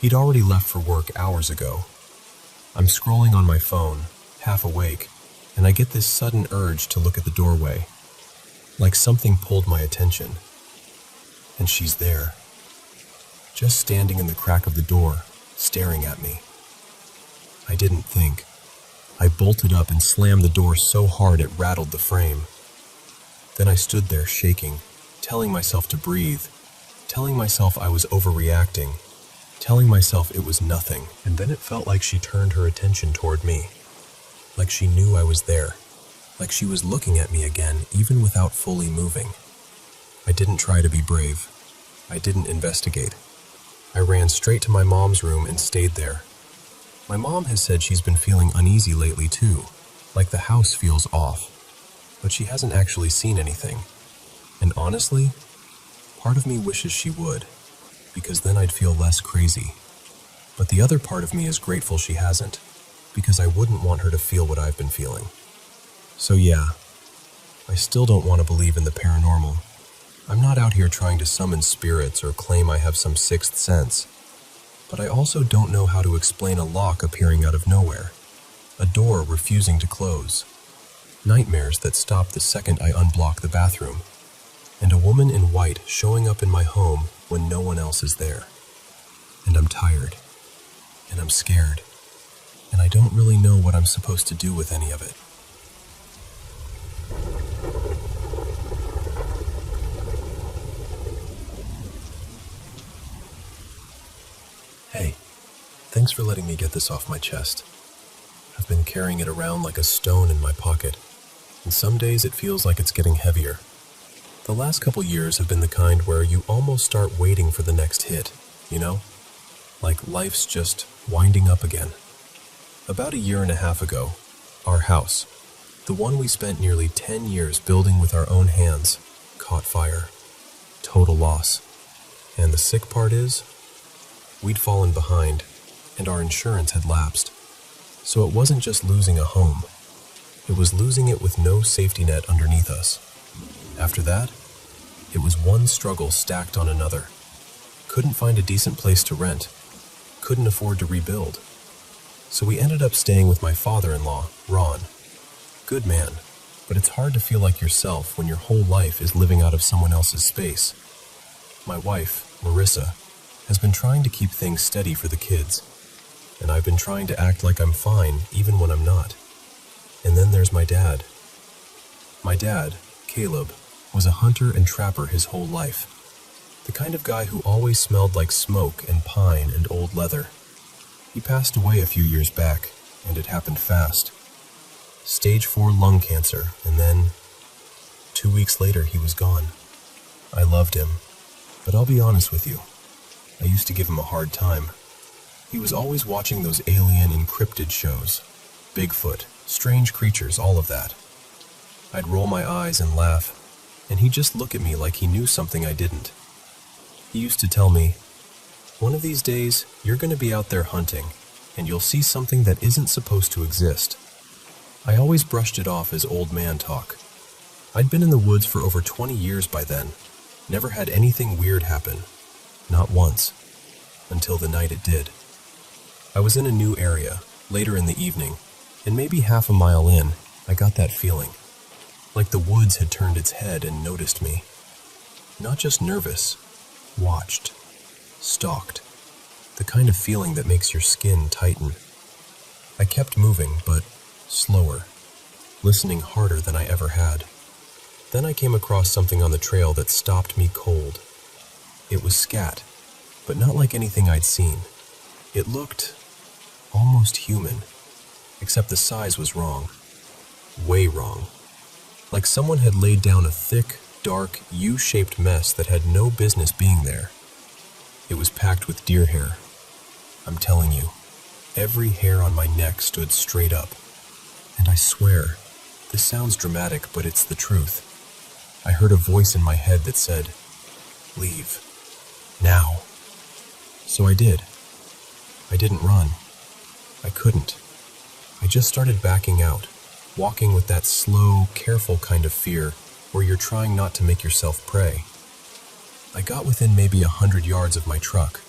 He'd already left for work hours ago. I'm scrolling on my phone, half awake, and I get this sudden urge to look at the doorway, like something pulled my attention. And she's there, just standing in the crack of the door, staring at me. I didn't think. I bolted up and slammed the door so hard it rattled the frame. Then I stood there shaking, telling myself to breathe, telling myself I was overreacting, telling myself it was nothing. And then it felt like she turned her attention toward me, like she knew I was there, like she was looking at me again, even without fully moving. I didn't try to be brave. I didn't investigate. I ran straight to my mom's room and stayed there. My mom has said she's been feeling uneasy lately too, like the house feels off, but she hasn't actually seen anything. And honestly, part of me wishes she would, because then I'd feel less crazy. But the other part of me is grateful she hasn't, because I wouldn't want her to feel what I've been feeling. So yeah, I still don't want to believe in the paranormal. I'm not out here trying to summon spirits or claim I have some sixth sense. But I also don't know how to explain a lock appearing out of nowhere, a door refusing to close, nightmares that stop the second I unblock the bathroom, and a woman in white showing up in my home when no one else is there. And I'm tired, and I'm scared, and I don't really know what I'm supposed to do with any of it. Hey, thanks for letting me get this off my chest. I've been carrying it around like a stone in my pocket, and some days it feels like it's getting heavier. The last couple years have been the kind where you almost start waiting for the next hit, you know? Like life's just winding up again. About 1.5 years ago, our house, the one we spent nearly 10 years building with our own hands, caught fire. Total loss. And the sick part is, we'd fallen behind, and our insurance had lapsed. So it wasn't just losing a home. It was losing it with no safety net underneath us. After that, it was one struggle stacked on another. Couldn't find a decent place to rent. Couldn't afford to rebuild. So we ended up staying with my father-in-law, Ron. Good man, but it's hard to feel like yourself when your whole life is living out of someone else's space. My wife, Marissa, has been trying to keep things steady for the kids, and I've been trying to act like I'm fine even when I'm not. And then there's my dad. My dad, Caleb, was a hunter and trapper his whole life. The kind of guy who always smelled like smoke and pine and old leather. He passed away a few years back, and it happened fast. Stage 4 lung cancer, and then 2 weeks later he was gone. I loved him, but I'll be honest with you. I used to give him a hard time. He was always watching those alien encrypted shows. Bigfoot, strange creatures, all of that. I'd roll my eyes and laugh, and he'd just look at me like he knew something I didn't. He used to tell me, "One of these days, you're going to be out there hunting, and you'll see something that isn't supposed to exist." I always brushed it off as old man talk. I'd been in the woods for over 20 years by then, never had anything weird happen. Not once. Until the night it did. I was in a new area, later in the evening, and maybe half a mile in, I got that feeling. Like the woods had turned its head and noticed me. Not just nervous, watched, stalked. The kind of feeling that makes your skin tighten. I kept moving, but slower, listening harder than I ever had. Then I came across something on the trail that stopped me cold. It was scat, but not like anything I'd seen. It looked almost human, except the size was wrong. Way wrong. Like someone had laid down a thick, dark, U-shaped mess that had no business being there. It was packed with deer hair. I'm telling you, every hair on my neck stood straight up. And I swear, this sounds dramatic, but it's the truth. I heard a voice in my head that said, "Leave. Now." So I did. I didn't run. I couldn't. I just started backing out, walking with that slow, careful kind of fear where you're trying not to make yourself prey. I got within maybe 100 yards of my truck,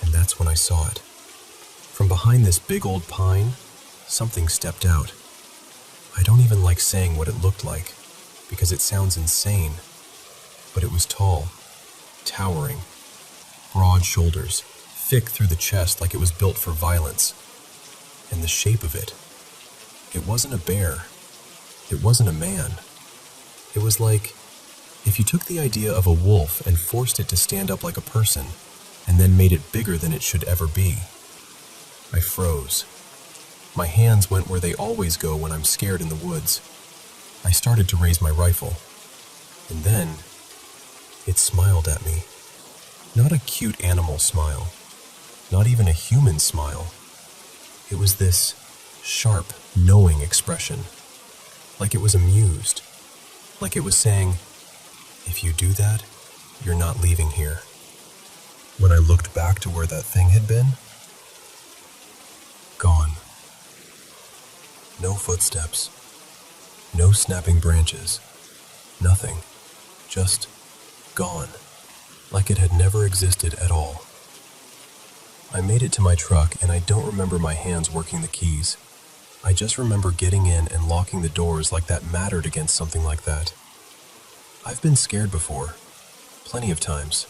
and that's when I saw it. From behind this big old pine, something stepped out. I don't even like saying what it looked like, because it sounds insane, but it was tall, towering, broad shoulders, thick through the chest like it was built for violence. And the shape of it wasn't a bear. It wasn't a man. It was like if you took the idea of a wolf and forced it to stand up like a person, and then made it bigger than it should ever be. I froze. My hands went where they always go when I'm scared in the woods. I started to raise my rifle. And then, it smiled at me. Not a cute animal smile. Not even a human smile. It was this sharp, knowing expression. Like it was amused. Like it was saying, "If you do that, you're not leaving here." When I looked back to where that thing had been, gone. No footsteps. No snapping branches. Nothing. Just gone. Like it had never existed at all. I made it to my truck, and I don't remember my hands working the keys. I just remember getting in and locking the doors like that mattered against something like that. I've been scared before, plenty of times,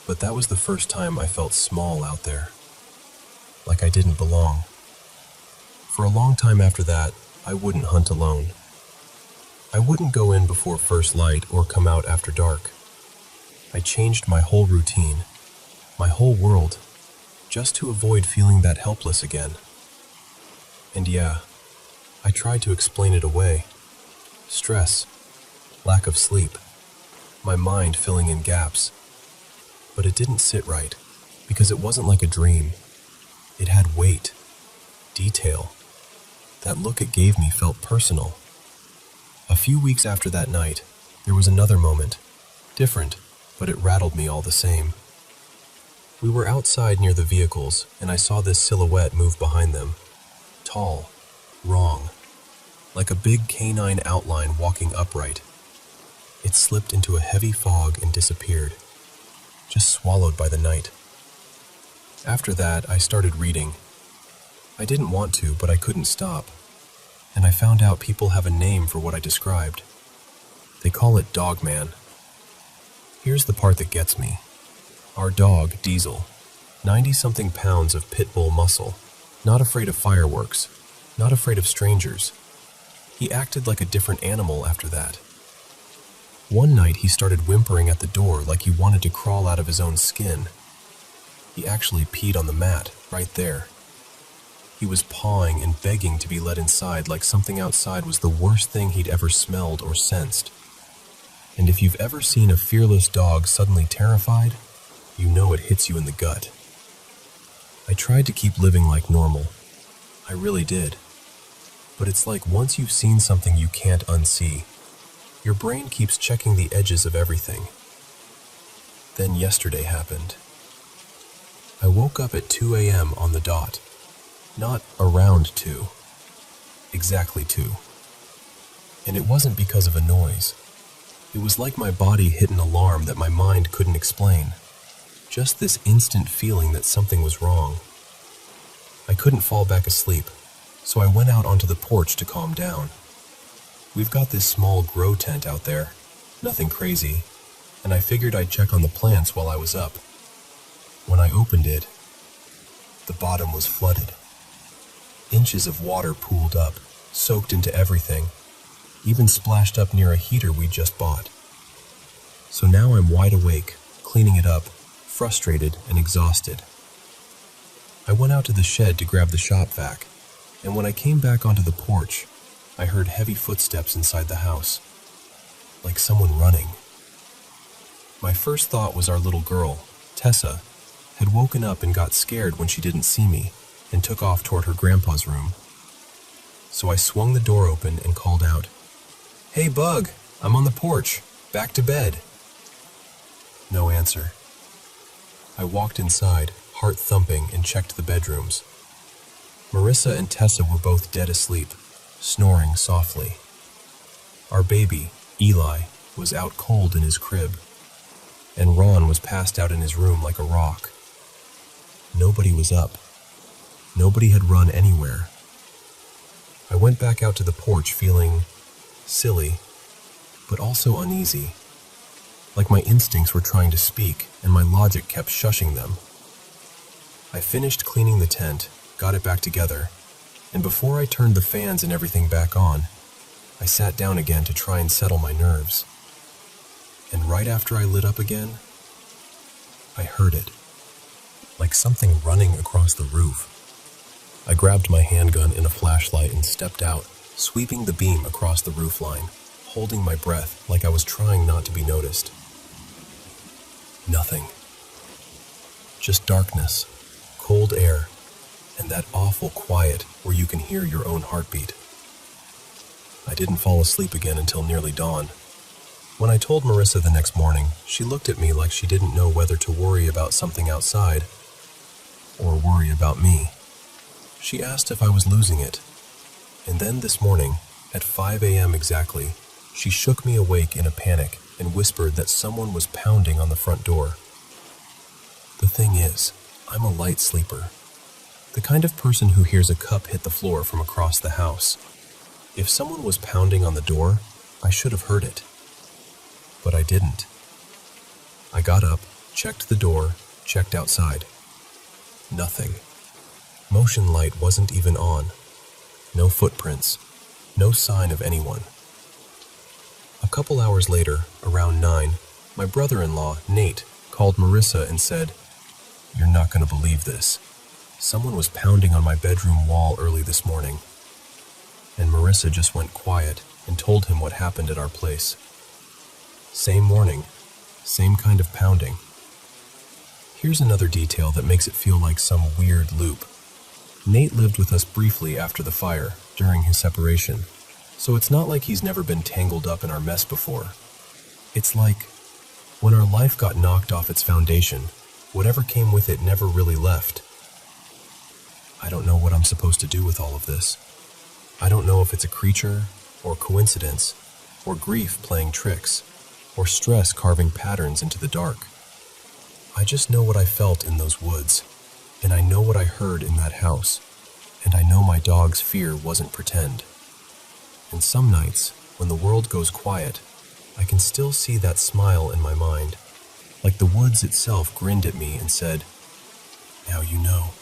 but that was the first time I felt small out there. Like I didn't belong. For a long time after that, I wouldn't hunt alone. I wouldn't go in before first light or come out after dark. I changed my whole routine, my whole world, just to avoid feeling that helpless again. And yeah, I tried to explain it away. Stress, lack of sleep, my mind filling in gaps. But it didn't sit right, because it wasn't like a dream. It had weight, detail. That look it gave me felt personal. A few weeks after that night, there was another moment. Different, but it rattled me all the same. We were outside near the vehicles, and I saw this silhouette move behind them. Tall, wrong, like a big canine outline walking upright. It slipped into a heavy fog and disappeared, just swallowed by the night. After that, I started reading. I didn't want to, but I couldn't stop. And I found out people have a name for what I described. They call it Dogman. Here's the part that gets me. Our dog, Diesel, 90-something pounds of pit bull muscle, not afraid of fireworks, not afraid of strangers. He acted like a different animal after that. One night he started whimpering at the door like he wanted to crawl out of his own skin. He actually peed on the mat, right there. He was pawing and begging to be let inside like something outside was the worst thing he'd ever smelled or sensed. And if you've ever seen a fearless dog suddenly terrified, you know it hits you in the gut. I tried to keep living like normal. I really did. But it's like once you've seen something you can't unsee, your brain keeps checking the edges of everything. Then yesterday happened. I woke up at 2 a.m. on the dot. Not around 2. Exactly 2. And it wasn't because of a noise. It was like my body hit an alarm that my mind couldn't explain. Just this instant feeling that something was wrong. I couldn't fall back asleep, so I went out onto the porch to calm down. We've got this small grow tent out there, nothing crazy, and I figured I'd check on the plants while I was up. When I opened it, the bottom was flooded. Inches of water pooled up, soaked into everything, even splashed up near a heater we just bought. So now I'm wide awake, cleaning it up, frustrated and exhausted. I went out to the shed to grab the shop vac, and when I came back onto the porch, I heard heavy footsteps inside the house, like someone running. My first thought was our little girl, Tessa, had woken up and got scared when she didn't see me and took off toward her grandpa's room. So I swung the door open and called out, "Hey, Bug, I'm on the porch, back to bed." No answer. I walked inside, heart thumping, and checked the bedrooms. Marissa and Tessa were both dead asleep, snoring softly. Our baby, Eli, was out cold in his crib, and Ron was passed out in his room like a rock. Nobody was up. Nobody had run anywhere. I went back out to the porch feeling silly, but also uneasy, like my instincts were trying to speak and my logic kept shushing them. I finished cleaning the tent, got it back together, and before I turned the fans and everything back on, I sat down again to try and settle my nerves. And right after I lit up again, I heard it, like something running across the roof. I grabbed my handgun and a flashlight and stepped out, sweeping the beam across the roof line, holding my breath like I was trying not to be noticed. Nothing. Just darkness, cold air, and that awful quiet where you can hear your own heartbeat. I didn't fall asleep again until nearly dawn. When I told Marissa the next morning, she looked at me like she didn't know whether to worry about something outside or worry about me. She asked if I was losing it. And then this morning, at 5 a.m. exactly, she shook me awake in a panic and whispered that someone was pounding on the front door. The thing is, I'm a light sleeper. The kind of person who hears a cup hit the floor from across the house. If someone was pounding on the door, I should have heard it. But I didn't. I got up, checked the door, checked outside. Nothing. Motion light wasn't even on. No footprints. No sign of anyone. A couple hours later, around 9, my brother-in-law, Nate, called Marissa and said, "You're not going to believe this. Someone was pounding on my bedroom wall early this morning." And Marissa just went quiet and told him what happened at our place. Same morning, same kind of pounding. Here's another detail that makes it feel like some weird loop. Nate lived with us briefly after the fire, during his separation, so it's not like he's never been tangled up in our mess before. It's like, when our life got knocked off its foundation, whatever came with it never really left. I don't know what I'm supposed to do with all of this. I don't know if it's a creature, or coincidence, or grief playing tricks, or stress carving patterns into the dark. I just know what I felt in those woods, and I know what I heard in that house, and I know my dog's fear wasn't pretend. And some nights, when the world goes quiet, I can still see that smile in my mind, like the woods itself grinned at me and said, "Now you know."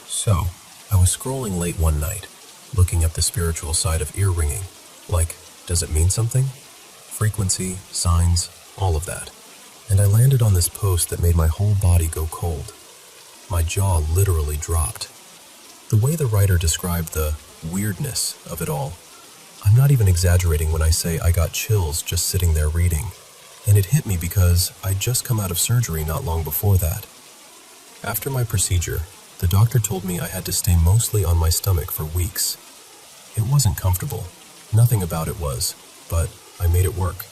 So, I was scrolling late one night, looking at the spiritual side of ear ringing. Like, does it mean something? Frequency, signs, all of that. And I landed on this post that made my whole body go cold. My jaw literally dropped. The way the writer described the weirdness of it all, I'm not even exaggerating when I say I got chills just sitting there reading. And it hit me because I'd just come out of surgery not long before that. After my procedure, the doctor told me I had to stay mostly on my stomach for weeks. It wasn't comfortable. Nothing about it was, but I made it work.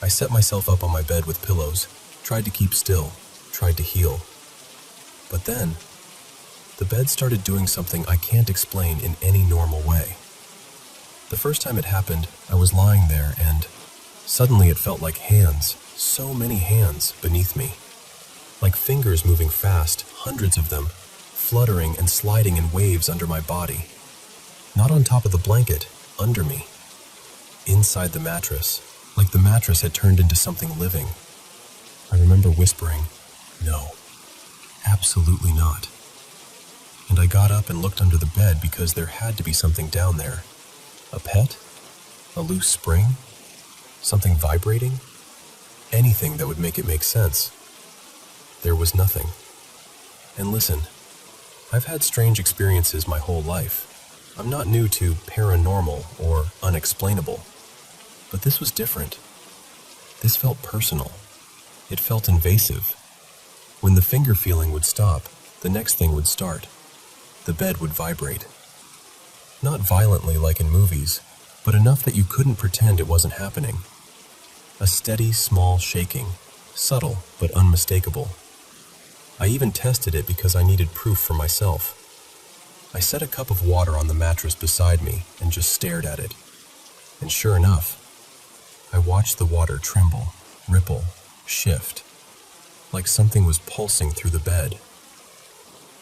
I set myself up on my bed with pillows, tried to keep still, tried to heal. But then, the bed started doing something I can't explain in any normal way. The first time it happened, I was lying there and suddenly it felt like hands, so many hands beneath me. Like fingers moving fast, hundreds of them, fluttering and sliding in waves under my body. Not on top of the blanket, under me. Inside the mattress, like the mattress had turned into something living. I remember whispering, "No, absolutely not." And I got up and looked under the bed because there had to be something down there. A pet? A loose spring? Something vibrating? Anything that would make it make sense. There was nothing. And listen, I've had strange experiences my whole life. I'm not new to paranormal or unexplainable, but this was different. This felt personal. It felt invasive. When the finger feeling would stop, the next thing would start. The bed would vibrate. Not violently like in movies, but enough that you couldn't pretend it wasn't happening. A steady, small shaking, subtle but unmistakable. I even tested it because I needed proof for myself. I set a cup of water on the mattress beside me and just stared at it. And sure enough, I watched the water tremble, ripple, shift, like something was pulsing through the bed.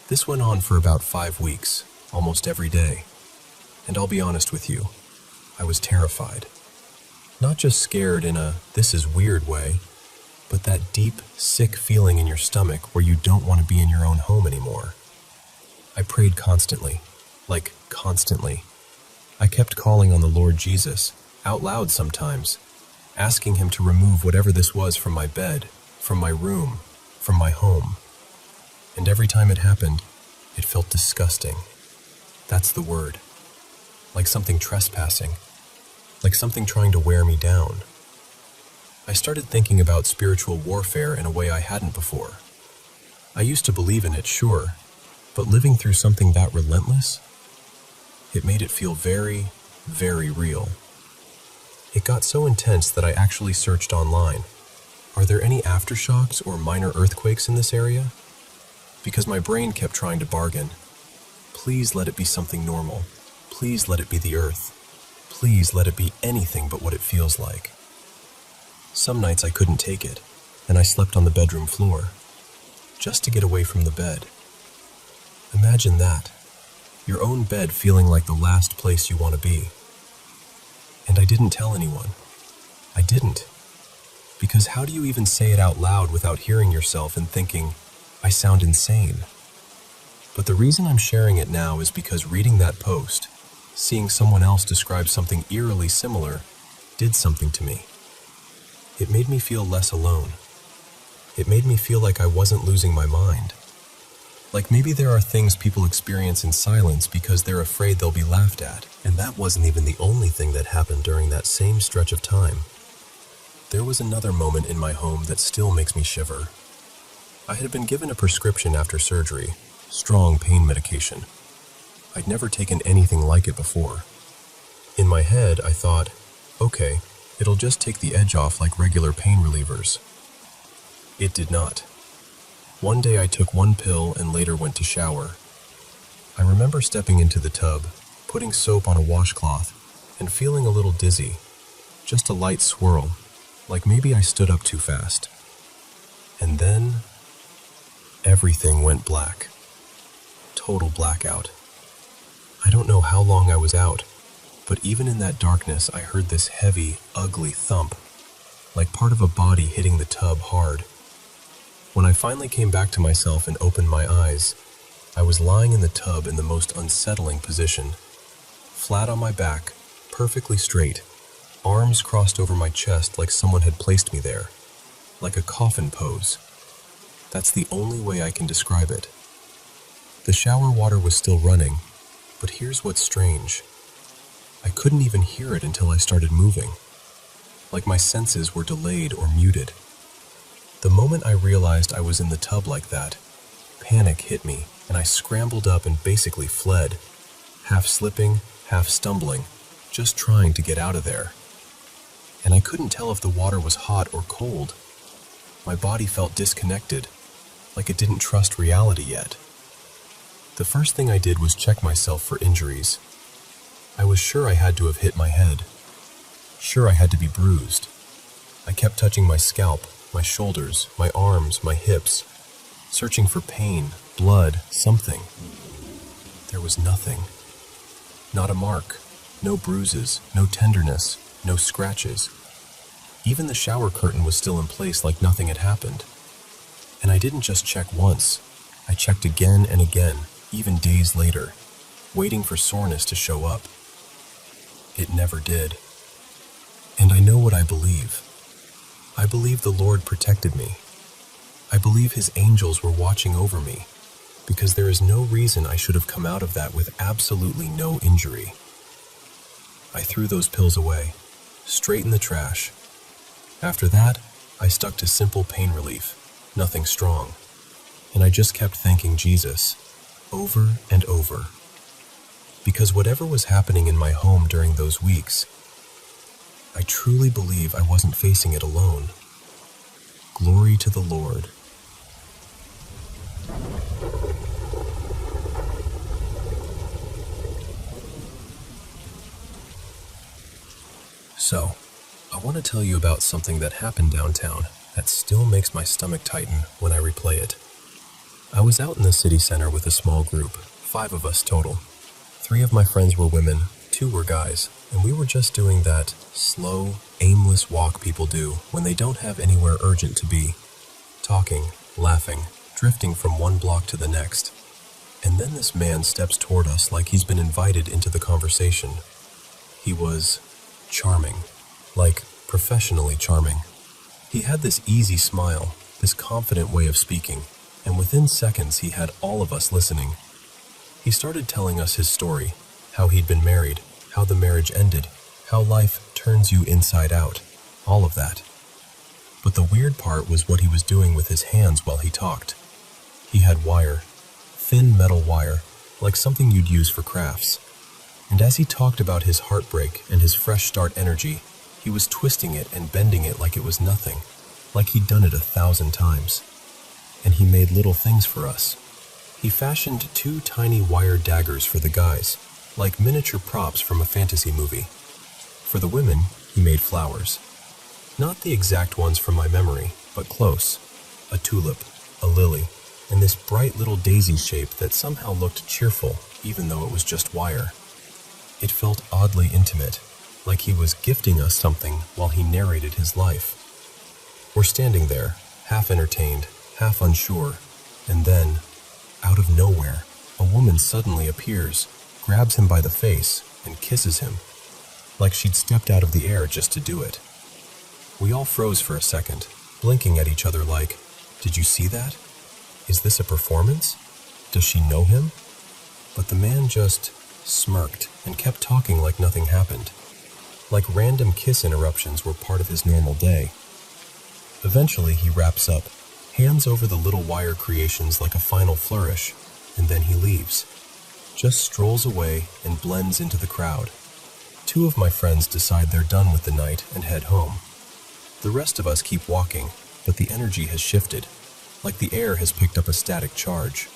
This went on for about 5 weeks, almost every day. And I'll be honest with you, I was terrified. Not just scared in a "this is weird" way, but that deep, sick feeling in your stomach where you don't want to be in your own home anymore. I prayed constantly, like constantly. I kept calling on the Lord Jesus, out loud sometimes, asking him to remove whatever this was from my bed, from my room, from my home. And every time it happened, it felt disgusting. That's the word. Like something trespassing, like something trying to wear me down. I started thinking about spiritual warfare in a way I hadn't before. I used to believe in it, sure, but living through something that relentless, it made it feel very, very real. It got so intense that I actually searched online. Are there any aftershocks or minor earthquakes in this area? Because my brain kept trying to bargain. Please let it be something normal. Please let it be the earth. Please let it be anything but what it feels like. Some nights I couldn't take it, and I slept on the bedroom floor, just to get away from the bed. Imagine that, your own bed feeling like the last place you want to be. And I didn't tell anyone. I didn't. Because how do you even say it out loud without hearing yourself and thinking, I sound insane? But the reason I'm sharing it now is because reading that post, seeing someone else describe something eerily similar, did something to me. It made me feel less alone. It made me feel like I wasn't losing my mind. Like maybe there are things people experience in silence because they're afraid they'll be laughed at, and that wasn't even the only thing that happened during that same stretch of time. There was another moment in my home that still makes me shiver. I had been given a prescription after surgery, strong pain medication. I'd never taken anything like it before. In my head, I thought, okay, it'll just take the edge off like regular pain relievers. It did not. One day I took one pill and later went to shower. I remember stepping into the tub, putting soap on a washcloth, and feeling a little dizzy. Just a light swirl, like maybe I stood up too fast. And then, everything went black. Total blackout. I don't know how long I was out, but even in that darkness I heard this heavy, ugly thump, like part of a body hitting the tub hard. When I finally came back to myself and opened my eyes, I was lying in the tub in the most unsettling position. Flat on my back, perfectly straight, arms crossed over my chest like someone had placed me there, like a coffin pose. That's the only way I can describe it. The shower water was still running, but here's what's strange. I couldn't even hear it until I started moving, like my senses were delayed or muted. The moment I realized I was in the tub like that, panic hit me and I scrambled up and basically fled, half slipping, half stumbling, just trying to get out of there. And I couldn't tell if the water was hot or cold. My body felt disconnected, like it didn't trust reality yet. The first thing I did was check myself for injuries. I was sure I had to have hit my head. Sure I had to be bruised. I kept touching my scalp, my shoulders, my arms, my hips, searching for pain, blood, something. There was nothing. Not a mark, no bruises, no tenderness, no scratches. Even the shower curtain was still in place like nothing had happened. And I didn't just check once. I checked again and again, even days later, waiting for soreness to show up. It never did. And I know what I believe. I believe the Lord protected me. I believe His angels were watching over me. because there is no reason I should have come out of that with absolutely no injury. I threw those pills away, straight in the trash. After that, I stuck to simple pain relief, nothing strong, and I just kept thanking Jesus, over and over. Because whatever was happening in my home during those weeks, I truly believe I wasn't facing it alone. Glory to the Lord. So, I want to tell you about something that happened downtown that still makes my stomach tighten when I replay it. I was out in the city center with a small group, 5 of us total. 3 of my friends were women, 2 were guys, and we were just doing that slow, aimless walk people do when they don't have anywhere urgent to be. Talking, laughing, drifting from one block to the next. And then this man steps toward us like he's been invited into the conversation. He was charming, like professionally charming. He had this easy smile, this confident way of speaking, and within seconds he had all of us listening. He started telling us his story, how he'd been married, how the marriage ended, how life turns you inside out, all of that. But the weird part was what he was doing with his hands while he talked. He had wire, thin metal wire, like something you'd use for crafts. And as he talked about his heartbreak and his fresh start energy, he was twisting it and bending it like it was nothing, like he'd done it 1,000 times. And he made little things for us. He fashioned 2 tiny wire daggers for the guys, like miniature props from a fantasy movie. For the women, he made flowers. Not the exact ones from my memory, but close. A tulip, a lily, and this bright little daisy shape that somehow looked cheerful, even though it was just wire. It felt oddly intimate, like he was gifting us something while he narrated his life. We're standing there, half entertained, half unsure, and then, out of nowhere, a woman suddenly appears, grabs him by the face, and kisses him, like she'd stepped out of the air just to do it. We all froze for a second, blinking at each other like, "Did you see that? Is this a performance? Does she know him?" But the man just smirked and kept talking like nothing happened, like random kiss interruptions were part of his normal day. Eventually he wraps up, hands over the little wire creations like a final flourish, and then he leaves, just strolls away and blends into the crowd. 2 of my friends decide they're done with the night and head home. The rest of us keep walking, but the energy has shifted, like the air has picked up a static charge.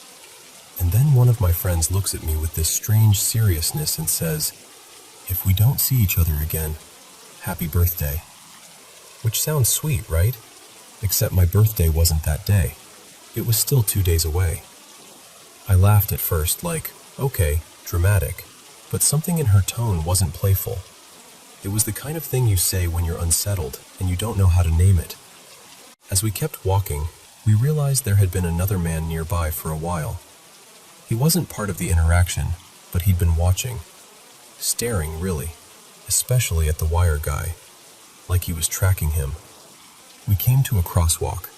And then one of my friends looks at me with this strange seriousness and says, "If we don't see each other again, happy birthday." Which sounds sweet, right? Except my birthday wasn't that day. It was still 2 days away. I laughed at first, like, okay, dramatic, but something in her tone wasn't playful. It was the kind of thing you say when you're unsettled and you don't know how to name it. As we kept walking, we realized there had been another man nearby for a while. He wasn't part of the interaction, but he'd been watching. Staring, really, especially at the wire guy, like he was tracking him. We came to a crosswalk.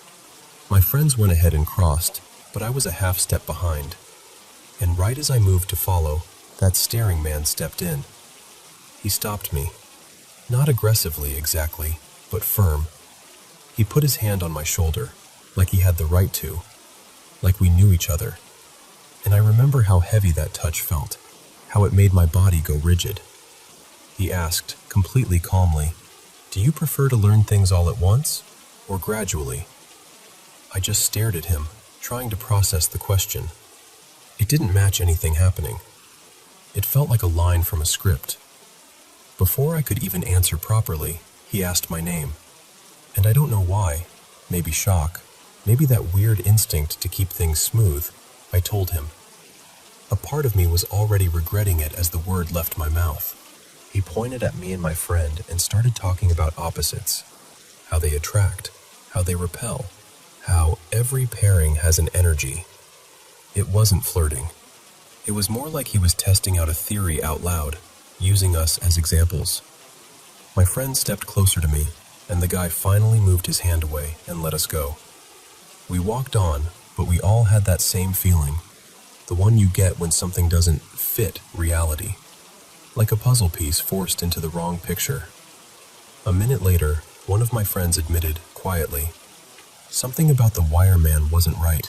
My friends went ahead and crossed, but I was a half step behind. And right as I moved to follow, that staring man stepped in. He stopped me. Not aggressively exactly, but firm. He put his hand on my shoulder, like he had the right to, like we knew each other. And I remember how heavy that touch felt, how it made my body go rigid. He asked, completely calmly, "Do you prefer to learn things all at once, or gradually?" I just stared at him, trying to process the question. It didn't match anything happening. It felt like a line from a script. Before I could even answer properly, he asked my name. And I don't know why, maybe shock, maybe that weird instinct to keep things smooth, I told him. A part of me was already regretting it as the word left my mouth. He pointed at me and my friend and started talking about opposites, how they attract, how they repel, how every pairing has an energy. It wasn't flirting. It was more like he was testing out a theory out loud, using us as examples. My friend stepped closer to me, and the guy finally moved his hand away and let us go. We walked on, but we all had that same feeling, The one you get when something doesn't fit reality. Like a puzzle piece forced into the wrong picture. A minute later, one of my friends admitted, quietly, something about the wire man wasn't right.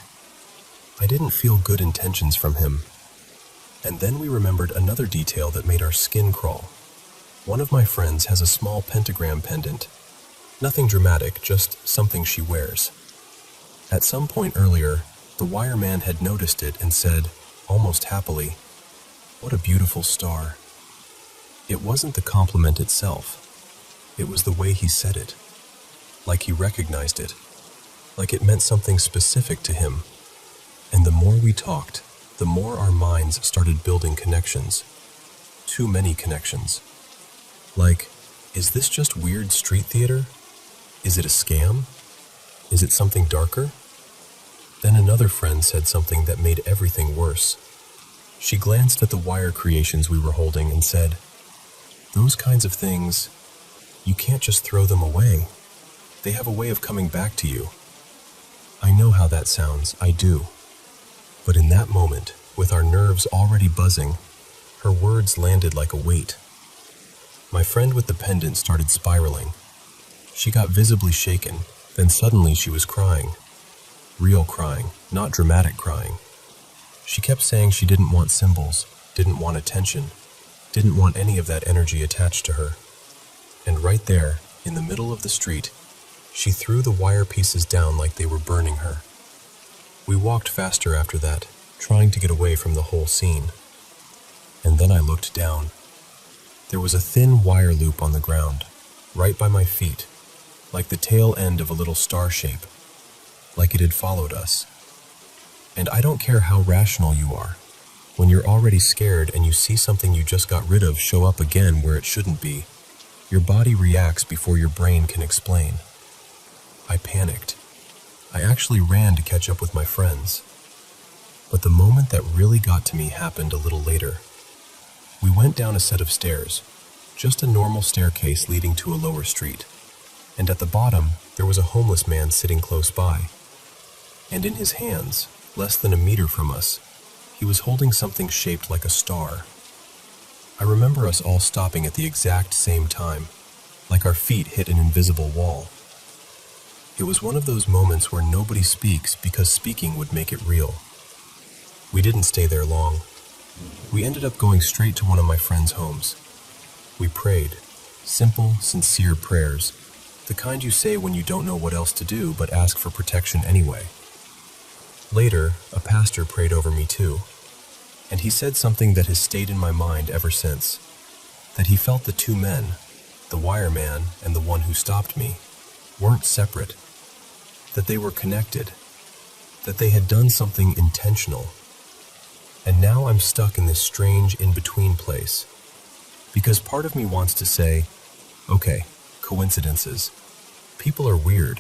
I didn't feel good intentions from him. And then we remembered another detail that made our skin crawl. One of my friends has a small pentagram pendant. Nothing dramatic, just something she wears. At some point earlier, the wire man had noticed it and said, almost happily, "What a beautiful star." It wasn't the compliment itself. It was the way he said it. Like he recognized it. Like it meant something specific to him. And the more we talked, the more our minds started building connections. Too many connections. Like, is this just weird street theater? Is it a scam? Is it something darker? Then another friend said something that made everything worse. She glanced at the wire creations we were holding and said, "Those kinds of things, you can't just throw them away. They have a way of coming back to you." I know how that sounds, I do. But in that moment, with our nerves already buzzing, her words landed like a weight. My friend with the pendant started spiraling. She got visibly shaken, then suddenly she was crying. Real crying, not dramatic crying. She kept saying she didn't want symbols, didn't want attention, didn't want any of that energy attached to her. And right there, in the middle of the street, she threw the wire pieces down like they were burning her. We walked faster after that, trying to get away from the whole scene. And then I looked down. There was a thin wire loop on the ground, right by my feet, like the tail end of a little star shape, like it had followed us. And I don't care how rational you are, when you're already scared and you see something you just got rid of show up again where it shouldn't be, your body reacts before your brain can explain. I panicked. I actually ran to catch up with my friends. But the moment that really got to me happened a little later. We went down a set of stairs, just a normal staircase leading to a lower street. And at the bottom, there was a homeless man sitting close by. And in his hands, less than a meter from us, he was holding something shaped like a star. I remember us all stopping at the exact same time, like our feet hit an invisible wall. It was one of those moments where nobody speaks because speaking would make it real. We didn't stay there long. We ended up going straight to one of my friends' homes. We prayed, simple, sincere prayers, the kind you say when you don't know what else to do but ask for protection anyway. Later, a pastor prayed over me too, and he said something that has stayed in my mind ever since, that he felt the two men, the wire man and the one who stopped me, weren't separate, that they were connected, that they had done something intentional. And now I'm stuck in this strange in-between place, because part of me wants to say, okay, coincidences. People are weird.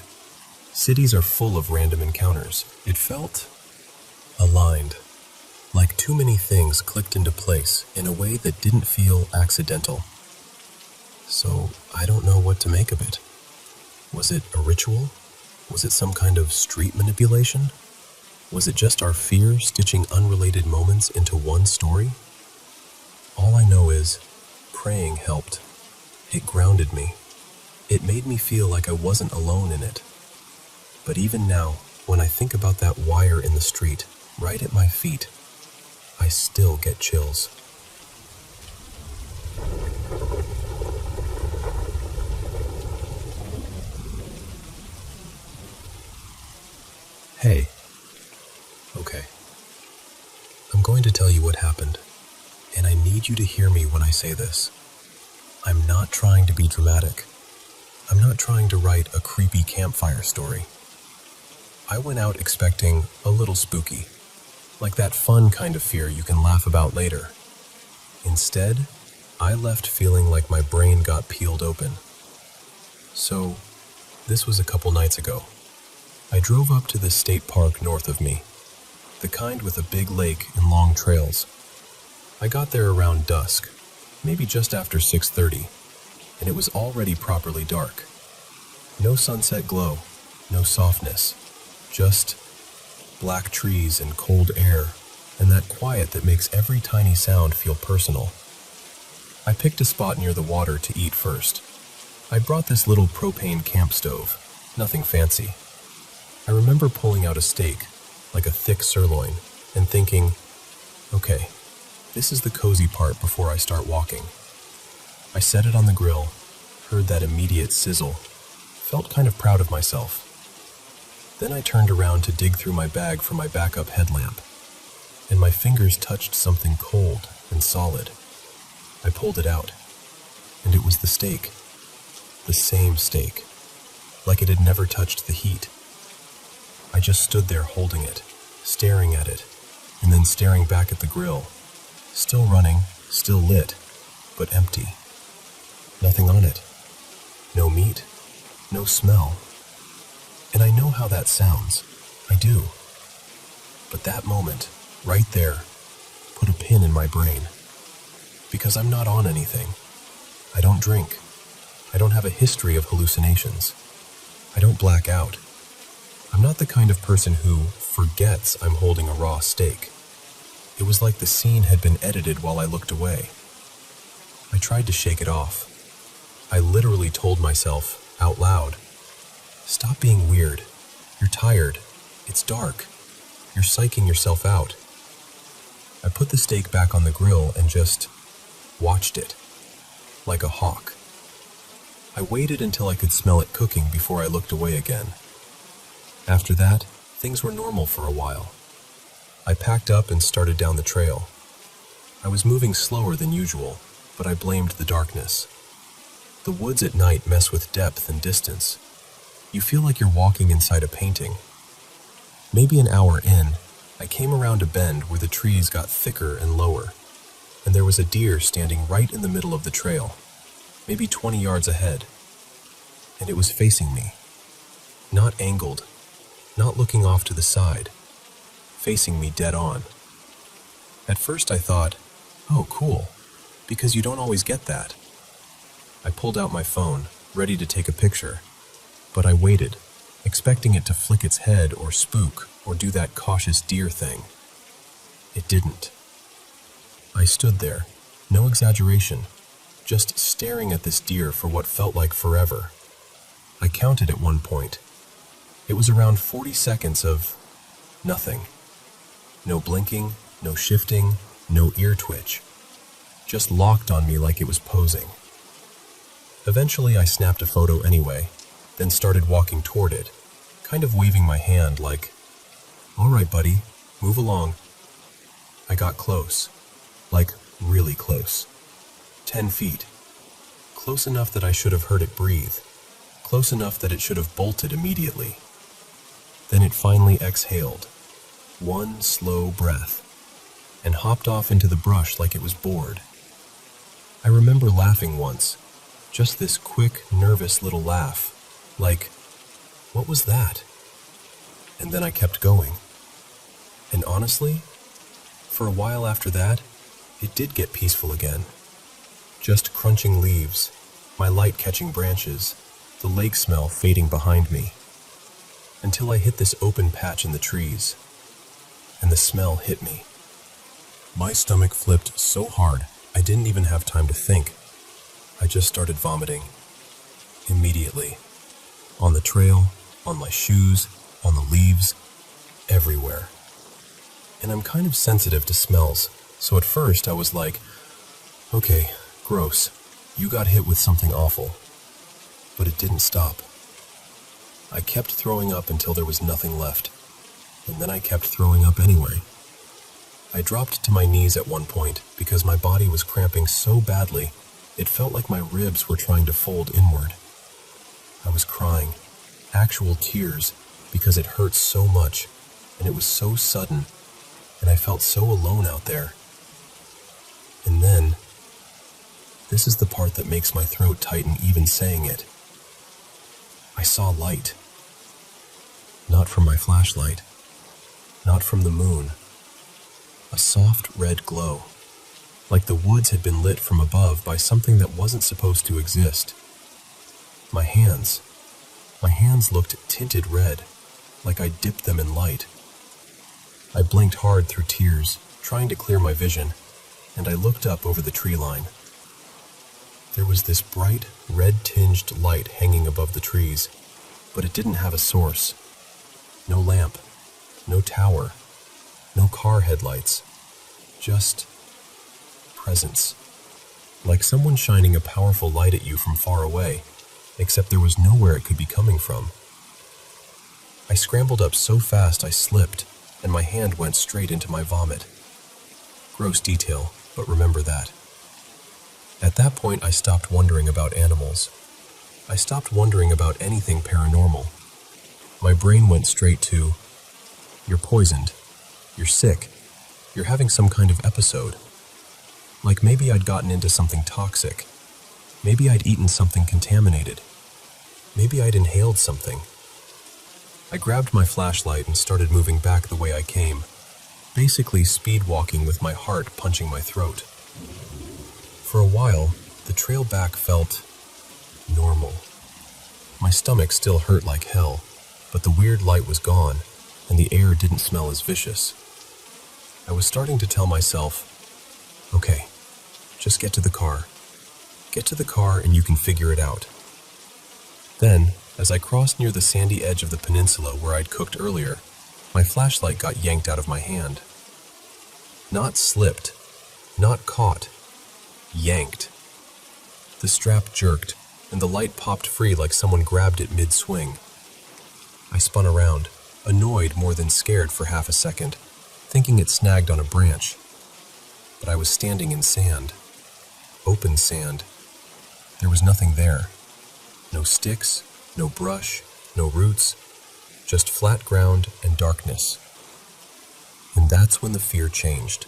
Cities are full of random encounters. It felt aligned, like too many things clicked into place in a way that didn't feel accidental. So I don't know what to make of it. Was it a ritual? Was it some kind of street manipulation? Was it just our fear stitching unrelated moments into one story? All I know is, praying helped. It grounded me. It made me feel like I wasn't alone in it. But even now, when I think about that wire in the street, right at my feet, I still get chills. Hey. Okay. I'm going to tell you what happened, and I need you to hear me when I say this. I'm not trying to be dramatic. I'm not trying to write a creepy campfire story. I went out expecting a little spooky, like that fun kind of fear you can laugh about later. Instead, I left feeling like my brain got peeled open. So, this was a couple nights ago. I drove up to the state park north of me, the kind with a big lake and long trails. I got there around dusk, maybe just after 6:30, and it was already properly dark. No sunset glow, no softness, just black trees and cold air and that quiet that makes every tiny sound feel personal. I picked a spot near the water to eat first. I brought this little propane camp stove, nothing fancy. I remember pulling out a steak, like a thick sirloin, and thinking, okay, this is the cozy part before I start walking. I set it on the grill, heard that immediate sizzle, felt kind of proud of myself. Then I turned around to dig through my bag for my backup headlamp, and my fingers touched something cold and solid. I pulled it out, and it was the steak. The same steak, like it had never touched the heat. I just stood there holding it, staring at it, and then staring back at the grill. Still running, still lit, but empty. Nothing on it. No meat, no smell. And I know how that sounds. I do. But that moment, right there, put a pin in my brain. Because I'm not on anything. I don't drink. I don't have a history of hallucinations. I don't black out. I'm not the kind of person who forgets I'm holding a raw steak. It was like the scene had been edited while I looked away. I tried to shake it off. I literally told myself, out loud, stop being weird. You're tired. It's dark. You're psyching yourself out. I put the steak back on the grill and just watched it, like a hawk. I waited until I could smell it cooking before I looked away again. After that, things were normal for a while. I packed up and started down the trail. I was moving slower than usual, but I blamed the darkness. The woods at night mess with depth and distance. You feel like you're walking inside a painting. Maybe an hour in, I came around a bend where the trees got thicker and lower, and there was a deer standing right in the middle of the trail, maybe 20 yards ahead. And it was facing me. Not angled, not looking off to the side, facing me dead on. At first I thought, oh cool, because you don't always get that. I pulled out my phone, ready to take a picture, but I waited, expecting it to flick its head or spook or do that cautious deer thing. It didn't. I stood there, no exaggeration, just staring at this deer for what felt like forever. I counted at one point. It was around 40 seconds of nothing. No blinking, no shifting, no ear twitch. Just locked on me like it was posing. Eventually I snapped a photo anyway, then started walking toward it, kind of waving my hand like, all right, buddy, move along. I got close, like really close. 10 feet. Close enough that I should have heard it breathe. Close enough that it should have bolted immediately. Then it finally exhaled, one slow breath, and hopped off into the brush like it was bored. I remember laughing once, just this quick, nervous little laugh, like, what was that? And then I kept going. And honestly, for a while after that, it did get peaceful again. Just crunching leaves, my light catching branches, the lake smell fading behind me, until I hit this open patch in the trees, and the smell hit me. My stomach flipped so hard, I didn't even have time to think. I just started vomiting. Immediately. On the trail, on my shoes, on the leaves, everywhere. And I'm kind of sensitive to smells, so at first I was like, okay, gross, you got hit with something awful. But it didn't stop. I kept throwing up until there was nothing left, and then I kept throwing up anyway. I dropped to my knees at one point because my body was cramping so badly, it felt like my ribs were trying to fold inward. I was crying, actual tears, because it hurt so much, and it was so sudden, and I felt so alone out there. And then, this is the part that makes my throat tighten even saying it. I saw light. Not from my flashlight. Not from the moon. A soft red glow. Like the woods had been lit from above by something that wasn't supposed to exist. My hands looked tinted red, like I dipped them in light. I blinked hard through tears, trying to clear my vision, and I looked up over the tree line. There was this bright, red-tinged light hanging above the trees, but it didn't have a source. No lamp, no tower, no car headlights, just presence. Like someone shining a powerful light at you from far away, except there was nowhere it could be coming from. I scrambled up so fast I slipped, and my hand went straight into my vomit. Gross detail, but remember that. At that point, I stopped wondering about animals. I stopped wondering about anything paranormal. My brain went straight to, you're poisoned, you're sick, you're having some kind of episode. Like maybe I'd gotten into something toxic. Maybe I'd eaten something contaminated. Maybe I'd inhaled something. I grabbed my flashlight and started moving back the way I came, basically speed walking with my heart punching my throat. For a while, the trail back felt normal. My stomach still hurt like hell, but the weird light was gone, and the air didn't smell as vicious. I was starting to tell myself, okay, just get to the car. Get to the car and you can figure it out. Then, as I crossed near the sandy edge of the peninsula where I'd cooked earlier, my flashlight got yanked out of my hand. Not slipped, not caught, yanked. The strap jerked, and the light popped free like someone grabbed it mid-swing. I spun around, annoyed more than scared for half a second, thinking it snagged on a branch. But I was standing in sand. Open sand. There was nothing there. No sticks, no brush, no roots, just flat ground and darkness. And that's when the fear changed.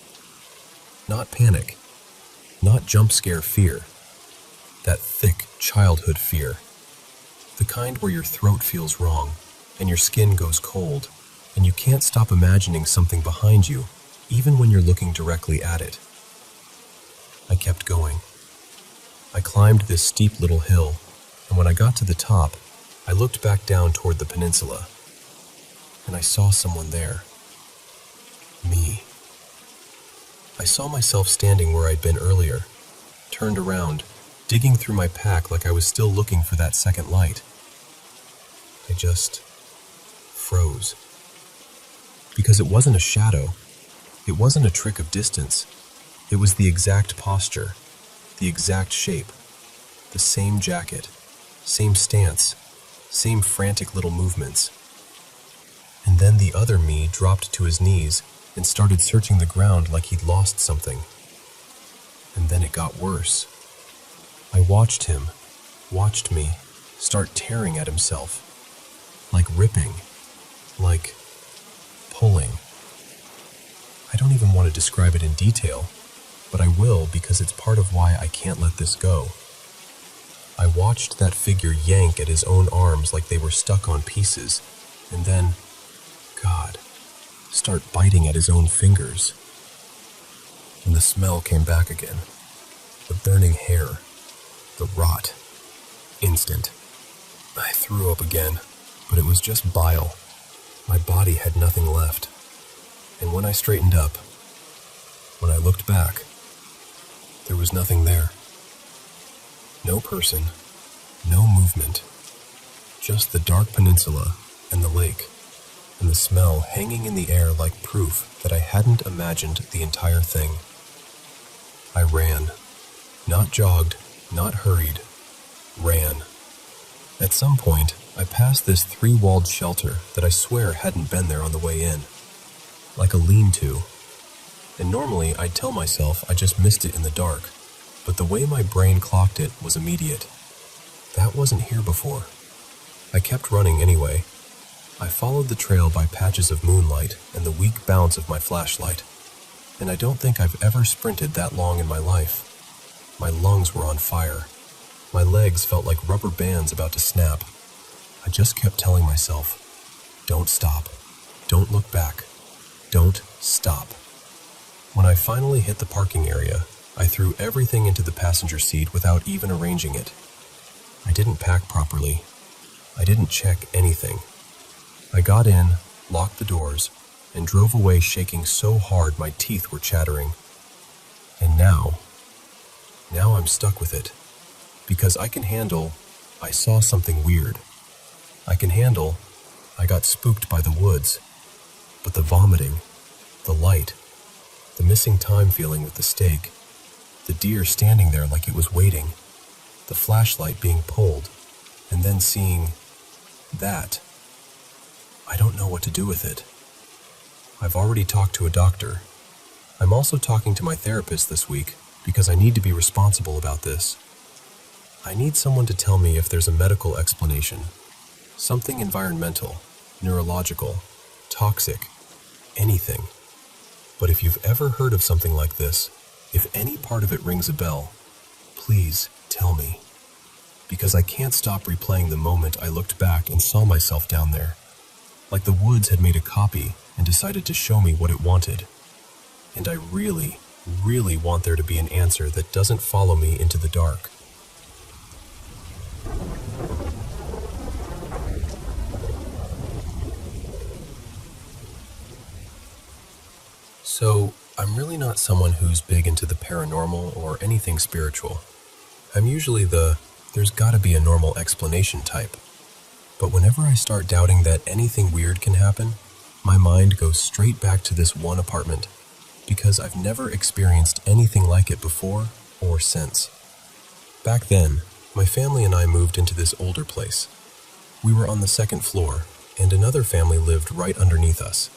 Not panic, not jump scare fear. That thick childhood fear. The kind where your throat feels wrong and your skin goes cold and you can't stop imagining something behind you even when you're looking directly at it. I kept going. I climbed this steep little hill, and when I got to the top, I looked back down toward the peninsula, and I saw someone there. Me. I saw myself standing where I'd been earlier, turned around, digging through my pack like I was still looking for that second light. I just froze. Because it wasn't a shadow. It wasn't a trick of distance. It was the exact posture, the exact shape, the same jacket, same stance, same frantic little movements. And then the other me dropped to his knees and started searching the ground like he'd lost something. And then it got worse. I watched me, start tearing at himself, like ripping, like pulling. I don't even want to describe it in detail, but I will because it's part of why I can't let this go. I watched that figure yank at his own arms like they were stuck on pieces, and then, God, start biting at his own fingers. And the smell came back again. The burning hair, the rot, instant. I threw up again, but it was just bile. My body had nothing left. And when I straightened up, when I looked back, there was nothing there. No person, no movement, just the dark peninsula and the lake, and the smell hanging in the air like proof that I hadn't imagined the entire thing. I ran, not jogged, not hurried, ran. At some point, I passed this 3-walled shelter that I swear hadn't been there on the way in, like a lean-to. And normally I'd tell myself I just missed it in the dark, but the way my brain clocked it was immediate. That wasn't here before. I kept running anyway. I followed the trail by patches of moonlight and the weak bounce of my flashlight, and I don't think I've ever sprinted that long in my life. My lungs were on fire. My legs felt like rubber bands about to snap. I just kept telling myself, don't stop, don't look back, don't stop. When I finally hit the parking area, I threw everything into the passenger seat without even arranging it. I didn't pack properly. I didn't check anything. I got in, locked the doors, and drove away shaking so hard my teeth were chattering. And now I'm stuck with it. Because I can handle, I saw something weird. I can handle, I got spooked by the woods. But the vomiting, the light, the missing time feeling with the steak, the deer standing there like it was waiting, the flashlight being pulled, and then seeing that. I don't know what to do with it. I've already talked to a doctor. I'm also talking to my therapist this week because I need to be responsible about this. I need someone to tell me if there's a medical explanation. Something environmental, neurological, toxic, anything. But if you've ever heard of something like this, if any part of it rings a bell, please tell me. Because I can't stop replaying the moment I looked back and saw myself down there. Like the woods had made a copy and decided to show me what it wanted. And I really, really want there to be an answer that doesn't follow me into the dark. So, I'm really not someone who's big into the paranormal or anything spiritual. I'm usually there's gotta be a normal explanation type. But whenever I start doubting that anything weird can happen, my mind goes straight back to this one apartment, because I've never experienced anything like it before or since. Back then, my family and I moved into this older place. We were on the second floor, and another family lived right underneath us.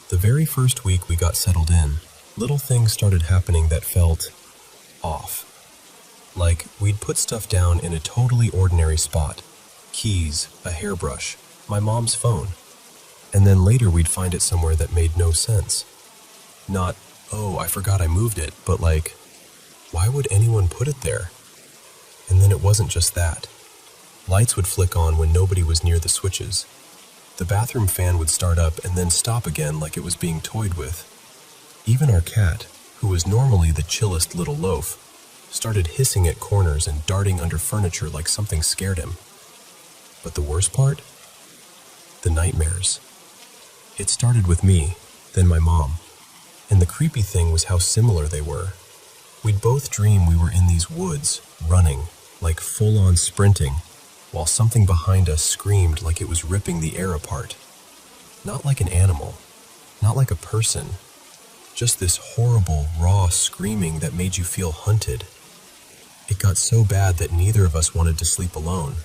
The very first week we got settled in, little things started happening that felt off. Like, we'd put stuff down in a totally ordinary spot. Keys, a hairbrush, my mom's phone. And then later we'd find it somewhere that made no sense. Not, oh, I forgot I moved it, but like, why would anyone put it there? And then it wasn't just that. Lights would flick on when nobody was near the switches. The bathroom fan would start up and then stop again like it was being toyed with. Even our cat, who was normally the chillest little loaf, started hissing at corners and darting under furniture like something scared him. But the worst part? The nightmares. It started with me, then my mom. And the creepy thing was how similar they were. We'd both dream we were in these woods, running, like full-on sprinting, while something behind us screamed like it was ripping the air apart. Not like an animal, not like a person, just this horrible, raw screaming that made you feel hunted. It got so bad that neither of us wanted to sleep alone.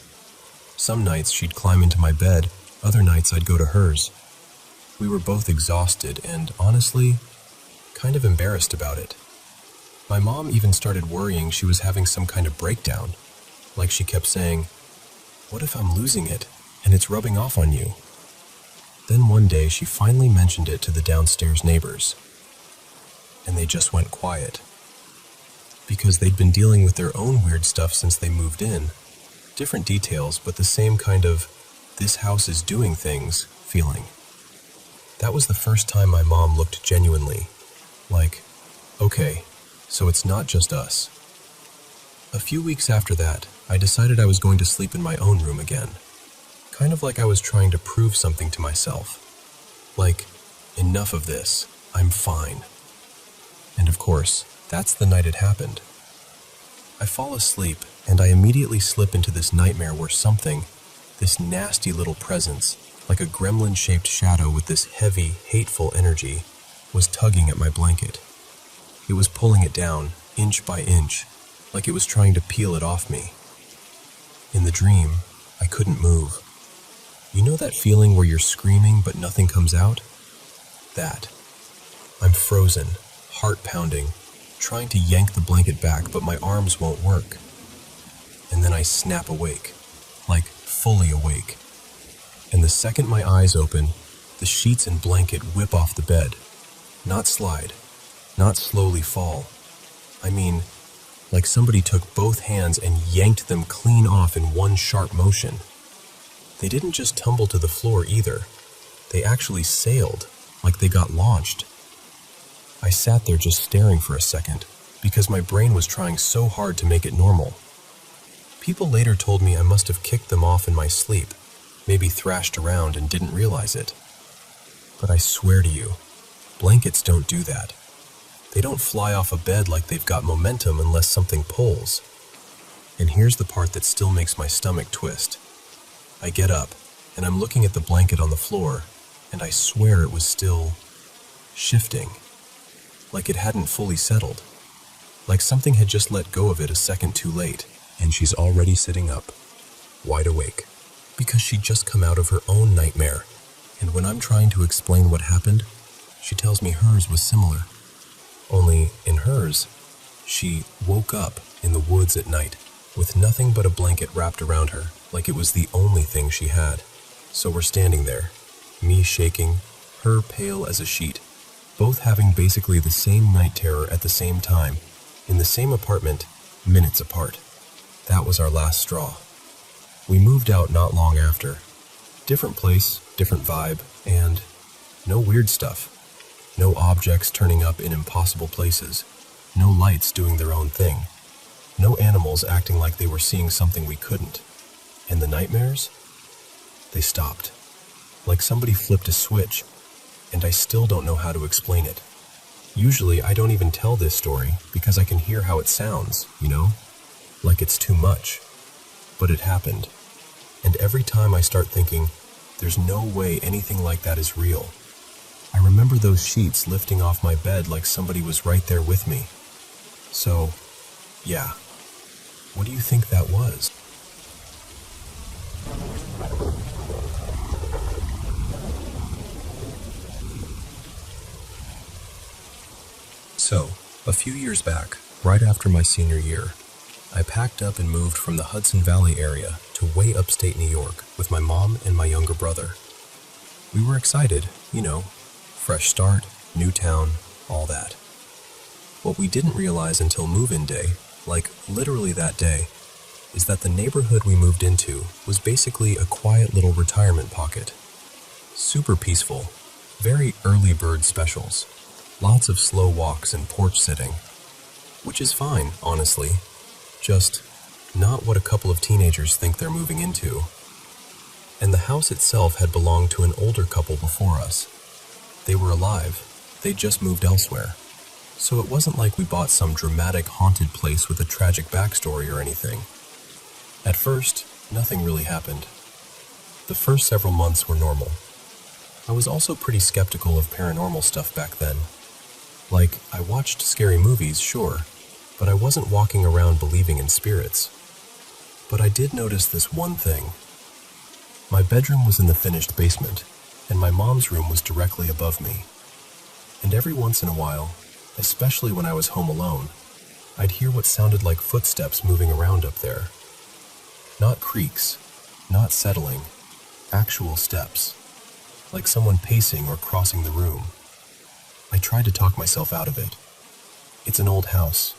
Some nights she'd climb into my bed, other nights I'd go to hers. We were both exhausted and, honestly, kind of embarrassed about it. My mom even started worrying she was having some kind of breakdown. Like she kept saying, "What if I'm losing it, and it's rubbing off on you?" Then one day she finally mentioned it to the downstairs neighbors. And they just went quiet. Because they'd been dealing with their own weird stuff since they moved in. Different details, but the same kind of, this house is doing things, feeling. That was the first time my mom looked genuinely like, okay, so it's not just us. A few weeks after that, I decided I was going to sleep in my own room again. Kind of like I was trying to prove something to myself. Like, enough of this, I'm fine. And of course, that's the night it happened. I fall asleep, and I immediately slip into this nightmare where something, this nasty little presence, like a gremlin-shaped shadow with this heavy, hateful energy, was tugging at my blanket. It was pulling it down, inch by inch, like it was trying to peel it off me. In the dream, I couldn't move. You know that feeling where you're screaming but nothing comes out? That. I'm frozen, heart pounding, trying to yank the blanket back, but my arms won't work. And then I snap awake, like fully awake. And the second my eyes open, the sheets and blanket whip off the bed. Not slide, not slowly fall. I mean, like somebody took both hands and yanked them clean off in one sharp motion. They didn't just tumble to the floor either. They actually sailed, like they got launched. I sat there just staring for a second, because my brain was trying so hard to make it normal. People later told me I must have kicked them off in my sleep, maybe thrashed around and didn't realize it. But I swear to you, blankets don't do that. They don't fly off a bed like they've got momentum unless something pulls. And here's the part that still makes my stomach twist. I get up, and I'm looking at the blanket on the floor, and I swear it was still shifting. Like it hadn't fully settled. Like something had just let go of it a second too late, and she's already sitting up, wide awake, because she'd just come out of her own nightmare. And when I'm trying to explain what happened, she tells me hers was similar. Only in hers, she woke up in the woods at night with nothing but a blanket wrapped around her, like it was the only thing she had. So we're standing there, me shaking, her pale as a sheet, both having basically the same night terror at the same time, in the same apartment, minutes apart. That was our last straw. We moved out not long after. Different place, different vibe, and no weird stuff. No objects turning up in impossible places. No lights doing their own thing. No animals acting like they were seeing something we couldn't. And the nightmares? They stopped. Like somebody flipped a switch, and I still don't know how to explain it. Usually I don't even tell this story because I can hear how it sounds, you know? Like it's too much. But it happened. And every time I start thinking, there's no way anything like that is real, I remember those sheets lifting off my bed like somebody was right there with me. So, yeah. What do you think that was? So, a few years back, right after my senior year, I packed up and moved from the Hudson Valley area to way upstate New York with my mom and my younger brother. We were excited, you know, fresh start, new town, all that. What we didn't realize until move-in day, like literally that day, is that the neighborhood we moved into was basically a quiet little retirement pocket. Super peaceful, very early bird specials, lots of slow walks and porch sitting, which is fine, honestly, just not what a couple of teenagers think they're moving into. And the house itself had belonged to an older couple before us. They were alive, they'd just moved elsewhere. So it wasn't like we bought some dramatic haunted place with a tragic backstory or anything. At first, nothing really happened. The first several months were normal. I was also pretty skeptical of paranormal stuff back then. Like, I watched scary movies, sure, but I wasn't walking around believing in spirits. But I did notice this one thing. My bedroom was in the finished basement, and my mom's room was directly above me. And every once in a while, especially when I was home alone, I'd hear what sounded like footsteps moving around up there. Not creaks, not settling, actual steps, like someone pacing or crossing the room. I tried to talk myself out of it. It's an old house.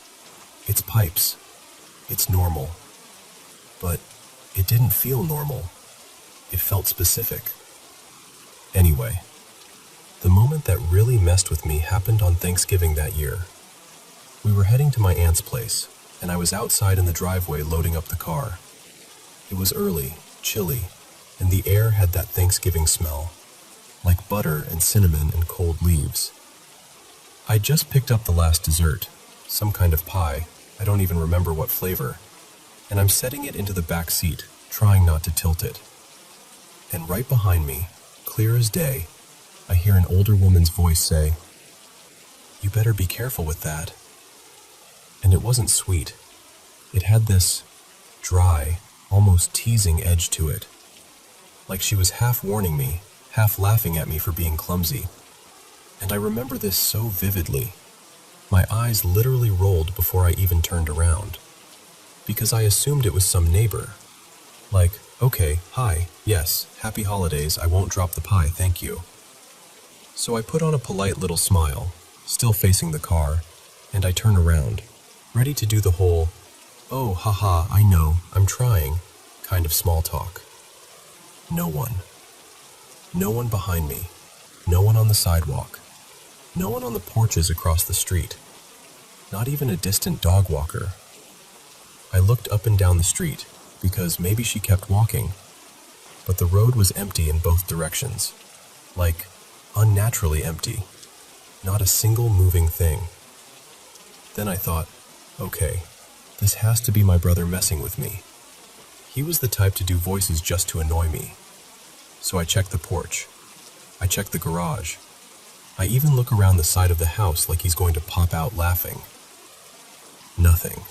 It's pipes. It's normal. But it didn't feel normal. It felt specific. Anyway, the moment that really messed with me happened on Thanksgiving that year. We were heading to my aunt's place, and I was outside in the driveway loading up the car. It was early, chilly, and the air had that Thanksgiving smell, like butter and cinnamon and cold leaves. I'd just picked up the last dessert, some kind of pie, I don't even remember what flavor, and I'm setting it into the back seat, trying not to tilt it. And right behind me, clear as day, I hear an older woman's voice say, "You better be careful with that." And it wasn't sweet. It had this dry, almost teasing edge to it, like she was half warning me, half laughing at me for being clumsy. And I remember this so vividly. My eyes literally rolled before I even turned around, because I assumed it was some neighbor. Like, okay, hi, yes, happy holidays, I won't drop the pie, thank you. So I put on a polite little smile, still facing the car, and I turn around, ready to do the whole, "Oh, haha, I know, I'm trying," kind of small talk. No one. No one behind me. No one on the sidewalk. No one on the porches across the street. Not even a distant dog walker. I looked up and down the street, because maybe she kept walking, but the road was empty in both directions. Like, unnaturally empty, not a single moving thing. Then I thought, okay, this has to be my brother messing with me. He was the type to do voices just to annoy me. So I checked the porch. I checked the garage. I even look around the side of the house like he's going to pop out laughing. Nothing.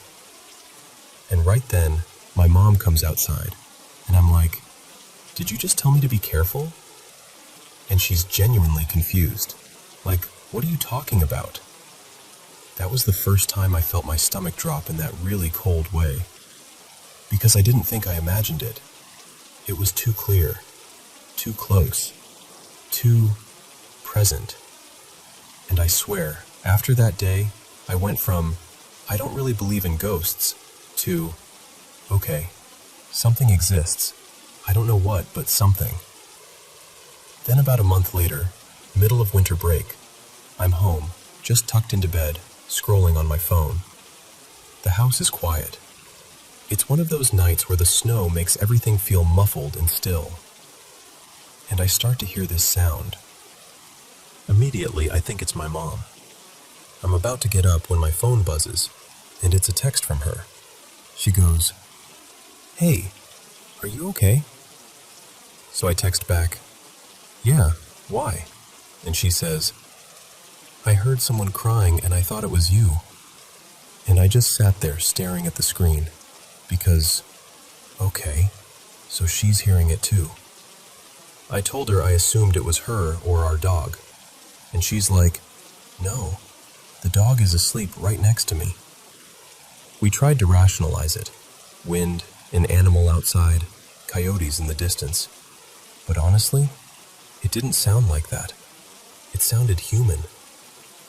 And right then, my mom comes outside, and I'm like, "Did you just tell me to be careful?" And she's genuinely confused. Like, "What are you talking about?" That was the first time I felt my stomach drop in that really cold way. Because I didn't think I imagined it. It was too clear, too close, too present. And I swear, after that day, I went from, I don't really believe in ghosts, to, okay, something exists. I don't know what, but something. Then about a month later, middle of winter break, I'm home, just tucked into bed, scrolling on my phone. The house is quiet. It's one of those nights where the snow makes everything feel muffled and still. And I start to hear this sound. Immediately, I think it's my mom. I'm about to get up when my phone buzzes, and it's a text from her. She goes, "Hey, are you okay?" So I text back, "Yeah, why?" And she says, "I heard someone crying and I thought it was you." And I just sat there staring at the screen, because, okay, so she's hearing it too. I told her I assumed it was her or our dog, and she's like, "No, the dog is asleep right next to me." We tried to rationalize it. Wind, an animal outside, coyotes in the distance. But honestly, it didn't sound like that. It sounded human.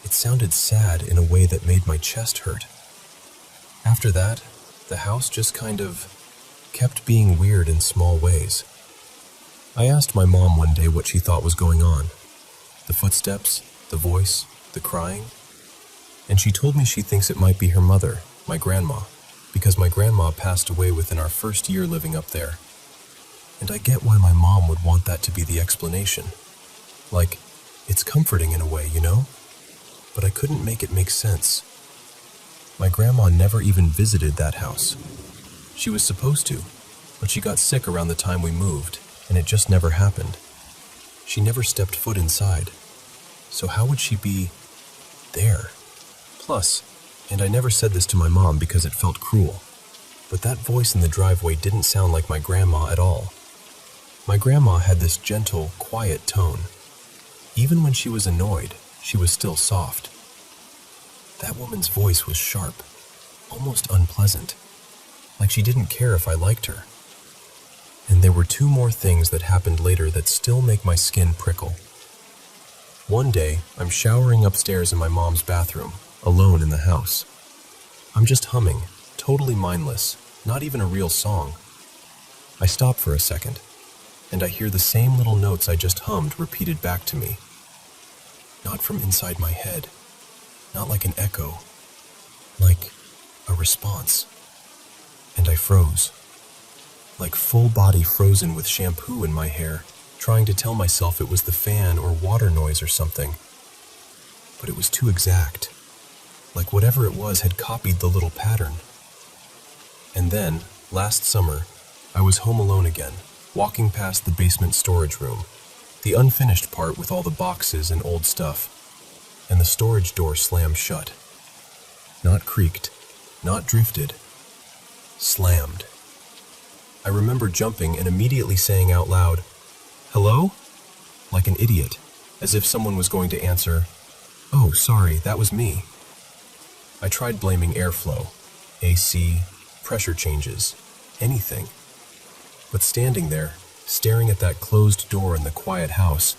It sounded sad in a way that made my chest hurt. After that, the house just kind of kept being weird in small ways. I asked my mom one day what she thought was going on. The footsteps, the voice, the crying. And she told me she thinks it might be her mother, my grandma, because my grandma passed away within our first year living up there. And I get why my mom would want that to be the explanation. Like, it's comforting in a way, you know? But I couldn't make it make sense. My grandma never even visited that house. She was supposed to, but she got sick around the time we moved, and it just never happened. She never stepped foot inside. So how would she be there? Plus, and I never said this to my mom because it felt cruel, but that voice in the driveway didn't sound like my grandma at all. My grandma had this gentle, quiet tone. Even when she was annoyed, she was still soft. That woman's voice was sharp, almost unpleasant, like she didn't care if I liked her. And there were two more things that happened later that still make my skin prickle. One day, I'm showering upstairs in my mom's bathroom, alone in the house. I'm just humming, totally mindless, not even a real song. I stop for a second, and I hear the same little notes I just hummed repeated back to me. Not from inside my head, not like an echo, like a response. And I froze, like full body frozen with shampoo in my hair, trying to tell myself it was the fan or water noise or something. But it was too exact, like whatever it was had copied the little pattern. And then, last summer, I was home alone again, walking past the basement storage room, the unfinished part with all the boxes and old stuff, and the storage door slammed shut. Not creaked, not drifted, slammed. I remember jumping and immediately saying out loud, "Hello?" Like an idiot, as if someone was going to answer, "Oh, sorry, that was me." I tried blaming airflow, AC, pressure changes, anything. But standing there, staring at that closed door in the quiet house,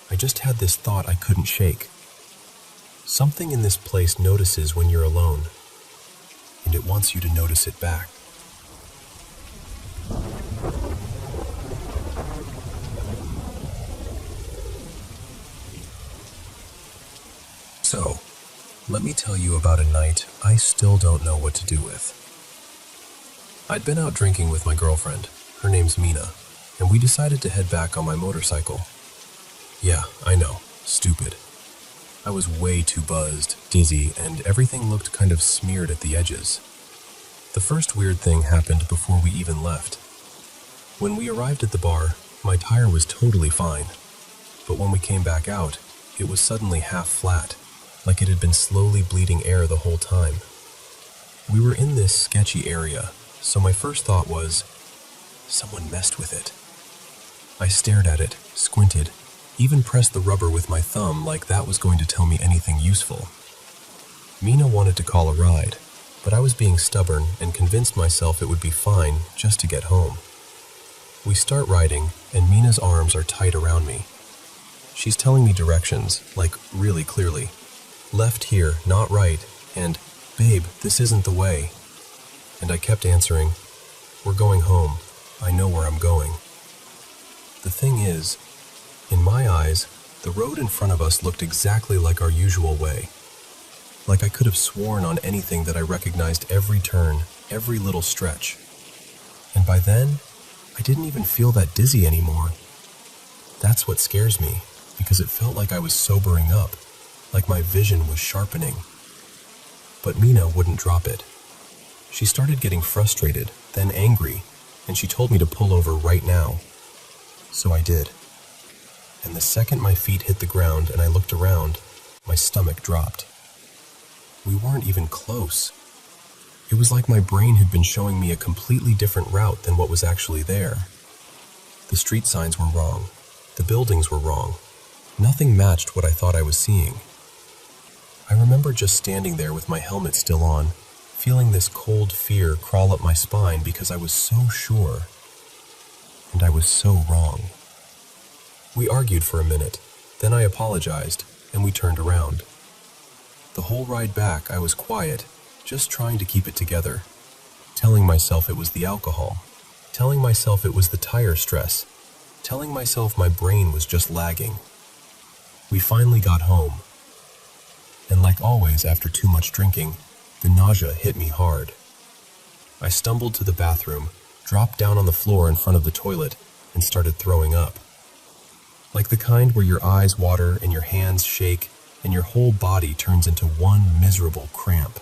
I just had this thought I couldn't shake. Something in this place notices when you're alone, and it wants you to notice it back. So, let me tell you about a night I still don't know what to do with. I'd been out drinking with my girlfriend, her name's Mina, and we decided to head back on my motorcycle. Yeah, I know, stupid. I was way too buzzed, dizzy, and everything looked kind of smeared at the edges. The first weird thing happened before we even left. When we arrived at the bar, my tire was totally fine. But when we came back out, it was suddenly half flat, like it had been slowly bleeding air the whole time. We were in this sketchy area, so my first thought was, someone messed with it. I stared at it, squinted, even pressed the rubber with my thumb like that was going to tell me anything useful. Mina wanted to call a ride, but I was being stubborn and convinced myself it would be fine just to get home. We start riding, and Mina's arms are tight around me. She's telling me directions, like really clearly. Left here, not right, and, babe, this isn't the way. And I kept answering, we're going home. I know where I'm going. The thing is, in my eyes, the road in front of us looked exactly like our usual way. Like I could have sworn on anything that I recognized every turn, every little stretch. And by then, I didn't even feel that dizzy anymore. That's what scares me, because it felt like I was sobering up, like my vision was sharpening. But Mina wouldn't drop it. She started getting frustrated, then angry, and she told me to pull over right now. So I did. And the second my feet hit the ground and I looked around, my stomach dropped. We weren't even close. It was like my brain had been showing me a completely different route than what was actually there. The street signs were wrong. The buildings were wrong. Nothing matched what I thought I was seeing. I remember just standing there with my helmet still on, feeling this cold fear crawl up my spine because I was so sure. And I was so wrong. We argued for a minute, then I apologized, and we turned around. The whole ride back I was quiet, just trying to keep it together, telling myself it was the alcohol, telling myself it was the tire stress, telling myself my brain was just lagging. We finally got home. And like always after too much drinking, the nausea hit me hard. I stumbled to the bathroom, dropped down on the floor in front of the toilet, and started throwing up. Like the kind where your eyes water and your hands shake and your whole body turns into one miserable cramp.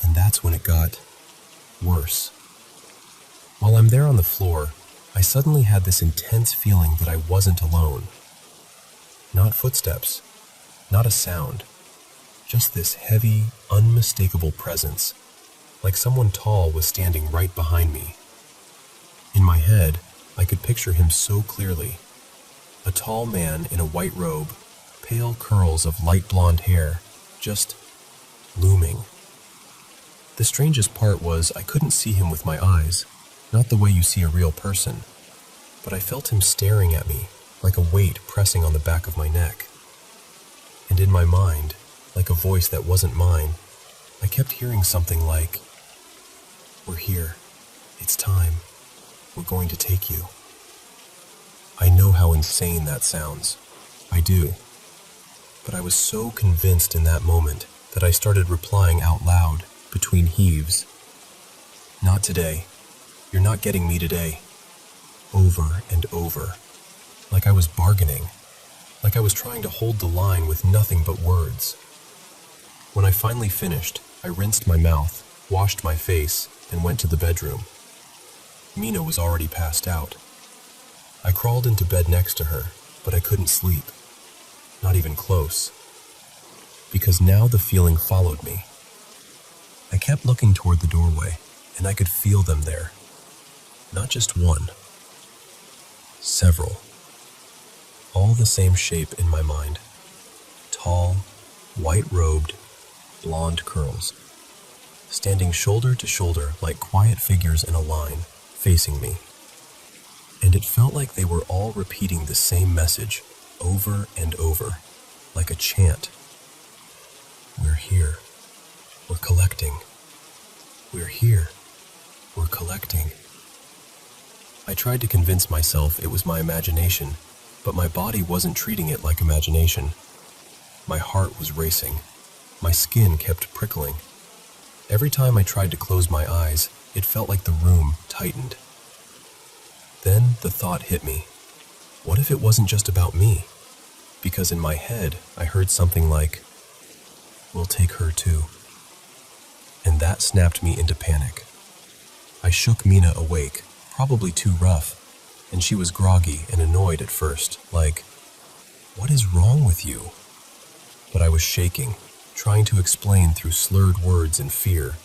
And that's when it got worse. While I'm there on the floor, I suddenly had this intense feeling that I wasn't alone. Not footsteps, not a sound, just this heavy, unmistakable presence, like someone tall was standing right behind me. In my head, I could picture him so clearly. A tall man in a white robe, pale curls of light blonde hair, just looming. The strangest part was I couldn't see him with my eyes, not the way you see a real person, but I felt him staring at me, like a weight pressing on the back of my neck. And in my mind, like a voice that wasn't mine, I kept hearing something like, "We're here. It's time. We're going to take you." I know how insane that sounds. I do. But I was so convinced in that moment that I started replying out loud, between heaves. "Not today. You're not getting me today." Over and over. Like I was bargaining. Like I was trying to hold the line with nothing but words. When I finally finished, I rinsed my mouth, washed my face, and went to the bedroom. Mina was already passed out. I crawled into bed next to her, but I couldn't sleep. Not even close. Because now the feeling followed me. I kept looking toward the doorway, and I could feel them there. Not just one. Several. All the same shape in my mind. Tall, white-robed, blonde curls. Standing shoulder to shoulder like quiet figures in a line, facing me. And it felt like they were all repeating the same message over and over, like a chant. "We're here. We're collecting. We're here. We're collecting." I tried to convince myself it was my imagination, but my body wasn't treating it like imagination. My heart was racing. My skin kept prickling. Every time I tried to close my eyes, it felt like the room tightened. Then the thought hit me. What if it wasn't just about me? because in my head I heard something like, "We'll take her too." And that snapped me into panic. I shook Mina awake, probably too rough, and she was groggy and annoyed at first, like, "What is wrong with you?" But I was shaking, trying to explain through slurred words and fear.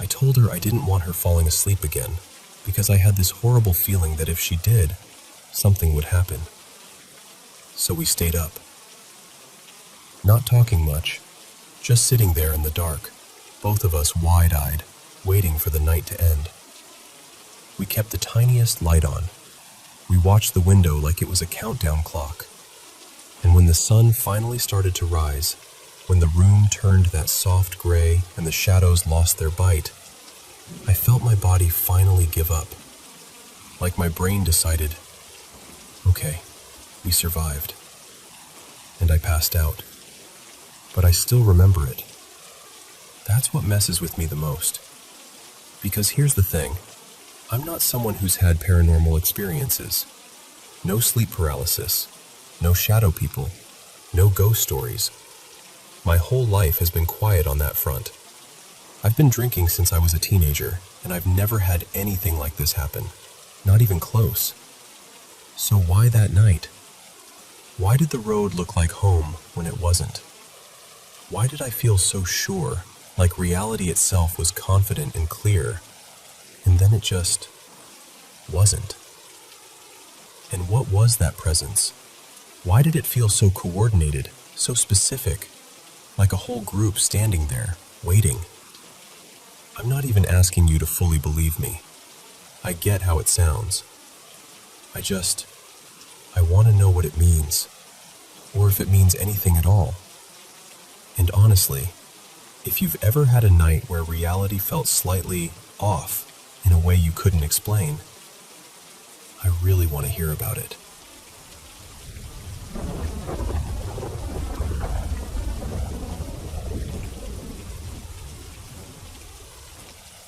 I told her I didn't want her falling asleep again, because I had this horrible feeling that if she did, something would happen. So we stayed up. Not talking much, just sitting there in the dark, both of us wide-eyed, waiting for the night to end. We kept the tiniest light on. We watched the window like it was a countdown clock. And when the sun finally started to rise, when the room turned that soft gray and the shadows lost their bite, I felt my body finally give up. Like my brain decided, okay, we survived. And I passed out. But I still remember it. That's what messes with me the most. Because here's the thing, I'm not someone who's had paranormal experiences. No sleep paralysis, no shadow people, no ghost stories. My whole life has been quiet on that front. I've been drinking since I was a teenager, and I've never had anything like this happen, not even close. So why that night? Why did the road look like home when it wasn't? Why did I feel so sure, like reality itself was confident and clear, and then it just wasn't? And what was that presence? Why did it feel so coordinated, so specific, like a whole group standing there, waiting? I'm not even asking you to fully believe me. I get how it sounds. I want to know what it means, or if it means anything at all. And honestly, if you've ever had a night where reality felt slightly off in a way you couldn't explain, I really want to hear about it.